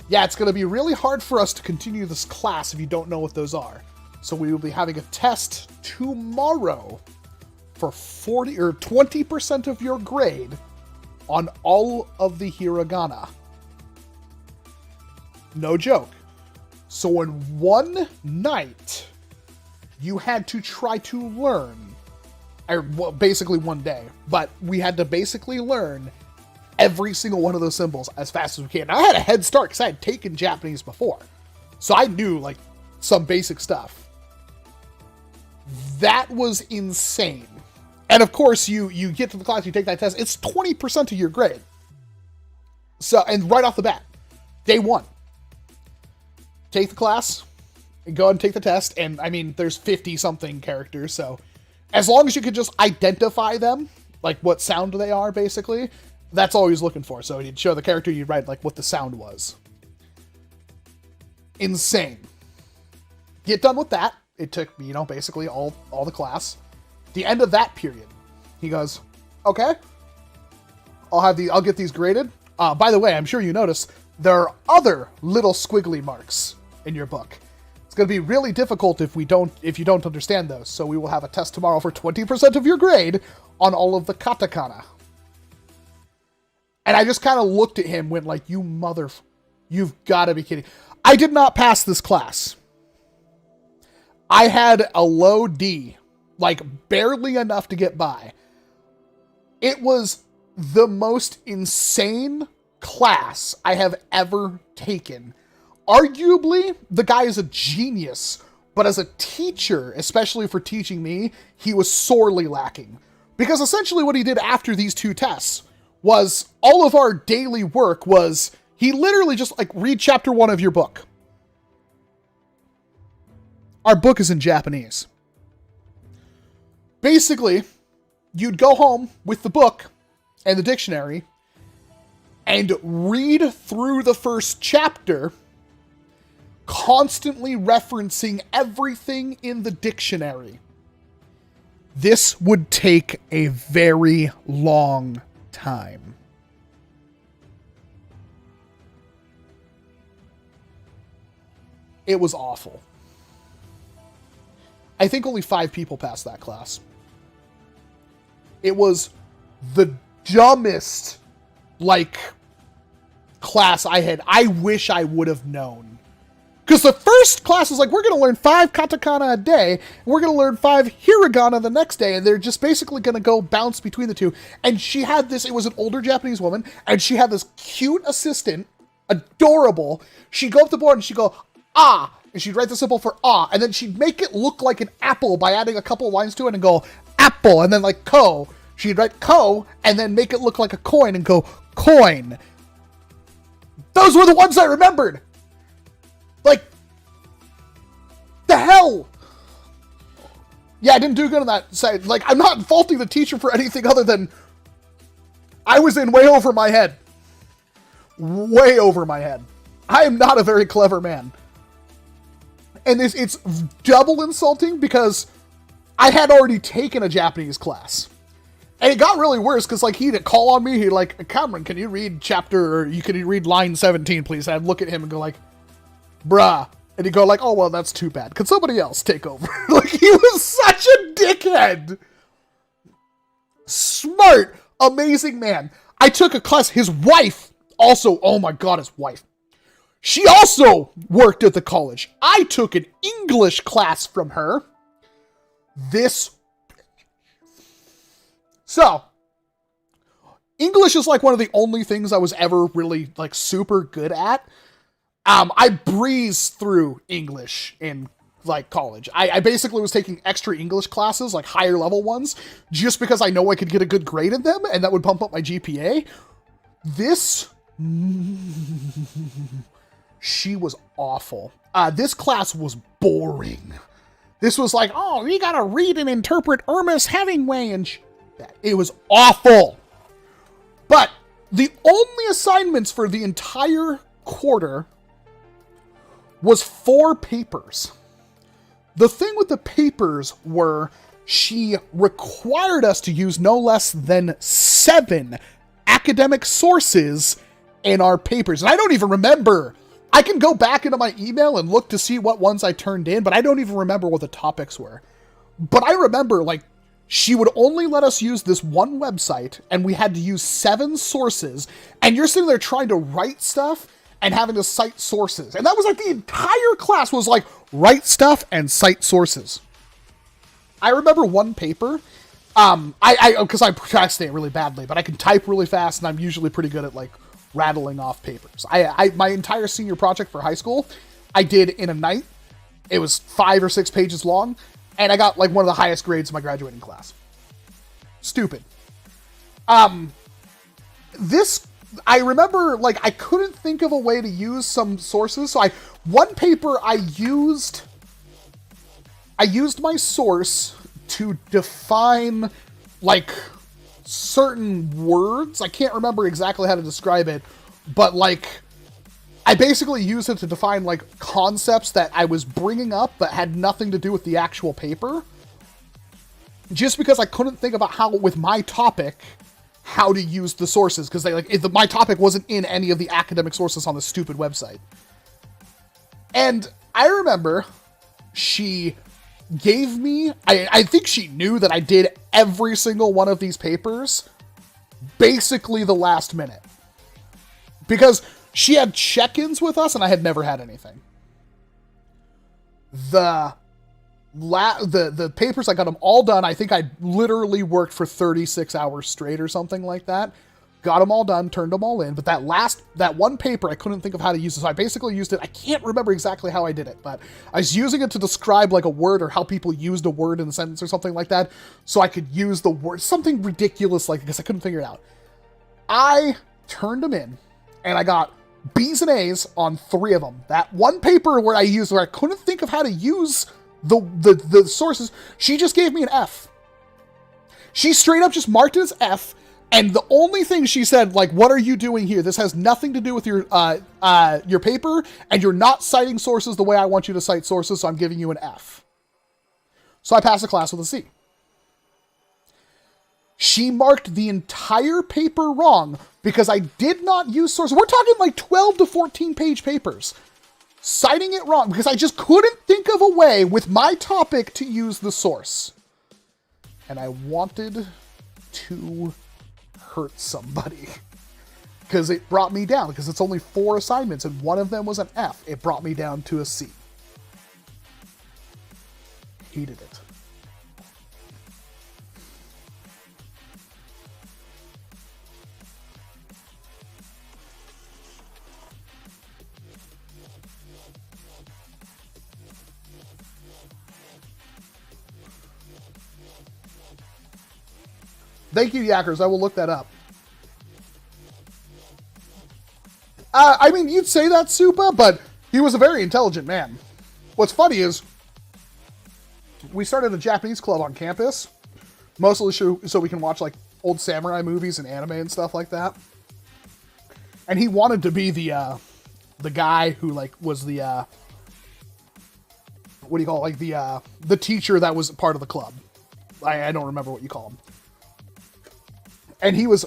Yeah, it's going to be really hard for us to continue this class if you don't know what those are. So we will be having a test tomorrow for 40 or 20% of your grade on all of the hiragana. No joke. So in one night, you had to try to learn, or well, basically one day, but we had to basically learn every single one of those symbols as fast as we can. Now, I had a head start because I had taken Japanese before. So I knew like some basic stuff. That was insane. And of course, you get to the class, you take that test, it's 20% of your grade. So, and right off the bat, day 1, take the class, and go ahead and take the test, and I mean, there's 50-something characters, so as long as you could just identify them, like what sound they are, basically, that's all he was looking for. So you'd show the character, you'd write like what the sound was. Insane. Get done with that. It took, basically all the class. The end of that period, he goes, okay, I'll get these graded. By the way, I'm sure you noticed there are other little squiggly marks in your book. It's going to be really difficult if you don't understand those. So we will have a test tomorrow for 20% of your grade on all of the katakana. And I just kind of looked at him, went like, you've got to be kidding. I did not pass this class. I had a low D, like barely enough to get by. It was the most insane class I have ever taken. Arguably, the guy is a genius, but as a teacher, especially for teaching me, he was sorely lacking. Because essentially what he did after these 2 tests was all of our daily work was he literally just like read chapter 1 of your book. Our book is in Japanese. Basically, you'd go home with the book and the dictionary and read through the first chapter, constantly referencing everything in the dictionary. This would take a very long time. It was awful. I think only 5 people passed that class. It was the dumbest, class I had. I wish I would have known. Because the first class was like, we're going to learn 5 katakana a day, and we're going to learn 5 hiragana the next day, and they're just basically going to go bounce between the 2. And she had this, it was an older Japanese woman, and she had this cute assistant, adorable. She'd go up the board and she'd go, ah, and she'd write the symbol for ah, and then she'd make it look like an apple by adding a couple lines to it and go, apple, and then ko. She'd write ko, and then make it look like a coin and go, coin. Those were the ones I remembered! The hell? Yeah, I didn't do good on that side. I'm not faulting the teacher for anything other than I was in way over my head. Way over my head. I am not a very clever man. And it's double insulting because I had already taken a Japanese class. And it got really worse because, he'd call on me. He'd Cameron, can you read can you read line 17, please? And I'd look at him and go bruh. And he'd go oh, well, that's too bad. Could somebody else take over? He was such a dickhead. Smart, amazing man. I took a class. His wife also, oh my God, his wife. She also worked at the college. I took an English class from her. So, English is one of the only things I was ever really super good at. I breezed through English in college. I basically was taking extra English classes, higher level ones, just because I know I could get a good grade in them and that would bump up my GPA. She was awful. This class was boring. This was oh, you gotta read and interpret Ernest Hemingway and it was awful. But the only assignments for the entire quarter was 4 papers. The thing with the papers were she required us to use no less than 7 academic sources in our papers. And I don't even remember. I can go back into my email and look to see what ones I turned in, but I don't even remember what the topics were. But I remember, she would only let us use this one website, and we had to use 7 sources, and you're sitting there trying to write stuff and having to cite sources. And that was the entire class was write stuff and cite sources. I remember one paper, because I procrastinate really badly, but I can type really fast and I'm usually pretty good at rattling off papers. My entire senior project for high school, I did in a night. It was 5 or 6 pages long, and I got one of the highest grades in my graduating class. Stupid. I remember, I couldn't think of a way to use some sources, so one paper I used my source to define, certain words. I can't remember exactly how to describe it, but, I basically used it to define, concepts that I was bringing up that had nothing to do with the actual paper, just because I couldn't think about how, with my topic, how to use the sources, because my topic wasn't in any of the academic sources on the stupid website. And I remember she gave me, I think she knew that I did every single one of these papers basically the last minute, because she had check-ins with us and I had never had anything. The papers, I got them all done. I think I literally worked for 36 hours straight or something like that. got them all done, turned them all in, but that one paper, I couldn't think of how to use it, so I basically used it. I can't remember exactly how I did it, but I was using it to describe like a word or how people used a word in a sentence or something like that, so I could use the word, something ridiculous like, because I couldn't figure it out. I turned them in, and I got B's and A's on 3 of them. That one paper where I couldn't think of how to use the sources, she just gave me an F. She straight up just marked it as F, and the only thing she said, like, what are you doing here? This has nothing to do with your paper, and you're not citing sources the way I want you to cite sources, so I'm giving you an F. So I passed the class with a C. She marked the entire paper wrong because I did not use sources. We're talking like 12 to 14 page papers. Citing it wrong because I just couldn't think of a way with my topic to use the source. And I wanted to hurt somebody because it brought me down, because it's only 4 assignments and one of them was an F. It brought me down to a C. Hated it. Thank you, Yackers. I will look that up. I mean, you'd say that, Supa, but he was a very intelligent man. What's funny is, we started a Japanese club on campus, mostly so we can watch, like, old samurai movies and anime and stuff like that. And he wanted to be the guy who, like, was the, what do you call it? Like, the teacher that was part of the club. I don't remember what you call him. And he was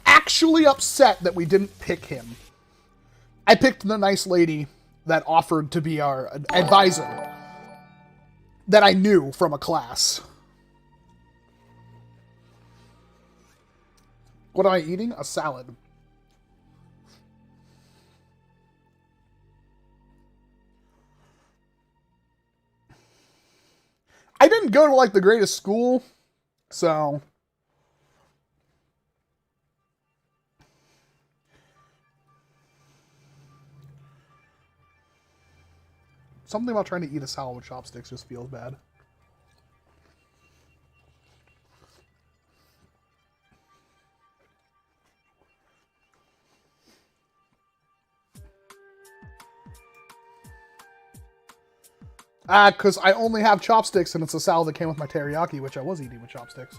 actually upset that we didn't pick him. I picked the nice lady that offered to be our advisor that I knew from a class. What am I eating? A salad. I didn't go to, like, the greatest school, so... Something about trying to eat a salad with chopsticks just feels bad. Because I only have chopsticks and it's a salad that came with my teriyaki, which I was eating with chopsticks.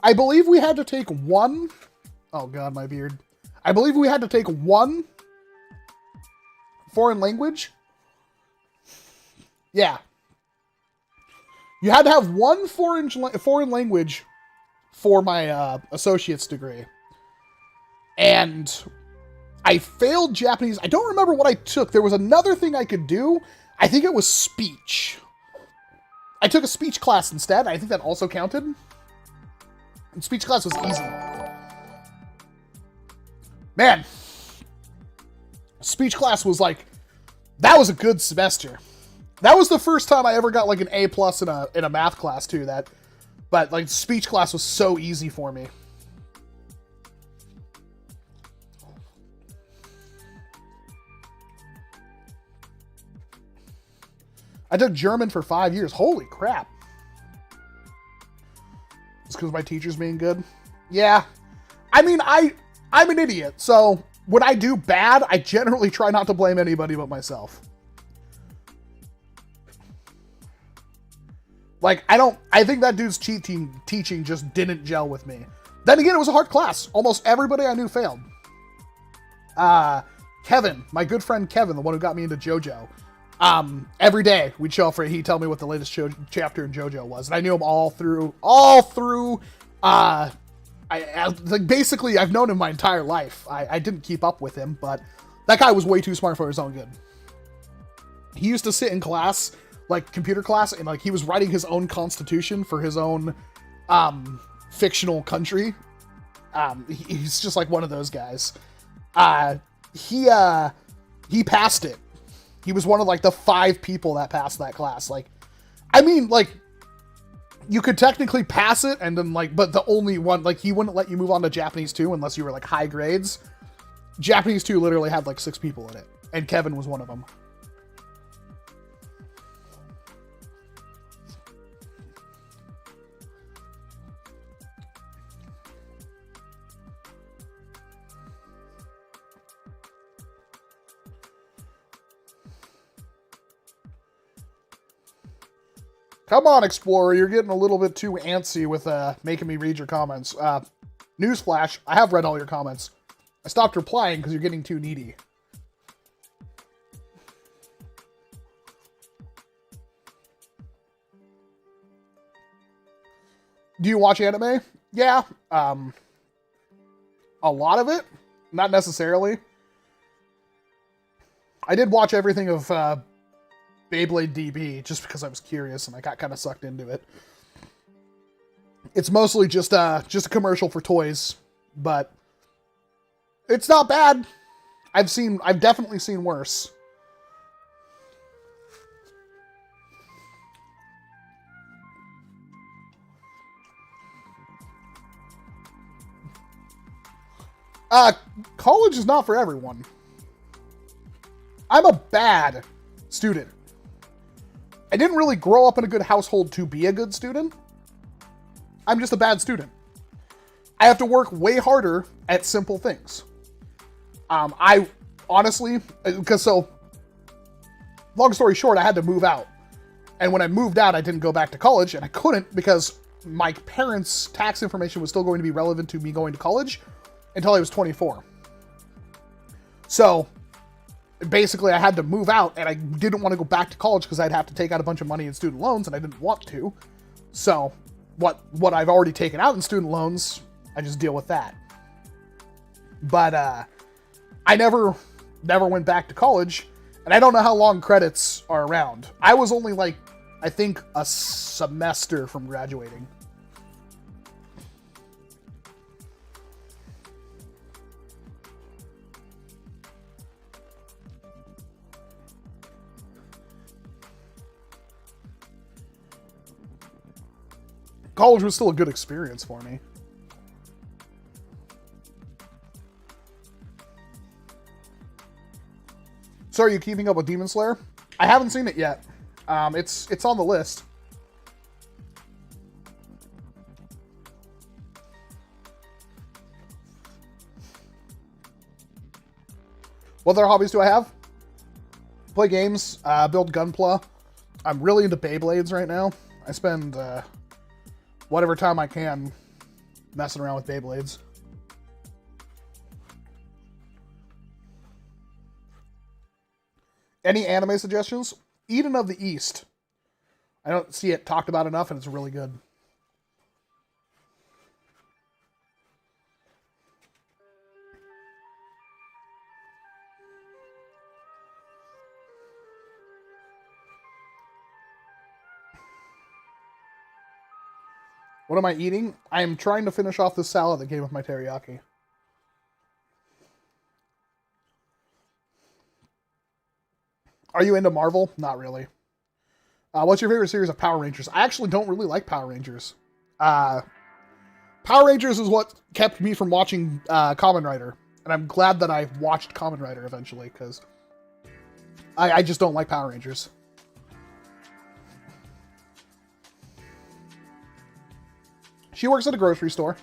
I believe we had to take one... Oh god, my beard. I believe we had to take one foreign language. Yeah. You had to have one foreign language for my associate's degree. And I failed Japanese. I don't remember what I took. There was another thing I could do. I think it was speech. I took a speech class instead. I think that also counted. And speech class was easy. Man. Speech class was like... That was a good semester. That was the first time I ever got like an A+ in a math class too. But like speech class was so easy for me. I took German for 5 years. Holy crap. It's because my teacher's being good? Yeah. I mean, I'm an idiot, so when I do bad, I generally try not to blame anybody but myself. Like, I think that dude's teaching just didn't gel with me. Then again, it was a hard class. Almost everybody I knew failed. Kevin, my good friend Kevin, the one who got me into JoJo. Every day we'd show up for he'd tell me what the latest chapter in JoJo was. And I knew him all through, like basically I've known him my entire life. I didn't keep up with him, but that guy was way too smart for his own good. He used to sit in class, like computer class, and like he was writing his own constitution for his own, fictional country. He's just like one of those guys. He passed it. He was one of like the 5 people that passed that class. Like, I mean, like, you could technically pass it, and then like, but the only one, like, he wouldn't let you move on to Japanese 2 unless you were like high grades. Japanese 2 literally had like 6 people in it, and Kevin was one of them. Come on, Explorer, you're getting a little bit too antsy with making me read your comments. Newsflash, I have read all your comments. I stopped replying because you're getting too needy. Do you watch anime? Yeah. A lot of it? Not necessarily. I did watch everything of Beyblade DB just because I was curious and I got kind of sucked into it. It's mostly just a commercial for toys, but it's not bad. I've definitely seen worse. College is not for everyone. I'm a bad student. I didn't really grow up in a good household to be a good student. I'm just a bad student. I have to work way harder at simple things. I honestly, long story short, I had to move out. And when I moved out, I didn't go back to college, and I couldn't because my parents' tax information was still going to be relevant to me going to college until I was 24. So basically I had to move out, and I didn't want to go back to college because I'd have to take out a bunch of money in student loans, and I didn't want to. So what I've already taken out in student loans, I just deal with that. But I never went back to college, and I don't know how long credits are around. I was only like, I think, a semester from graduating. College was still a good experience for me. So are you keeping up with Demon Slayer? I haven't seen it yet. It's on the list. What other hobbies do I have? Play games, build Gunpla. I'm really into Beyblades right now. I spend whatever time I can messing around with Beyblades. Any anime suggestions? Eden of the East. I don't see it talked about enough, and it's really good. What am I eating? I am trying to finish off the salad that came with my teriyaki. Are you into Marvel? Not really. What's your favorite series of Power Rangers? I actually don't really like Power Rangers. Power Rangers is what kept me from watching Kamen Rider. And I'm glad that I watched Kamen Rider eventually, because I just don't like Power Rangers. She works at a grocery store.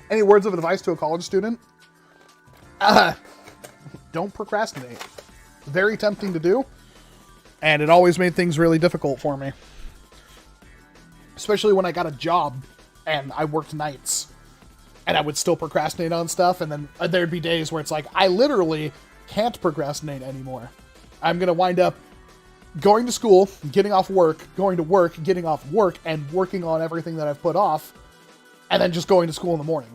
Any words of advice to a college student? Don't procrastinate. Very tempting to do, and it always made things really difficult for me. Especially when I got a job and I worked nights, and I would still procrastinate on stuff, and then there'd be days where it's like, I literally can't procrastinate anymore. I'm going to wind up going to school, getting off work, going to work, getting off work, and working on everything that I've put off, and then just going to school in the morning.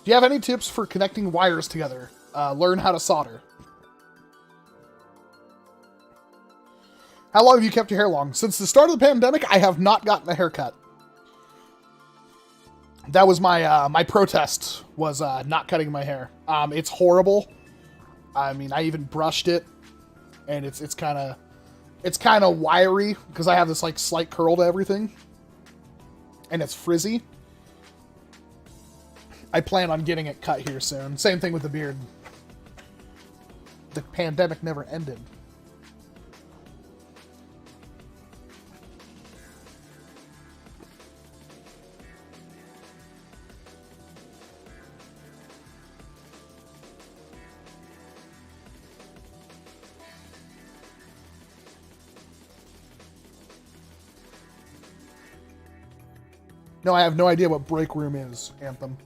Do you have any tips for connecting wires together? Learn how to solder. How long have you kept your hair long? Since the start of the pandemic, I have not gotten a haircut. That was my my protest, was not cutting my hair. It's horrible. I mean, I even brushed it, and it's kind of wiry because I have this like slight curl to everything, and it's frizzy. I plan on getting it cut here soon. Same thing with the beard. The pandemic never ended. No, I have no idea what break room is, Anthem.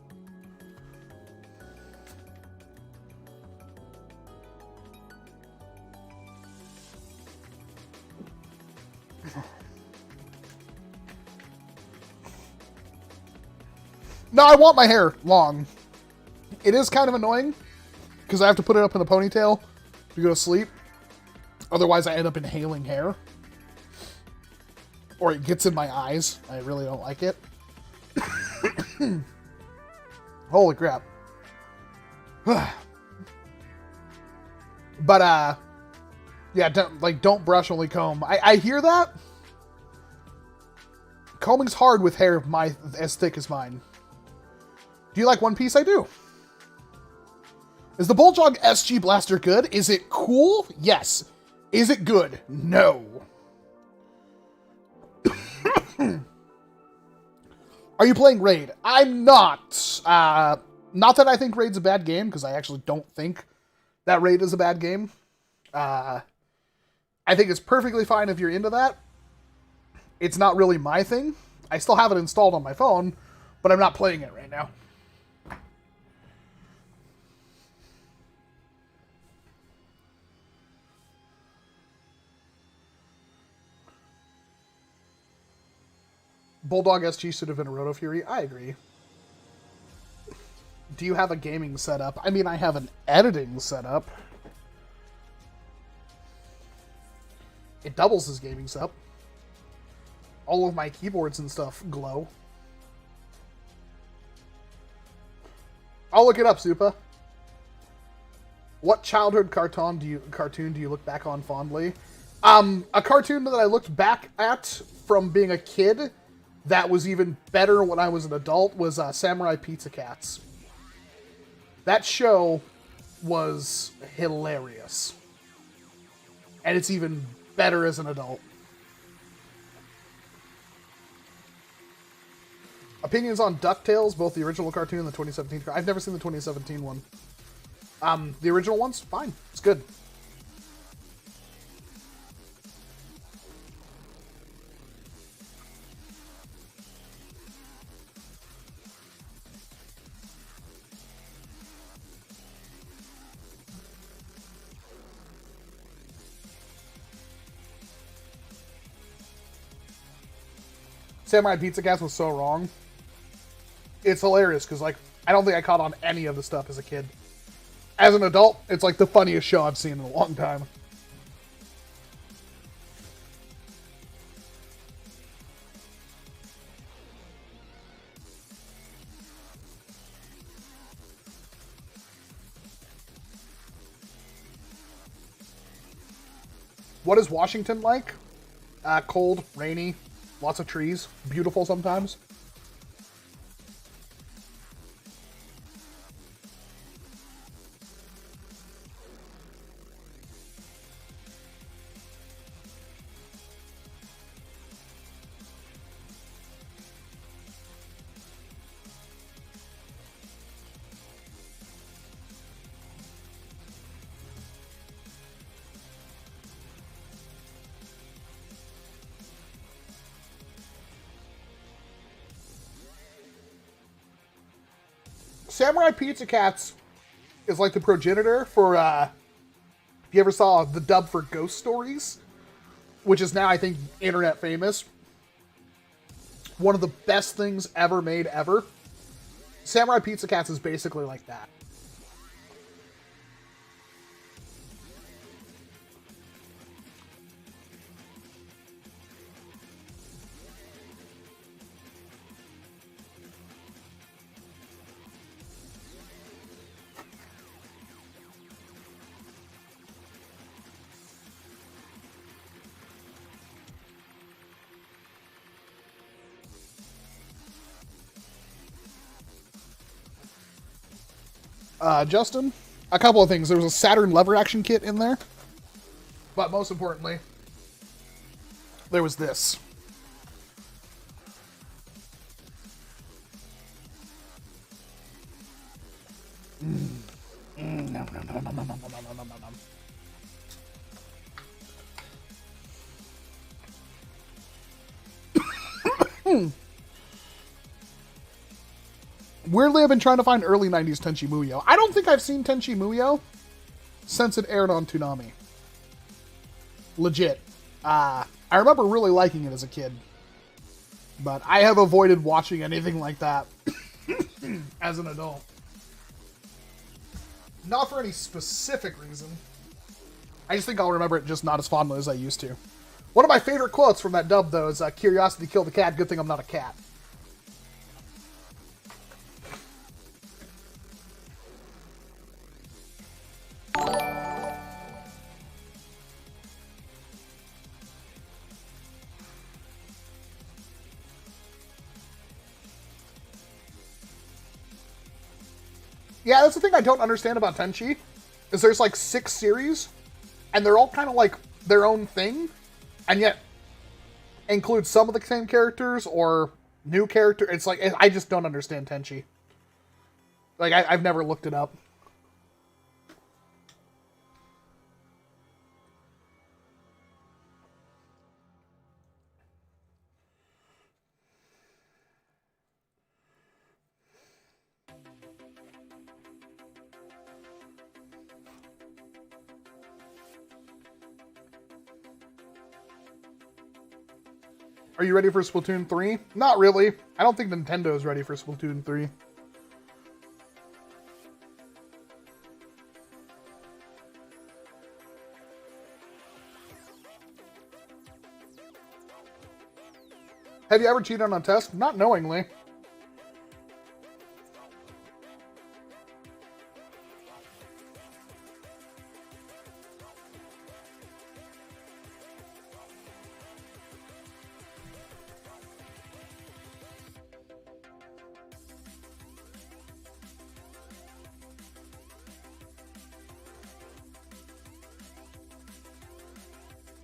No, I want my hair long. It is kind of annoying because I have to put it up in a ponytail to go to sleep. Otherwise, I end up inhaling hair. Or it gets in my eyes. I really don't like it. Holy crap. But, yeah, don't brush, only comb. I hear that. Combing's hard with hair as thick as mine. Do you like One Piece? I do. Is the Bulldog SG Blaster good? Is it cool? Yes. Is it good? No. Are you playing Raid? I'm not. Not that I think Raid's a bad game, because I actually don't think that Raid is a bad game. I think it's perfectly fine if you're into that. It's not really my thing. I still have it installed on my phone, but I'm not playing it right now. Bulldog SG should have been a Roto Fury. I agree. Do you have a gaming setup? I mean, I have an editing setup. It doubles as gaming setup. All of my keyboards and stuff glow. I'll look it up, Supa. What childhood cartoon do you look back on fondly? A cartoon that I looked back at from being a kid that was even better when I was an adult was Samurai Pizza Cats. That show was hilarious. And it's even better as an adult. Opinions on DuckTales, both the original cartoon and the 2017. I've never seen the 2017 one. The original one's fine. It's good. Samurai Pizza Cats was so wrong. It's hilarious because, like, I don't think I caught on any of the stuff as a kid. As an adult, it's like the funniest show I've seen in a long time. What is Washington like? Cold, rainy, lots of trees, beautiful sometimes. Samurai Pizza Cats is like the progenitor for, if you ever saw the dub for Ghost Stories, which is now, I think, internet famous. One of the best things ever made ever. Samurai Pizza Cats is basically like that. Justin, a couple of things. There was a Saturn lever action kit in there. But most importantly, there was this. Weirdly, I've been trying to find early 90s Tenchi Muyo. I don't think I've seen Tenchi Muyo since it aired on Toonami. Legit. I remember really liking it as a kid. But I have avoided watching anything like that as an adult. Not for any specific reason. I just think I'll remember it just not as fondly as I used to. One of my favorite quotes from that dub, though, is curiosity killed the cat, good thing I'm not a cat. Yeah, that's the thing I don't understand about Tenchi, is there's like 6 series, and they're all kind of like their own thing, and yet include some of the same characters or new character. It's like, I just don't understand Tenchi. Like, I've never looked it up. Are you ready for Splatoon 3? Not really. I don't think Nintendo is ready for Splatoon 3. Have you ever cheated on a test? Not knowingly.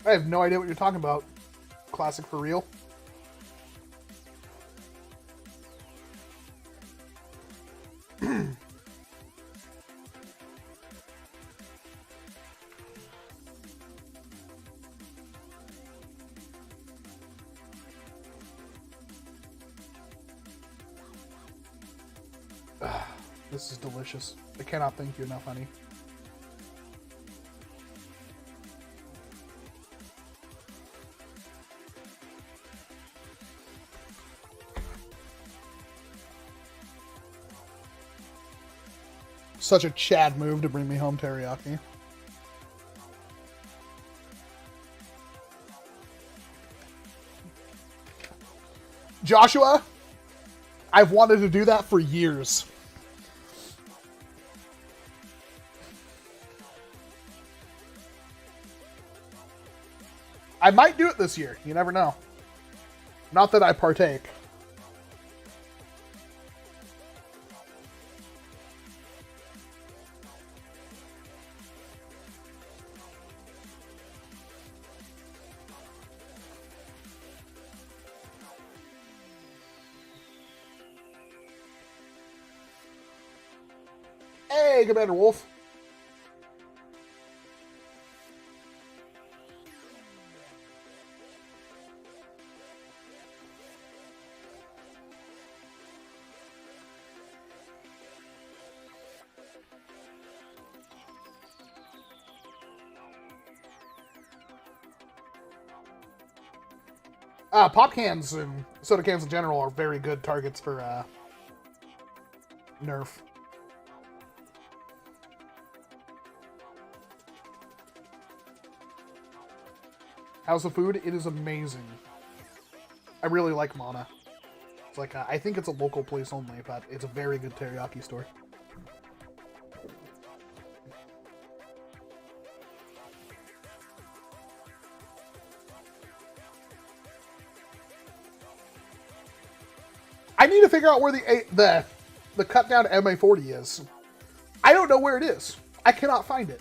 I have no idea what you're talking about. Classic for real. This is delicious. I cannot thank you enough, honey. Such a Chad move to bring me home teriyaki. Joshua, I've wanted to do that for years. I might do it this year. You never know. Not that I partake. Hey, Commander Wolf. Pop cans and soda cans in general are very good targets for Nerf. How's the food? It is amazing. I really like Mana. It's like, I think it's a local place only, but it's a very good teriyaki store. I need to figure out where the cut down MA40 is. I don't know where it is. I cannot find it.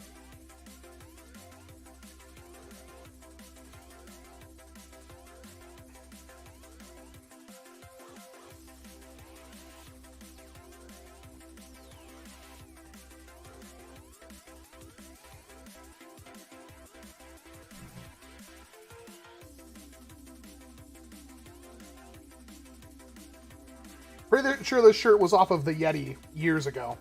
Pretty sure this shirt was off of the Yeti years ago.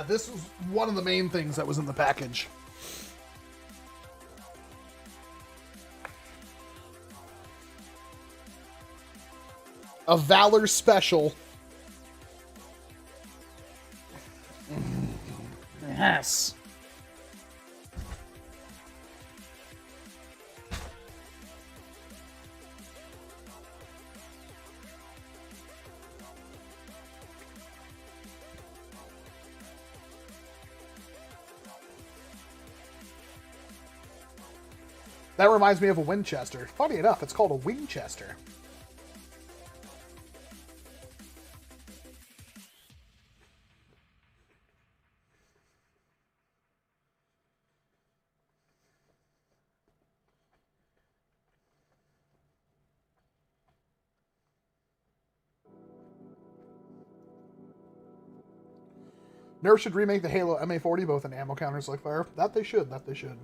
This was one of the main things that was in the package. A Valor Special. Yes. That reminds me of a Winchester. Funny enough, it's called a Winchester. Nerf should remake the Halo MA40 both in ammo counters like fire. That they should. That they should.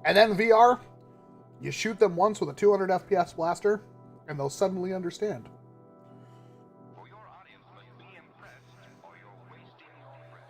And then VR, you shoot them once with a 200 FPS blaster, and they'll suddenly understand. For your audience must be impressed, or you're wasting your breath.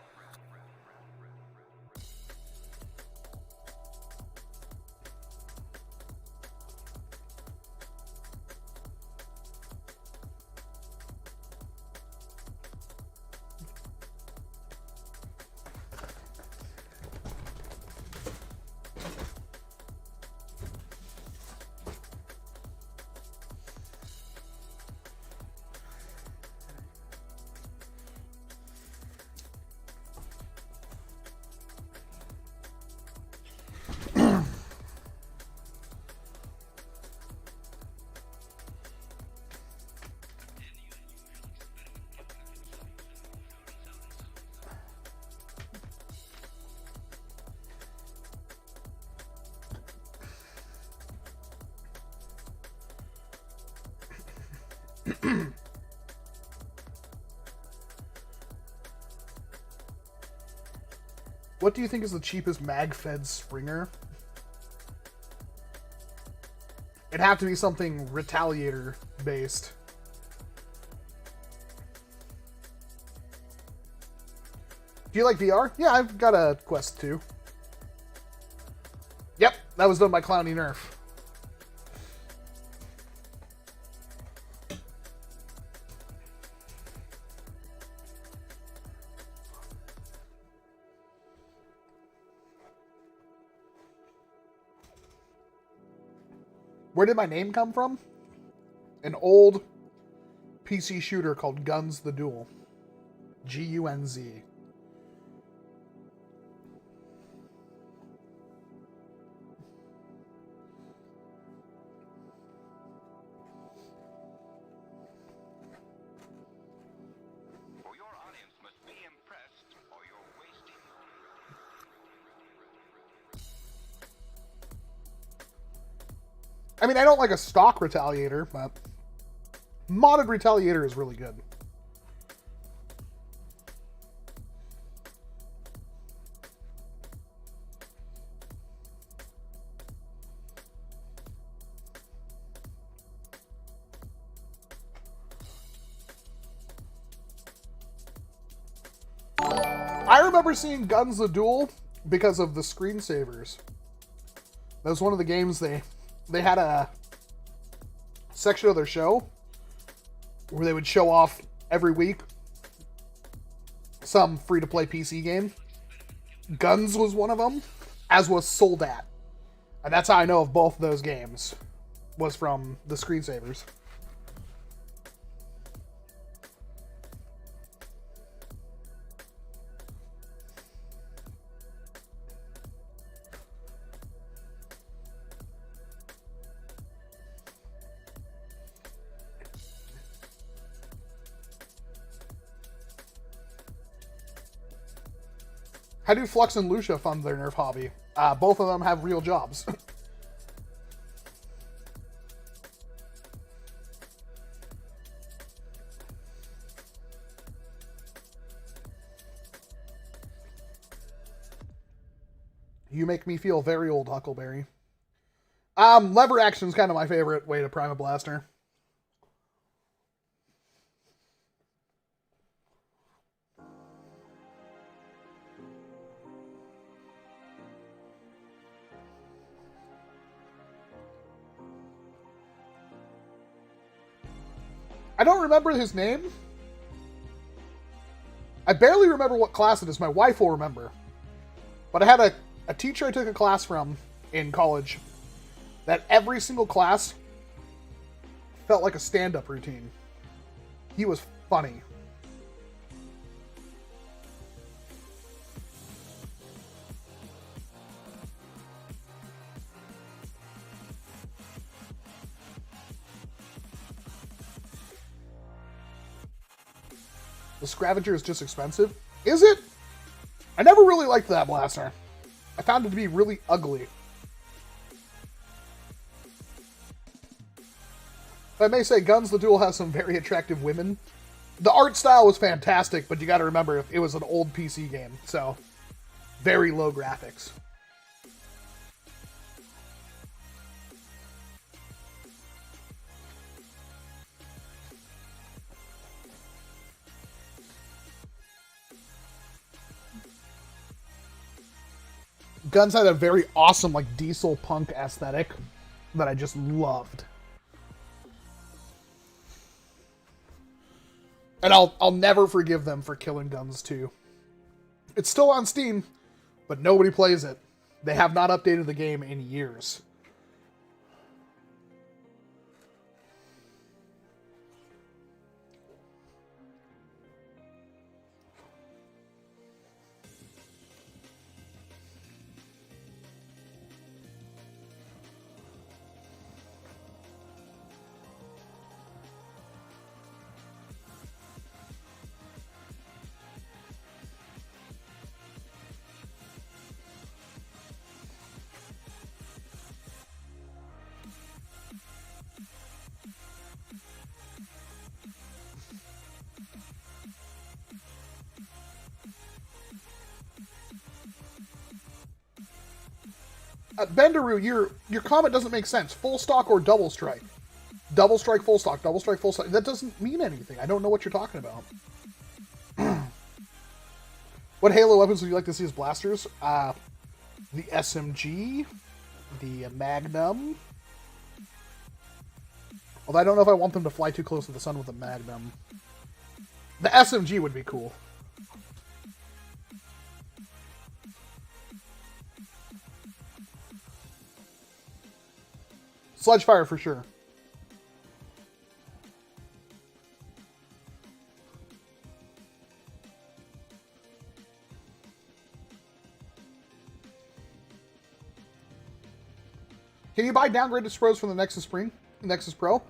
What do you think is the cheapest mag-fed Springer? It'd have to be something Retaliator based. Do you like VR? Yeah, I've got a Quest 2. Yep, that was done by Clowny Nerf. Where did my name come from? An old PC shooter called Guns the Duel. G-U-N-Z. For your audience must be impressed, or you're wasting I mean, I don't like a stock Retaliator, but modded Retaliator is really good. remember seeing Guns the Duel because of the screensavers. That was one of the games they had a section of their show where they would show off every week some free-to-play PC game. Guns was one of them, as was Soldat. And that's how I know of both of those games, was from the screensavers. How do Flux and Lucia fund their Nerf hobby? Both of them have real jobs. You make me feel very old, Huckleberry. Lever action is kind of my favorite way to prime a blaster. I don't remember his name. I barely remember what class it is. My wife will remember. But I had a teacher I took a class from in college that every single class felt like a stand-up routine. He was funny. The Scavenger is just expensive. Is it? I never really liked that blaster. I found it to be really ugly. If I may say, Guns the Duel has some very attractive women. The art style was fantastic, but you gotta remember, it was an old PC game, so very low graphics. Guns had a very awesome, like, diesel punk aesthetic that I just loved. And I'll never forgive them for killing Guns 2. It's still on Steam, but nobody plays it. They have not updated the game in years. Bendaroo, your comment doesn't make sense. Full stock or double strike? Double strike, full stock. Double strike, full stock. That doesn't mean anything. I don't know what you're talking about. What Halo weapons would you like to see as blasters? The SMG, the Magnum. Although I don't know if I want them to fly too close to the sun with the Magnum. The SMG would be cool. Sledgefire for sure. Can you buy downgraded Pros from the Nexus Pro?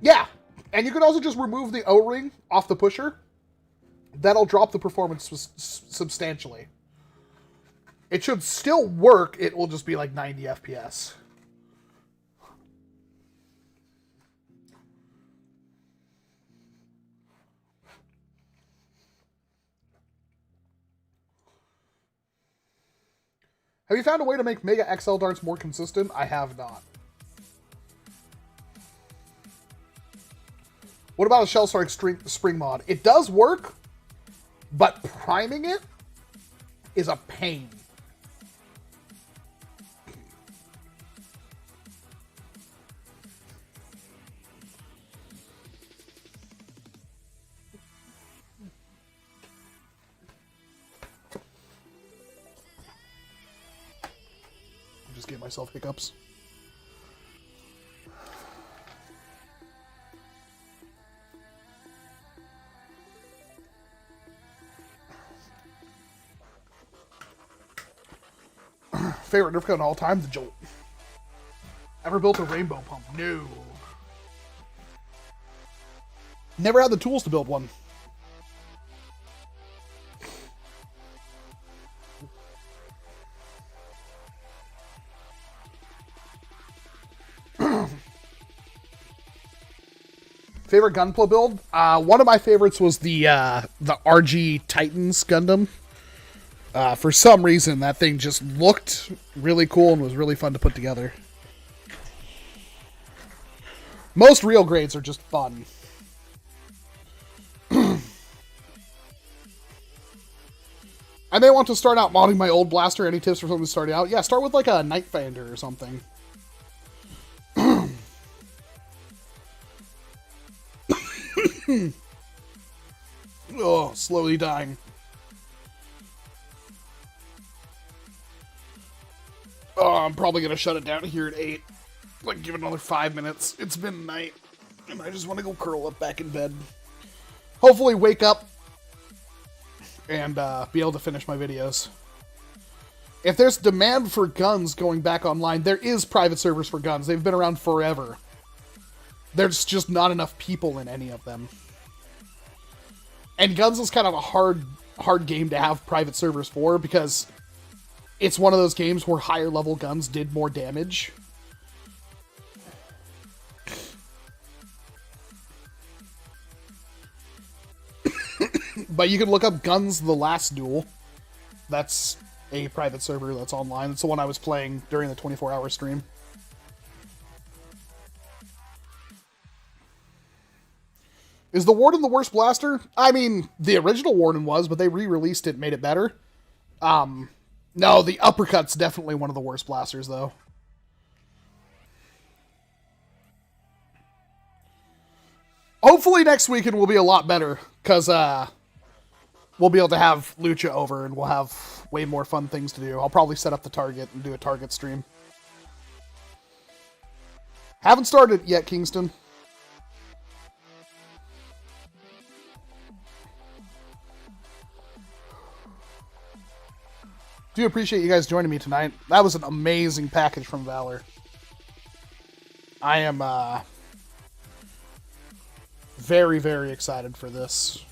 Yeah, and you can also just remove the O-ring off the pusher. That'll drop the performance substantially. It should still work, it will just be like 90 FPS. Have you found a way to make Mega XL darts more consistent? I have not. What about a Shell Strike spring mod? It does work, but priming it is a pain. Just gave myself hiccups. Favorite Nerf gun of all time? The Jolt. Ever built a rainbow pump? No. Never had the tools to build one. Favorite Gunpla build? One of my favorites was the RG Titans Gundam. For some reason, that thing just looked really cool and was really fun to put together. Most real grades are just fun. I may want to start out modding my old blaster. Any tips for something to start out? Yeah, start with like a Nightfinder or something. Oh, slowly dying. Oh, I'm probably going to shut it down here at 8. Like, give it another 5 minutes. It's been night, and I just want to go curl up back in bed. Hopefully wake up and be able to finish my videos. If there's demand for guns going back online, there is private servers for guns. They've been around forever. There's just not enough people in any of them. And guns is kind of a hard game to have private servers for, because it's one of those games where higher level guns did more damage. But you can look up Guns The Last Duel. That's a private server that's online. It's the one I was playing during the 24-hour stream. Is the Warden the worst blaster? I mean, the original Warden was, but they re-released it and made it better. No, the Uppercut's definitely one of the worst blasters, though. Hopefully next weekend will be a lot better, because we'll be able to have Lucha over, and we'll have way more fun things to do. I'll probably set up the Target and do a Target stream. Haven't started yet, Kingston. Do appreciate you guys joining me tonight. That was an amazing package from Valor. I am very, very excited for this.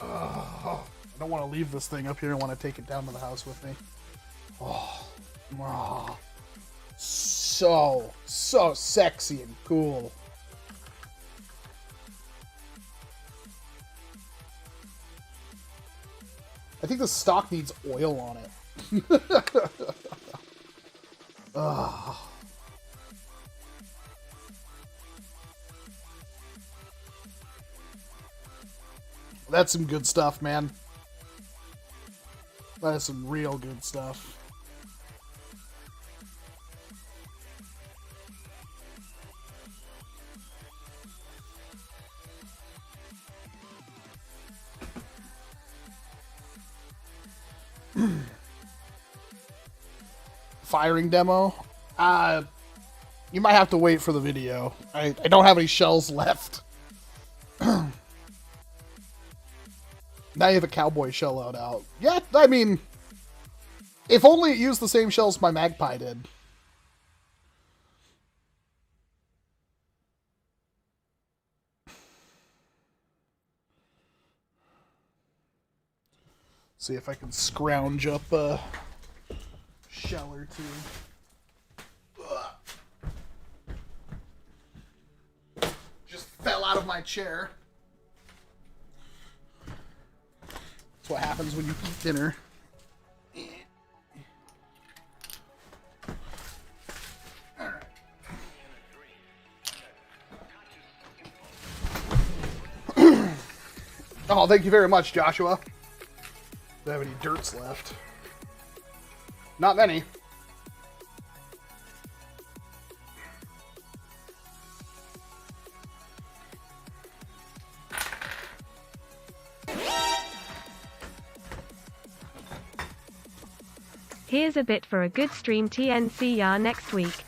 I don't want to leave this thing up here. I want to take it down to the house with me. Oh, so sexy and cool. I think the stock needs oil on it. Oh. That's some good stuff, man. That is some real good stuff. Firing demo? You might have to wait for the video. I don't have any shells left. Now you have a cowboy shell load out. Yeah, I mean, if only it used the same shells my Magpie did. See if I can scrounge up a shell or two. Just fell out of my chair. That's what happens when you eat dinner. Oh, thank you very much, Joshua. Do I have any dirts left? Not many. Here's a bit for a good stream TNCR next week.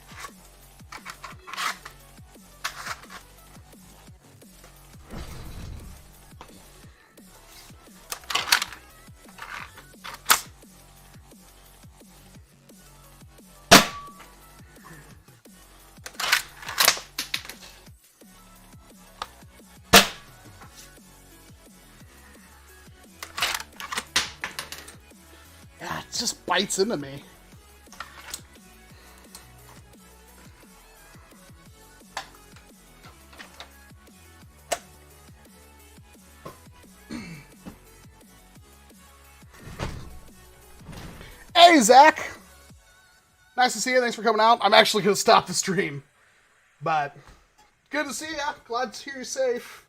Yeah, it just bites into me. Hey, Zach! Nice to see you. Thanks for coming out. I'm actually going to stop the stream. But, good to see you. Glad to hear you're safe.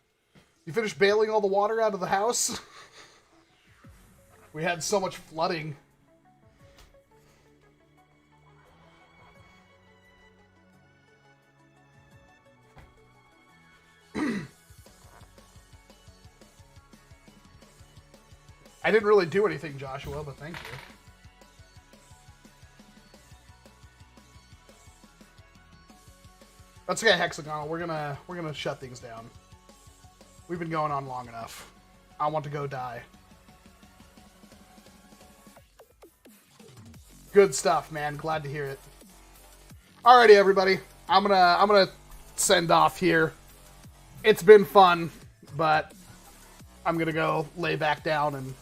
You finished bailing all the water out of the house? We had so much flooding. I didn't really do anything, Joshua, but thank you. That's okay, Hexagonal. We're gonna shut things down. We've been going on long enough. I want to go die. Good stuff, man. Glad to hear it. Alrighty, everybody. I'm gonna send off here. It's been fun, but I'm gonna go lay back down and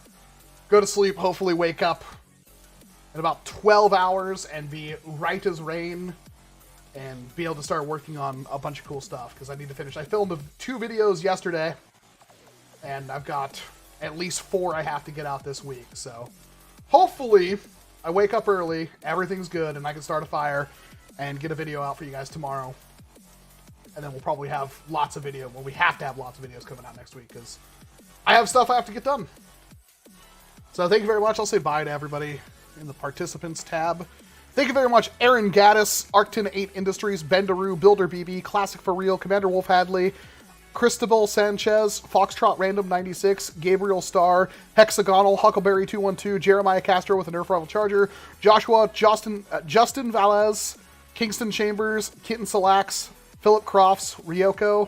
go to sleep. Hopefully, wake up in about 12 hours and be right as rain. And be able to start working on a bunch of cool stuff, because I need to finish. I filmed 2 videos yesterday, and I've got at least 4 I have to get out this week. So hopefully I wake up early, everything's good, and I can start a fire and get a video out for you guys tomorrow. And then we'll probably have lots of video. Well, we have to have lots of videos coming out next week, because I have stuff I have to get done. So thank you very much. I'll say bye to everybody in the participants tab. Thank you very much, Aaron Gaddis, Arcton 8 Industries, Bendaroo, Builder BB, Classic for Real, Commander Wolf Hadley, Cristobal Sanchez, Foxtrot Random 96, Gabriel Starr, Hexagonal, Huckleberry 212, Jeremiah Castro with a Nerf Rival Charger, Joshua, Justin Valez, Kingston Chambers, Kitten Salax, Philip Crofts, Ryoko,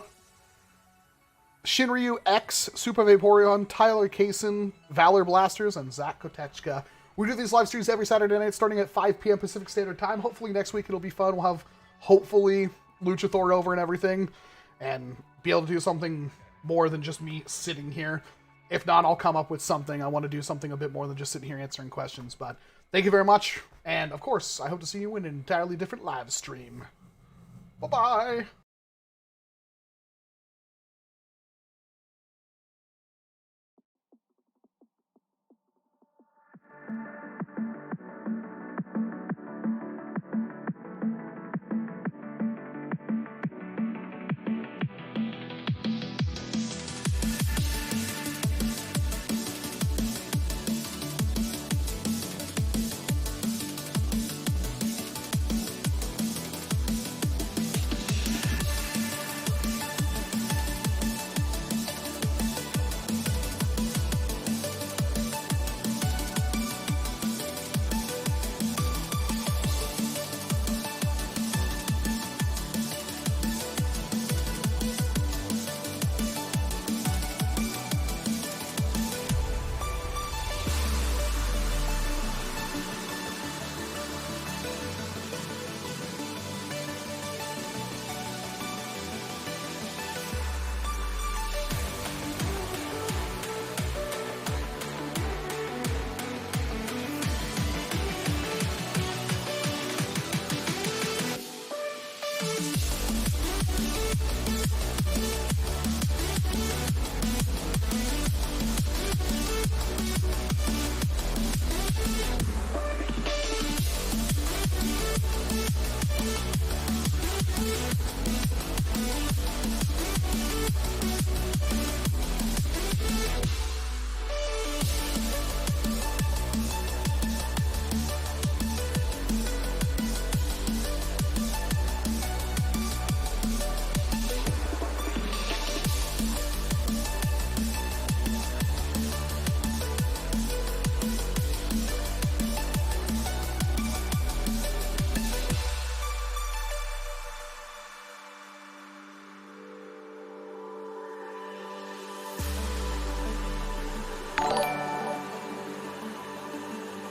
Shinryu X, Super Vaporeon, Tyler Kaysen, Valor Blasters, and Zach Kotechka. We do these live streams every Saturday night starting at 5 p.m. Pacific Standard Time. Hopefully next week it'll be fun. We'll have, hopefully, Luchathor over and everything. And be able to do something more than just me sitting here. If not, I'll come up with something. I want to do something a bit more than just sitting here answering questions. But thank you very much. And, of course, I hope to see you in an entirely different live stream. Bye-bye.